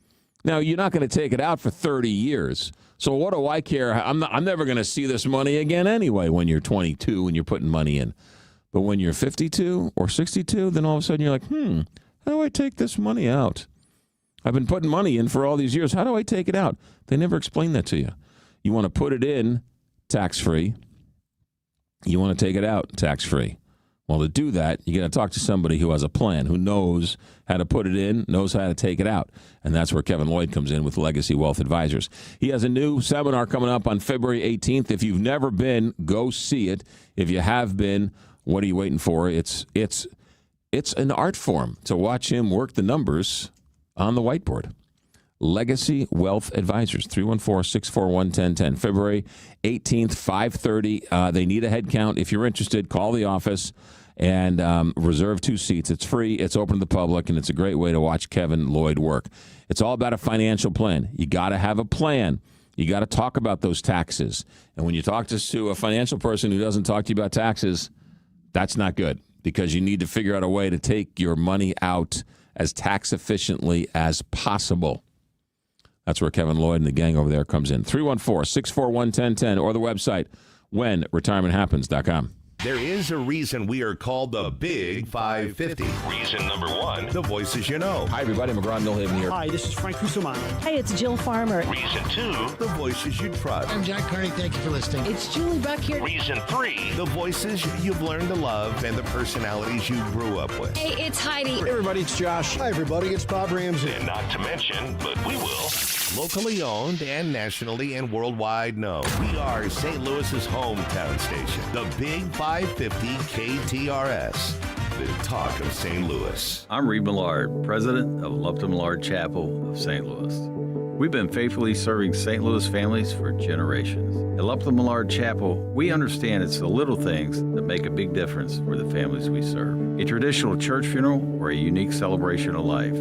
Now, you're not going to take it out for 30 years. So what do I care? I'm never going to see this money again anyway when you're 22 and you're putting money in. But when you're 52 or 62, then all of a sudden you're like, how do I take this money out? I've been putting money in for all these years. How do I take it out? They never explain that to you. You want to put it in tax-free. You want to take it out tax-free. Well, to do that, you got to talk to somebody who has a plan, who knows how to put it in, knows how to take it out. And that's where Kevin Lloyd comes in with Legacy Wealth Advisors. He has a new seminar coming up on February 18th. If you've never been, go see it. If you have been, what are you waiting for? It's an art form to watch him work the numbers on the whiteboard. Legacy Wealth Advisors, 314-641-1010. February 18th, 5:30. They need a head count. If you're interested, call the office and reserve 2 seats. It's free. It's open to the public, and it's a great way to watch Kevin Lloyd work. It's all about a financial plan. You got to have a plan. You got to talk about those taxes. And when you talk to a financial person who doesn't talk to you about taxes, that's not good, because you need to figure out a way to take your money out as tax efficiently as possible. That's where Kevin Lloyd and the gang over there comes in. 314-641-1010 or the website whenretirementhappens.com. There is a reason we are called the Big 550. Reason number 1, the voices you know. Hi, everybody. McGraw Millhaven here. Hi, this is Frank Cusimano. Hi, it's Jill Farmer. Reason 2, the voices you trust. I'm Jack Carney. Thank you for listening. It's Julie Buck here. Reason 3, the voices you've learned to love and the personalities you grew up with. Hey, it's Heidi. Hey, everybody, it's Josh. Hi, everybody. It's Bob Ramsey. And not to mention, but we will, locally owned and nationally and worldwide known. We are St. Louis's hometown station, the Big 550 KTRS, the talk of St. Louis. I'm Reed Millard, president of Lupton Millard Chapel of St. Louis. We've been faithfully serving St. Louis families for generations. At Lupton Millard Chapel, we understand it's the little things that make a big difference for the families we serve. A traditional church funeral or a unique celebration of life.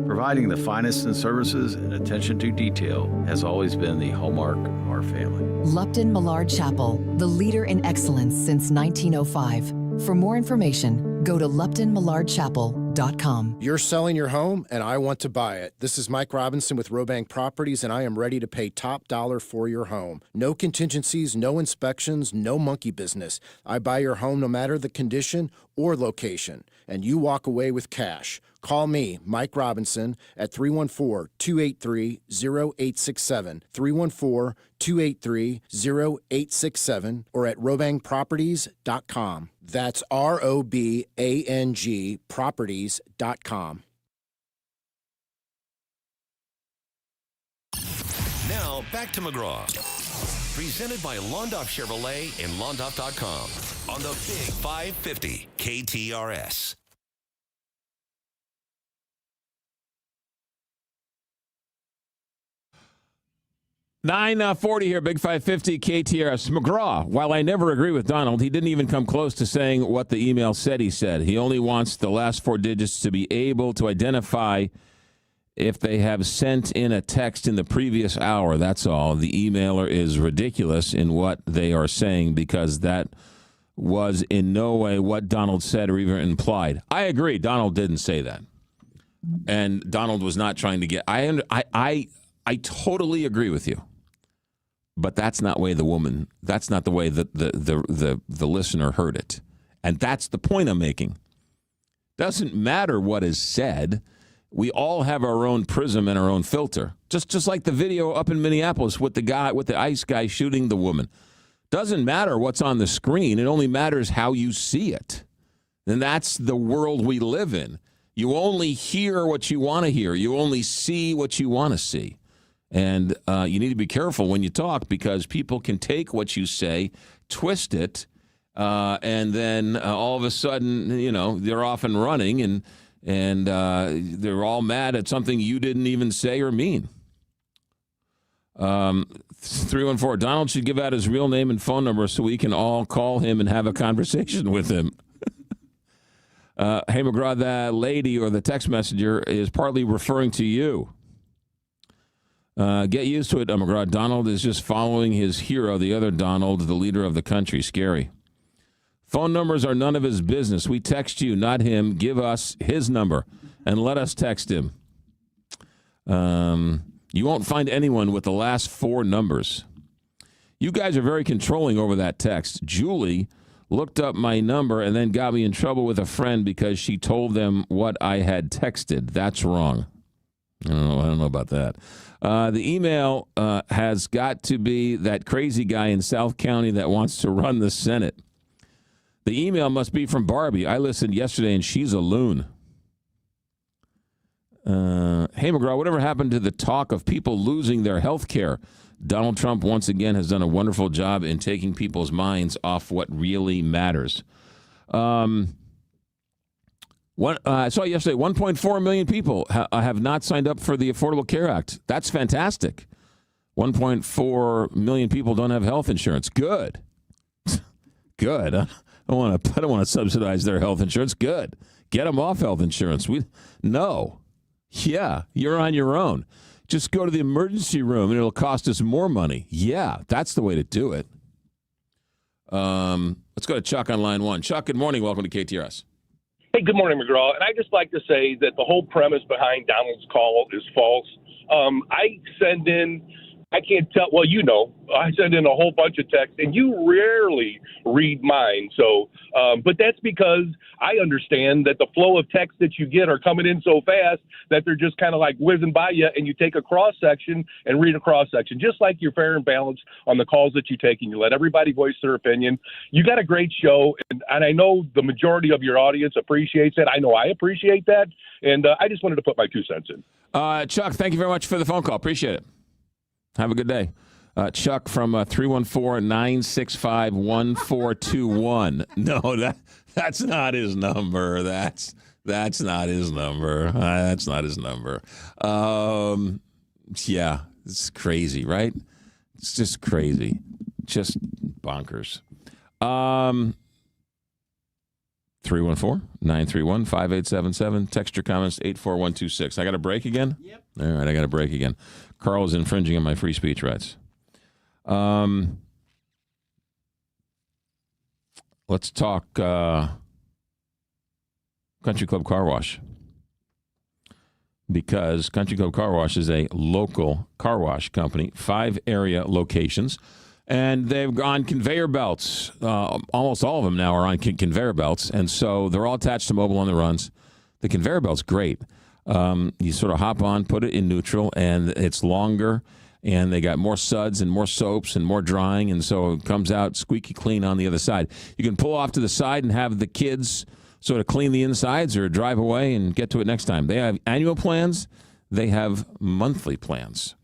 Providing the finest in services and attention to detail has always been the hallmark of our family. Lupton Millard Chapel, the leader in excellence since 1905. For more information, go to LuptonMillardChapel.com. You're selling your home, and I want to buy it. This is Mike Robinson with Robank Properties, and I am ready to pay top dollar for your home. No contingencies, no inspections, no monkey business. I buy your home no matter the condition or location, and you walk away with cash. Call me, Mike Robinson, at 314-283-0867, 314-283-0867, or at robangproperties.com. That's ROBANG properties.com. Now, back to McGraw. Presented by Londoff Chevrolet and Londoff.com on the Big 550 KTRS. $9:40 here, Big 550 KTRS. McGraw, while I never agree with Donald, he didn't even come close to saying what the email said he said. He only wants the last four digits to be able to identify if they have sent in a text in the previous hour. That's all. The emailer is ridiculous in what they are saying because that was in no way what Donald said or even implied. I agree. Donald didn't say that. And Donald was not trying to get... I totally agree with you. But that's not way the woman, that's not the way that the listener heard it. And that's the point I'm making. Doesn't matter what is said. We all have our own prism and our own filter. Just like the video up in Minneapolis with the ice guy shooting the woman. Doesn't matter what's on the screen. It only matters how you see it. And that's the world we live in. You only hear what you want to hear. You only see what you want to see. And you need to be careful when you talk because people can take what you say, twist it, and then all of a sudden, they're off and running, and they're all mad at something you didn't even say or mean. 314, Donald should give out his real name and phone number so we can all call him and have a conversation with him. Hey, McGraw, that lady or the text messenger is partly referring to you. Get used to it, McGraw. Donald is just following his hero, the other Donald, the leader of the country. Scary. Phone numbers are none of his business. We text you, not him. Give us his number and let us text him. You won't find anyone with the last four numbers. You guys are very controlling over that text. Julie looked up my number and then got me in trouble with a friend because she told them what I had texted. That's wrong. I don't know about that. The email has got to be that crazy guy in South County that wants to run the Senate. The email must be from Barbie. I listened yesterday, and she's a loon. Hey, McGraw, whatever happened to the talk of people losing their health care? Donald Trump, once again, has done a wonderful job in taking people's minds off what really matters. I saw yesterday 1.4 million people have not signed up for the Affordable Care Act. That's fantastic. 1.4 million people don't have health insurance. Good. Good. I don't want to subsidize their health insurance. Good. Get them off health insurance. No. Yeah, you're on your own. Just go to the emergency room and it'll cost us more money. Yeah, that's the way to do it. Let's go to Chuck on line one. Chuck, good morning. Welcome to KTRS. Hey, good morning, McGraw. And I just like to say that the whole premise behind Donald's call is false. I can't tell. Well, I send in a whole bunch of texts, and you rarely read mine. So, but that's because I understand that the flow of texts that you get are coming in so fast that they're just kind of like whizzing by you, and you take a cross section and read a cross section, just like you're fair and balanced on the calls that you take, and you let everybody voice their opinion. You got a great show, and I know the majority of your audience appreciates it. I know I appreciate that, and I just wanted to put my 2 cents in. Chuck, thank you very much for the phone call. Appreciate it. Have a good day. Chuck from 314-965-1421. No, that's not his number. That's not his number. That's not his number. Yeah, it's crazy, right? It's just crazy. Just bonkers. 314-931-5877. Text your comments 84126. I got a break again? Yep. All right, I got a break again. Carl is infringing on my free speech rights. Let's talk Country Club Car Wash. Because Country Club Car Wash is a local car wash company, 5 area locations, and they've gone conveyor belts. Almost all of them now are on conveyor belts, and so they're all attached to mobile on the runs. The conveyor belt's great. You sort of hop on, put it in neutral, and it's longer, and they got more suds and more soaps and more drying, and so it comes out squeaky clean on the other side. You can pull off to the side and have the kids sort of clean the insides or drive away and get to it next time. They have annual plans. They have monthly plans.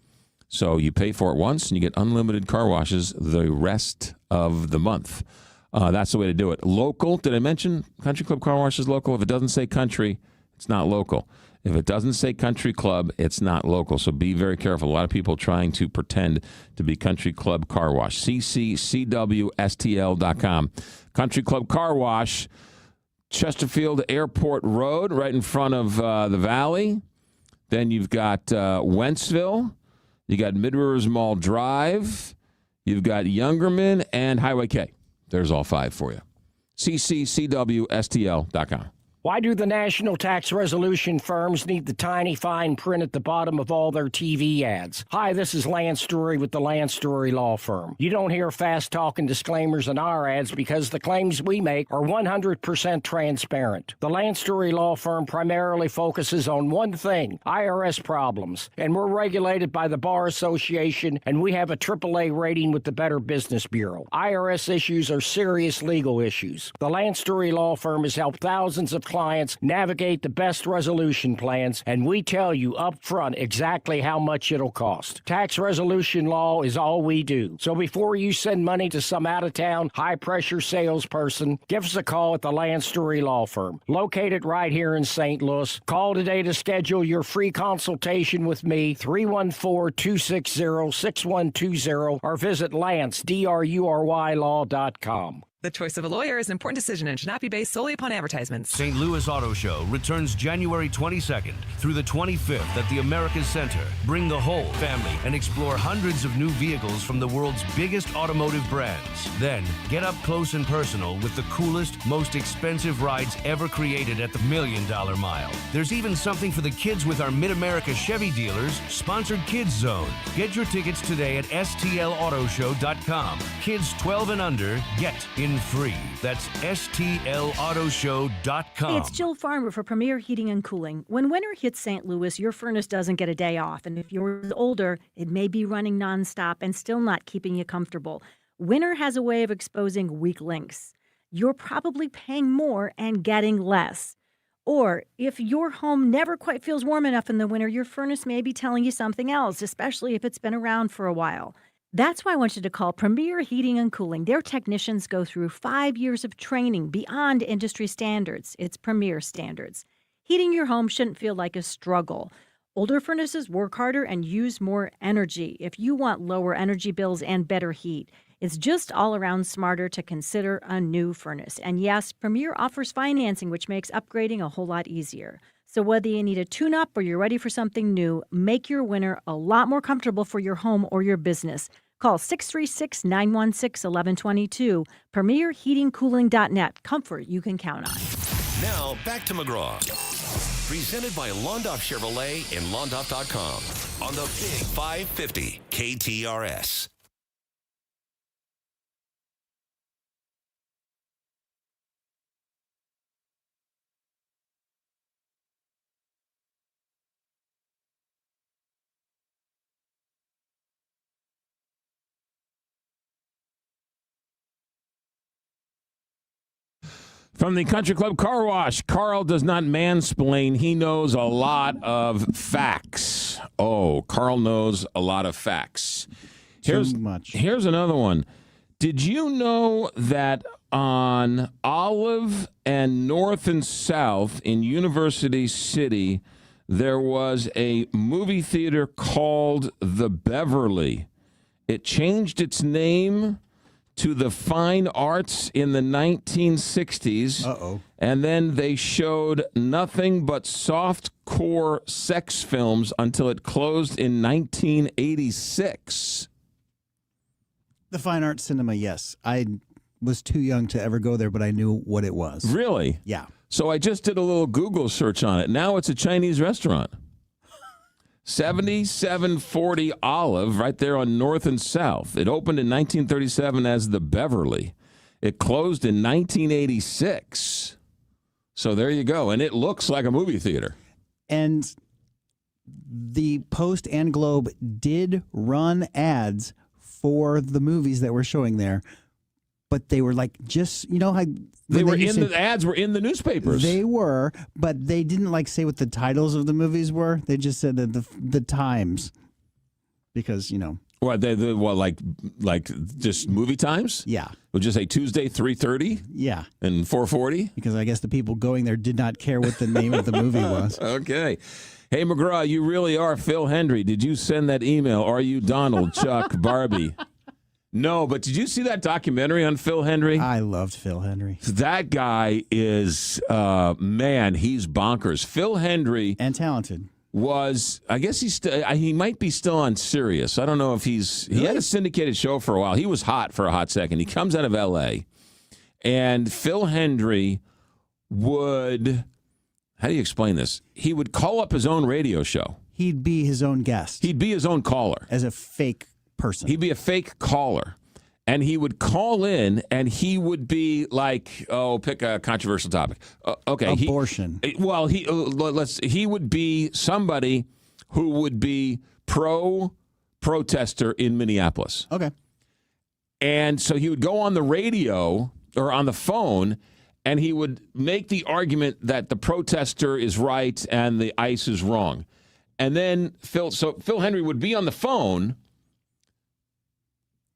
So you pay for it once and you get unlimited car washes the rest of the month. That's the way to do it. Local, did I mention Country Club Car Wash is local? If it doesn't say country, it's not local. If it doesn't say Country Club, it's not local. So be very careful. A lot of people trying to pretend to be Country Club Car Wash. CCCWSTL.com. Country Club Car Wash, Chesterfield Airport Road, right in front of the Valley. Then you've got Wentzville. You got Mid-Rivers Mall Drive. You've got Youngerman and Highway K. There's all 5 for you. CCCWSTL.com. Why do the national tax resolution firms need the tiny fine print at the bottom of all their TV ads? Hi, this is Lance Story with the Lance Story Law Firm. You don't hear fast-talking disclaimers in our ads because the claims we make are 100% transparent. The Lance Story Law Firm primarily focuses on one thing, IRS problems, and we're regulated by the Bar Association, and we have a AAA rating with the Better Business Bureau. IRS issues are serious legal issues. The Lance Story Law Firm has helped thousands of clients navigate the best resolution plans, and we tell you up front exactly how much it'll cost. Tax resolution law is all we do. So before you send money to some out-of-town, high-pressure salesperson, give us a call at the Land Story Law Firm, located right here in St. Louis. Call today to schedule your free consultation with me, 314-260-6120, or visit LanceDruryLaw.com. The choice of a lawyer is an important decision and should not be based solely upon advertisements. St. Louis Auto Show returns January 22nd through the 25th at the America's Center. Bring the whole family and explore hundreds of new vehicles from the world's biggest automotive brands. Then, get up close and personal with the coolest, most expensive rides ever created at the $1 Million Mile. There's even something for the kids with our Mid-America Chevy dealers, Sponsored Kids Zone. Get your tickets today at stlautoshow.com. Kids 12 and under get in free. That's stlautoshow.com. It's Jill Farmer for Premier Heating and Cooling. When winter hits St. Louis, your furnace doesn't get a day off. And if yours is older, it may be running nonstop and still not keeping you comfortable. Winter has a way of exposing weak links. You're probably paying more and getting less. Or if your home never quite feels warm enough in the winter, your furnace may be telling you something else, especially if it's been around for a while. That's why I want you to call Premier Heating and Cooling. Their technicians go through 5 years of training beyond industry standards. It's Premier standards. Heating your home shouldn't feel like a struggle. Older furnaces work harder and use more energy. If you want lower energy bills and better heat, it's just all around smarter to consider a new furnace. And yes, Premier offers financing, which makes upgrading a whole lot easier. So whether you need a tune-up or you're ready for something new, make your winter a lot more comfortable for your home or your business. Call 636-916-1122. PremierHeatingCooling.net. Comfort you can count on. Now, back to McGraw. Presented by Londoff Chevrolet and Londoff.com on the Big 550 KTRS. From the Country Club Car Wash, Carl does not mansplain. He knows a lot of facts. Oh, Carl knows a lot of facts. Too much. Here's another one. Did you know that on Olive and North and South in University City, there was a movie theater called the Beverly. It changed its name to the Fine Arts in the 1960s. Uh-oh. And then they showed nothing but soft-core sex films until it closed in 1986. The Fine Arts Cinema, yes. I was too young to ever go there, but I knew what it was. Really? Yeah. So I just did a little Google search on it. Now it's a Chinese restaurant. 7740 Olive, right there on North and South. It opened in 1937 as the Beverly. It closed in 1986. So there you go. And it looks like a movie theater. And the Post and Globe did run ads for the movies that were showing there, but they were like just, you know how The ads were in the newspapers. They were, but they didn't like say what the titles of the movies were. They just said that the times, because What like just movie times? Yeah. It would just say Tuesday 3:30. Yeah. And 4:40. Because I guess the people going there did not care what the name of the movie was. Okay. Hey McGraw, you really are Phil Hendry. Did you send that email? Are you Donald, Chuck, Barbie? No, but did you see that documentary on Phil Hendry? I loved Phil Hendry. That guy is, man, he's bonkers. Phil Hendry. And talented. I guess he might be still on Sirius. I don't know if he had a syndicated show for a while. He was hot for a hot second. He comes out of L.A. And Phil Hendry would, how do you explain this? He would call up his own radio show. He'd be his own guest. He'd be his own caller. As a fake person. He'd be a fake caller. And he would call in, and he would be like, pick a controversial topic. Okay. Abortion. He would be somebody who would be protester in Minneapolis. Okay. And so he would go on the radio or on the phone, and he would make the argument that the protester is right and the ICE is wrong. And then Phil Hendry would be on the phone.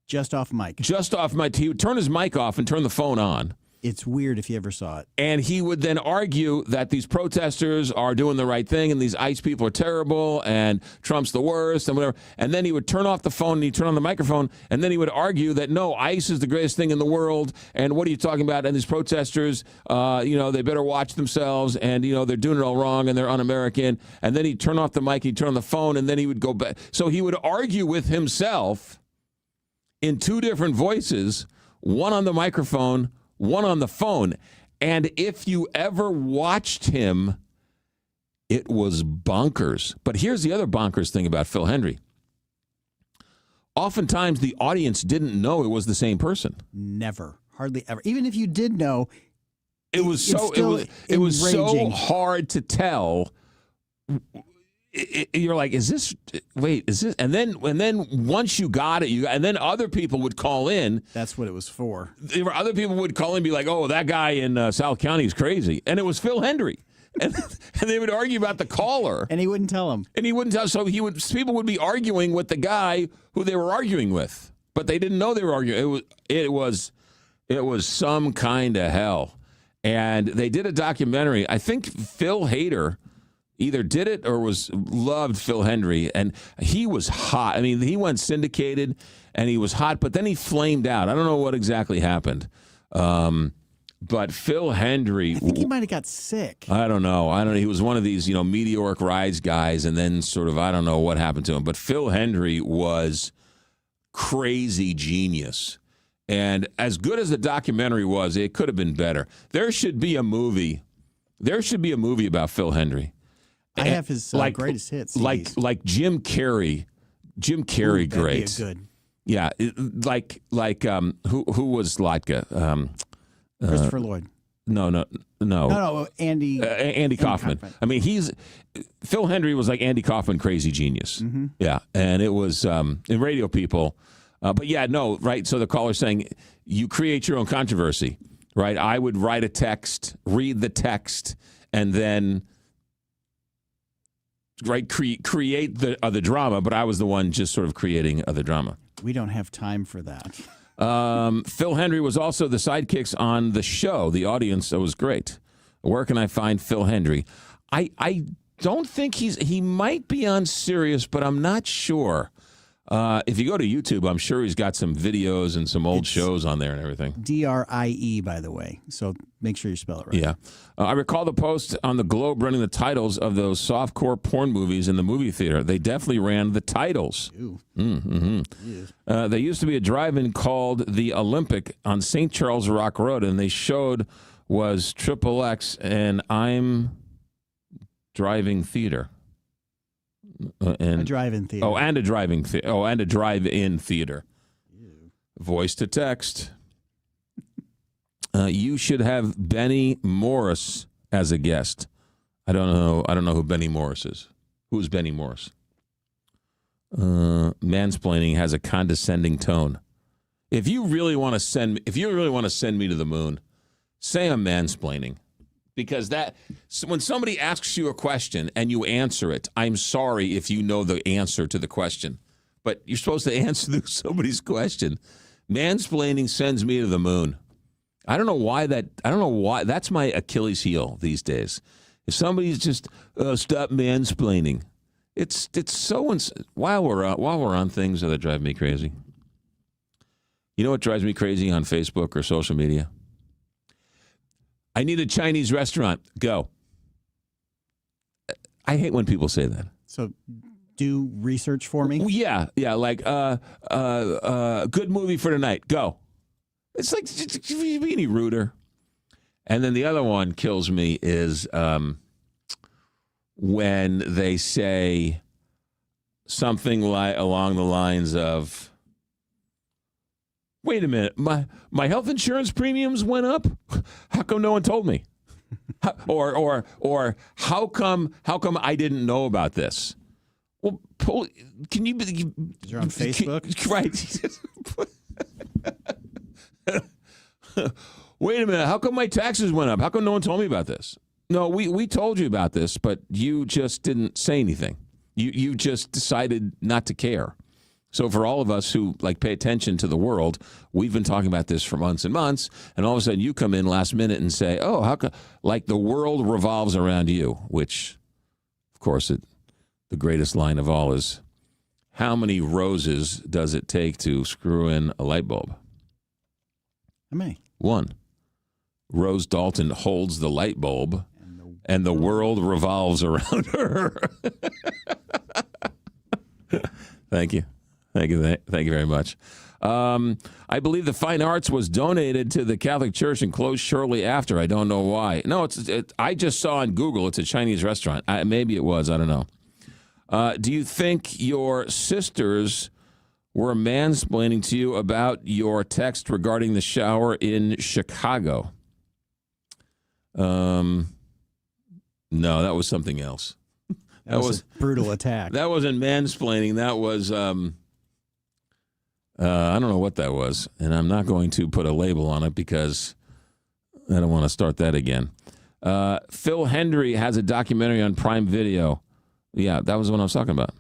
Just off mic. He would turn his mic off and turn the phone on. It's weird if you ever saw it. And he would then argue that these protesters are doing the right thing and these ICE people are terrible and Trump's the worst and whatever. And then he would turn off the phone and he'd turn on the microphone and then he would argue that, no, ICE is the greatest thing in the world and what are you talking about? And these protesters, they better watch themselves and, they're doing it all wrong and they're un-American. And then he'd turn off the mic, he'd turn on the phone, and then he would go back. So he would argue with himself in two different voices, one on the microphone, one on the phone. And if you ever watched him, it was bonkers. But here's the other bonkers thing about Phil Hendry. Oftentimes, the audience didn't know it was the same person. Never. Hardly ever. Even if you did know, it was so hard to tell. You're like, is this? And then once you got it, and then other people would call in. That's what it was for. Other people would call in and be like, oh, that guy in South County is crazy. And it was Phil Hendry. And they would argue about the caller. And he wouldn't tell them. So people would be arguing with the guy who they were arguing with. But they didn't know they were arguing. It was some kind of hell. And they did a documentary. I think Phil Hader either did it or loved Phil Hendry, and he was hot. I mean, he went syndicated, and he was hot, but then he flamed out. I don't know what exactly happened, but Phil Hendry. I think he might have got sick. I don't know. He was one of these, meteoric rise guys, and then sort of I don't know what happened to him. But Phil Hendry was crazy genius, and as good as the documentary was, it could have been better. There should be a movie. There should be a movie about Phil Hendry. I have his greatest hits. Like Jim Carrey. Jim Carrey, great. That'd be good. Yeah, who was Latka? Christopher Lloyd. No. Andy. Andy Kaufman. I mean, Phil Hendry was like Andy Kaufman, crazy genius. Mm-hmm. Yeah, and it was in radio people. But yeah, no, right. So the caller's saying you create your own controversy, right? I would write a text, read the text, and then. Right, create the drama, but I was the one just sort of creating the drama. We don't have time for that. Phil Hendry was also the sidekicks on the show. The audience was great. Where can I find Phil Hendry? I don't think he might be on Sirius, but I'm not sure. If you go to YouTube, I'm sure he's got some videos and some old shows on there and everything. DRIE, by the way. So make sure you spell it right. Yeah. I recall the post on the Globe running the titles of those softcore porn movies in the movie theater. They definitely ran the titles. There used to be a drive-in called the Olympic on St. Charles Rock Road, and they showed was XXX and I'm Driving Theater. And a drive-in theater. And a drive-in theater. Voice to text. You should have Benny Morris as a guest. I don't know who Benny Morris is. Who's Benny Morris? Mansplaining has a condescending tone. If you really want to send me to the moon, say I'm mansplaining. Because when somebody asks you a question and you answer it, I'm sorry if you know the answer to the question. But you're supposed to answer somebody's question. Mansplaining sends me to the moon. I don't know why. That's my Achilles heel these days. If somebody's just stop mansplaining, it's so. While we're on things that drive me crazy. You know what drives me crazy on Facebook or social media? I need a Chinese restaurant. Go. I hate when people say that. So do research for me? Yeah. Like, good movie for tonight. Go. It's like, be any ruder. And then the other one kills me is when they say something along the lines of, wait a minute, my health insurance premiums went up? How come no one told me? Or how come I didn't know about this? Well, can you? You're on Facebook, right? Wait a minute, how come my taxes went up? How come no one told me about this? No, we told you about this, but you just didn't say anything. You just decided not to care. So for all of us who pay attention to the world, we've been talking about this for months and months, and all of a sudden you come in last minute and say, "Oh, how come?" Like the world revolves around you. Which, of course, the greatest line of all is, "How many roses does it take to screw in a light bulb?" How many? 1. Rose Dalton holds the light bulb, and the world revolves around her. Thank you. Thank you very much. I believe the fine arts was donated to the Catholic Church and closed shortly after. I don't know why. No, I just saw on Google it's a Chinese restaurant. Maybe it was. I don't know. Do you think your sisters were mansplaining to you about your text regarding the shower in Chicago? No, that was something else. That was a brutal attack. That wasn't mansplaining. That was, I don't know what that was. And I'm not going to put a label on it because I don't want to start that again. Phil Hendry has a documentary on Prime Video. Yeah, that was what I was talking about.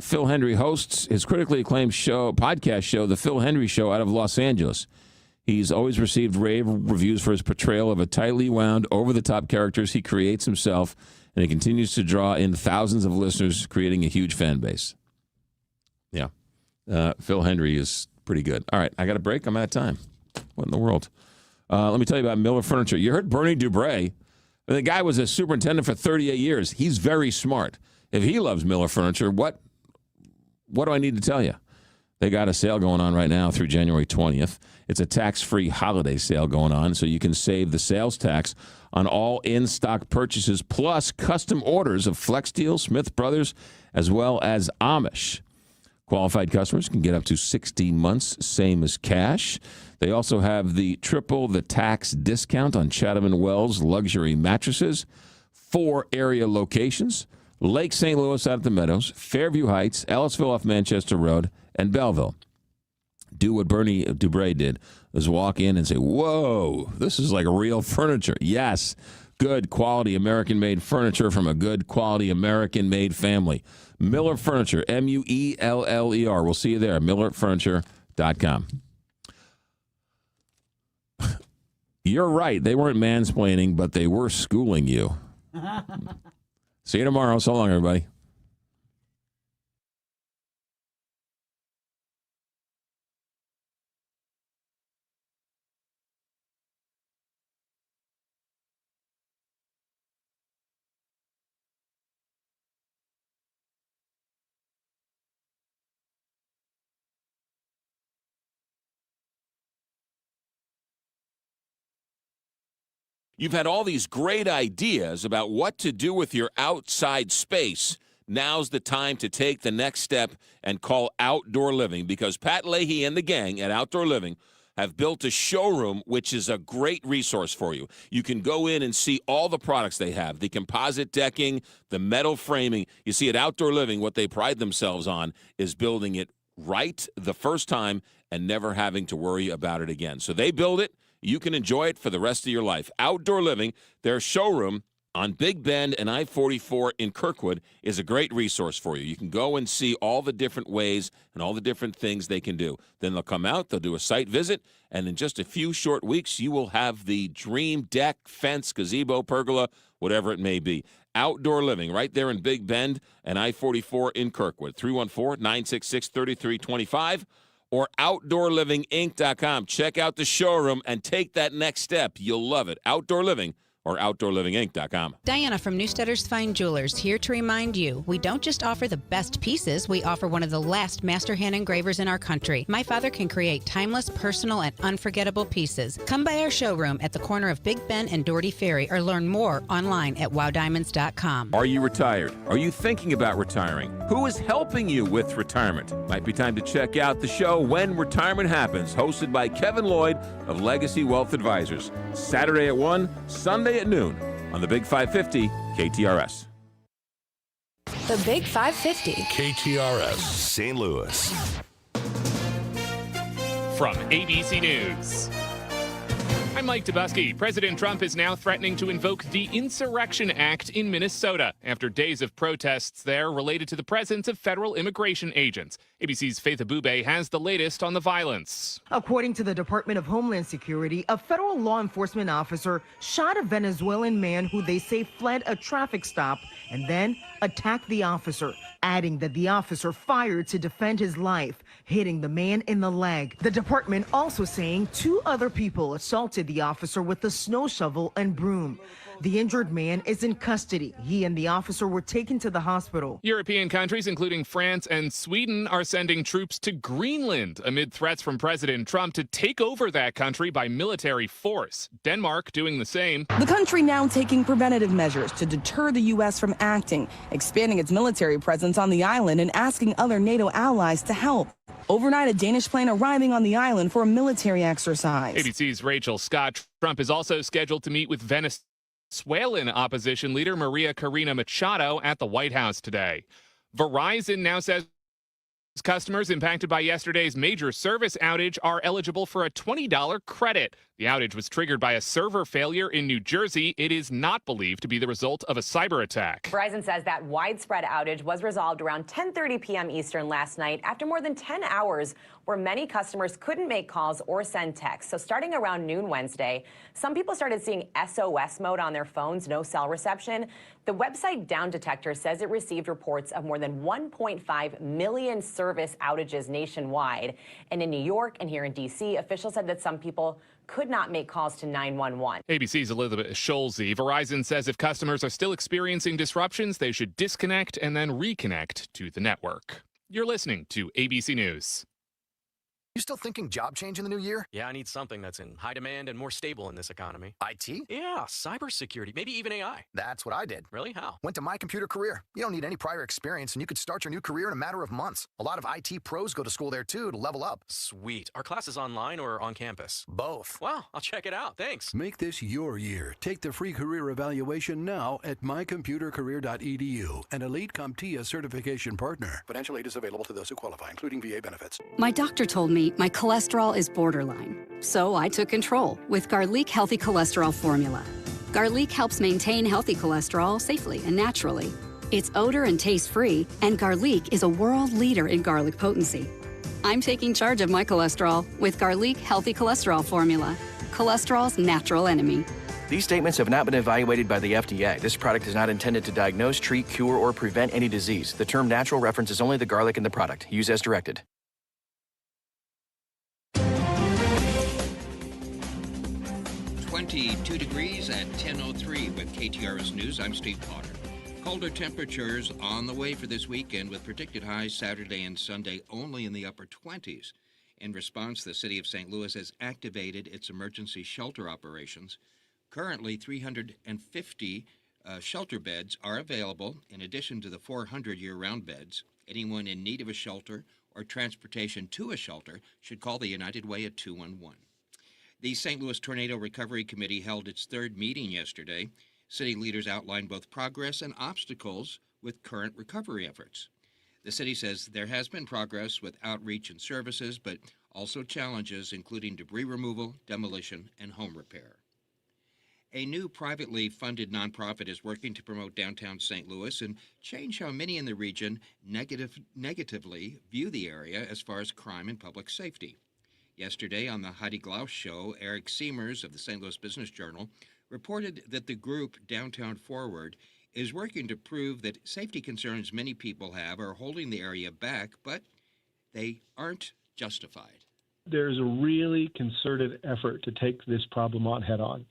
Phil Hendry hosts his critically acclaimed podcast show, The Phil Hendry Show, out of Los Angeles. He's always received rave reviews for his portrayal of a tightly wound, over-the-top characters he creates himself, and he continues to draw in thousands of listeners, creating a huge fan base. Yeah. Phil Hendry is pretty good. All right, I got a break. I'm out of time. What in the world? Let me tell you about Miller Furniture. You heard Bernie Dubray. The guy was a superintendent for 38 years. He's very smart. If he loves Miller Furniture, what do I need to tell you? They got a sale going on right now through January 20th. It's a tax-free holiday sale going on, so you can save the sales tax on all in-stock purchases, plus custom orders of Flex Steel, Smith Brothers, as well as Amish. Qualified customers can get up to 60 months, same as cash. They also have the triple the tax discount on Chatham & Wells luxury mattresses. 4 area locations: Lake St. Louis out at the Meadows, Fairview Heights, Ellisville off Manchester Road, and Belleville. Do what Bernie Dubray did, is walk in and say, whoa, this is like real furniture. Yes, good quality American-made furniture from a good quality American-made family. Miller Furniture, Muller. We'll see you there, millerfurniture.com. You're right. They weren't mansplaining, but they were schooling you. See you tomorrow. So long, everybody. You've had all these great ideas about what to do with your outside space. Now's the time to take the next step and call Outdoor Living, because Pat Leahy and the gang at Outdoor Living have built a showroom, which is a great resource for you. You can go in and see all the products they have, the composite decking, the metal framing. You see, at Outdoor Living, what they pride themselves on is building it right the first time and never having to worry about it again. So they build it. You can enjoy it for the rest of your life. Outdoor Living, their showroom on Big Bend and I-44 in Kirkwood, is a great resource for you. You can go and see all the different ways and all the different things they can do. Then they'll come out, they'll do a site visit, and in just a few short weeks, you will have the dream deck, fence, gazebo, pergola, whatever it may be. Outdoor Living, right there in Big Bend and I-44 in Kirkwood. 314-966-3325. or OutdoorLivingInc.com. Check out the showroom and take that next step. You'll love it. Outdoor Living or OutdoorLivingInc.com. Diana from Newstetter's Fine Jewelers here to remind you, we don't just offer the best pieces, we offer one of the last master hand engravers in our country. My father can create timeless, personal, and unforgettable pieces. Come by our showroom at the corner of Big Ben and Doherty Ferry or learn more online at wowdiamonds.com. Are you retired? Are you thinking about retiring? Who is helping you with retirement? Might be time to check out the show When Retirement Happens, hosted by Kevin Lloyd of Legacy Wealth Advisors. Saturday at 1, Sunday at noon on the Big 550 KTRS. The Big 550. KTRS St. Louis. From ABC News, I'm Mike Dubusky. President Trump is now threatening to invoke the Insurrection Act in Minnesota after days of protests there related to the presence of federal immigration agents. ABC's Faith Abube has the latest on the violence. According to the Department of Homeland Security, a federal law enforcement officer shot a Venezuelan man who they say fled a traffic stop and then attacked the officer, adding that the officer fired to defend his life, hitting the man in the leg. The department also saying 2 other people assaulted the officer with a snow shovel and broom. The injured man is in custody. He and the officer were taken to the hospital. European countries, including France and Sweden, are sending troops to Greenland amid threats from President Trump to take over that country by military force. Denmark doing the same. The country now taking preventative measures to deter the U.S. from acting, expanding its military presence on the island and asking other NATO allies to help. Overnight, a Danish plane arriving on the island for a military exercise. ABC's Rachel Scott. Trump is also scheduled to meet with Venezuelan opposition leader Maria Corina Machado at the White House today. Verizon now says customers impacted by yesterday's major service outage are eligible for a $20 credit. The outage was triggered by a server failure in New Jersey. It is not believed to be the result of a cyber attack. Verizon says that widespread outage was resolved around 10:30 p.m. Eastern last night after more than 10 hours where many customers couldn't make calls or send texts. So starting around noon Wednesday, some people started seeing SOS mode on their phones, no cell reception. The website Down Detector says it received reports of more than 1.5 million service outages nationwide. And in New York and here in D.C., officials said that some people could not make calls to 911. ABC's Elizabeth Scholze. Verizon says if customers are still experiencing disruptions, they should disconnect and then reconnect to the network. You're listening to ABC News. You still thinking job change in the new year? Yeah, I need something that's in high demand and more stable in this economy. IT? Yeah, cybersecurity, maybe even AI. That's what I did. Really? How? Went to My Computer Career. You don't need any prior experience, and you could start your new career in a matter of months. A lot of IT pros go to school there, too, to level up. Sweet. Are classes online or on campus? Both. Wow, I'll check it out. Thanks. Make this your year. Take the free career evaluation now at mycomputercareer.edu, an elite CompTIA certification partner. Financial aid is available to those who qualify, including VA benefits. My doctor told me my cholesterol is borderline, so I took control with Garlic Healthy Cholesterol Formula. Garlic helps maintain healthy cholesterol safely and naturally. It's odor and taste-free, and Garlic is a world leader in garlic potency. I'm taking charge of my cholesterol with Garlic Healthy Cholesterol Formula, cholesterol's natural enemy. These statements have not been evaluated by the FDA. This product is not intended to diagnose, treat, cure, or prevent any disease. The term natural references only the garlic in the product. Use as directed. 22 degrees at 10:03 with KTRS News. I'm Steve Potter. Colder temperatures on the way for this weekend with predicted highs Saturday and Sunday only in the upper 20s. In response, the city of St. Louis has activated its emergency shelter operations. Currently, 350 shelter beds are available in addition to the 400 year-round beds. Anyone in need of a shelter or transportation to a shelter should call the United Way at 211. The St. Louis Tornado Recovery Committee held its third meeting yesterday. City leaders outlined both progress and obstacles with current recovery efforts. The city says there has been progress with outreach and services, but also challenges including debris removal, demolition, and home repair. A new privately funded nonprofit is working to promote downtown St. Louis and change how many in the region negatively view the area as far as crime and public safety. Yesterday on the McGraw Show, Eric Seamers of the St. Louis Business Journal reported that the group Downtown Forward is working to prove that safety concerns many people have are holding the area back, but they aren't justified. There's a really concerted effort to take this problem on head on.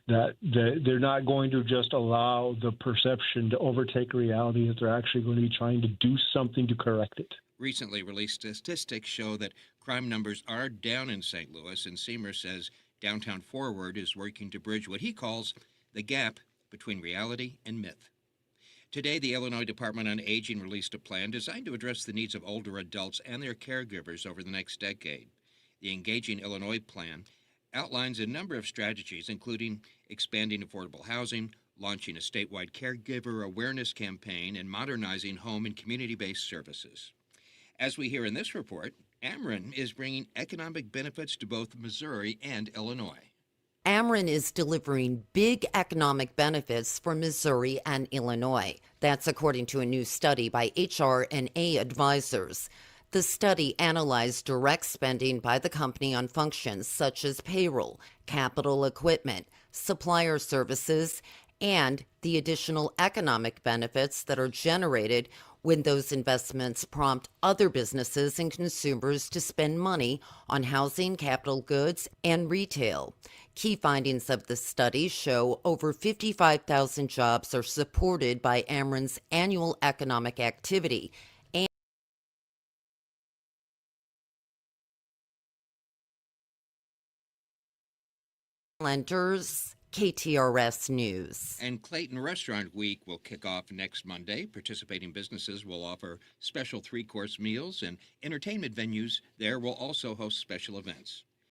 That they're not going to just allow the perception to overtake reality, that they're actually going to be trying to do something to correct it. Recently released statistics show that crime numbers are down in St. Louis, and Seamer says Downtown Forward is working to bridge what he calls the gap between reality and myth. Today, the Illinois Department on Aging released a plan designed to address the needs of older adults and their caregivers over the next decade. The Engaging Illinois plan outlines a number of strategies, including expanding affordable housing, launching a statewide caregiver awareness campaign, and modernizing home and community-based services. As we hear in this report, Ameren is bringing economic benefits to both Missouri and Illinois. Ameren is delivering big economic benefits for Missouri and Illinois. That's according to a new study by HR&A Advisors. The study analyzed direct spending by the company on functions such as payroll, capital equipment, supplier services, and the additional economic benefits that are generated when those investments prompt other businesses and consumers to spend money on housing, capital goods, and retail. Key findings of the study show over 55,000 jobs are supported by Ameren's annual economic activity. Lenders, KTRS News. And Clayton Restaurant Week will kick off next Monday. Participating businesses will offer special 3-course meals, and entertainment venues there will also host special events.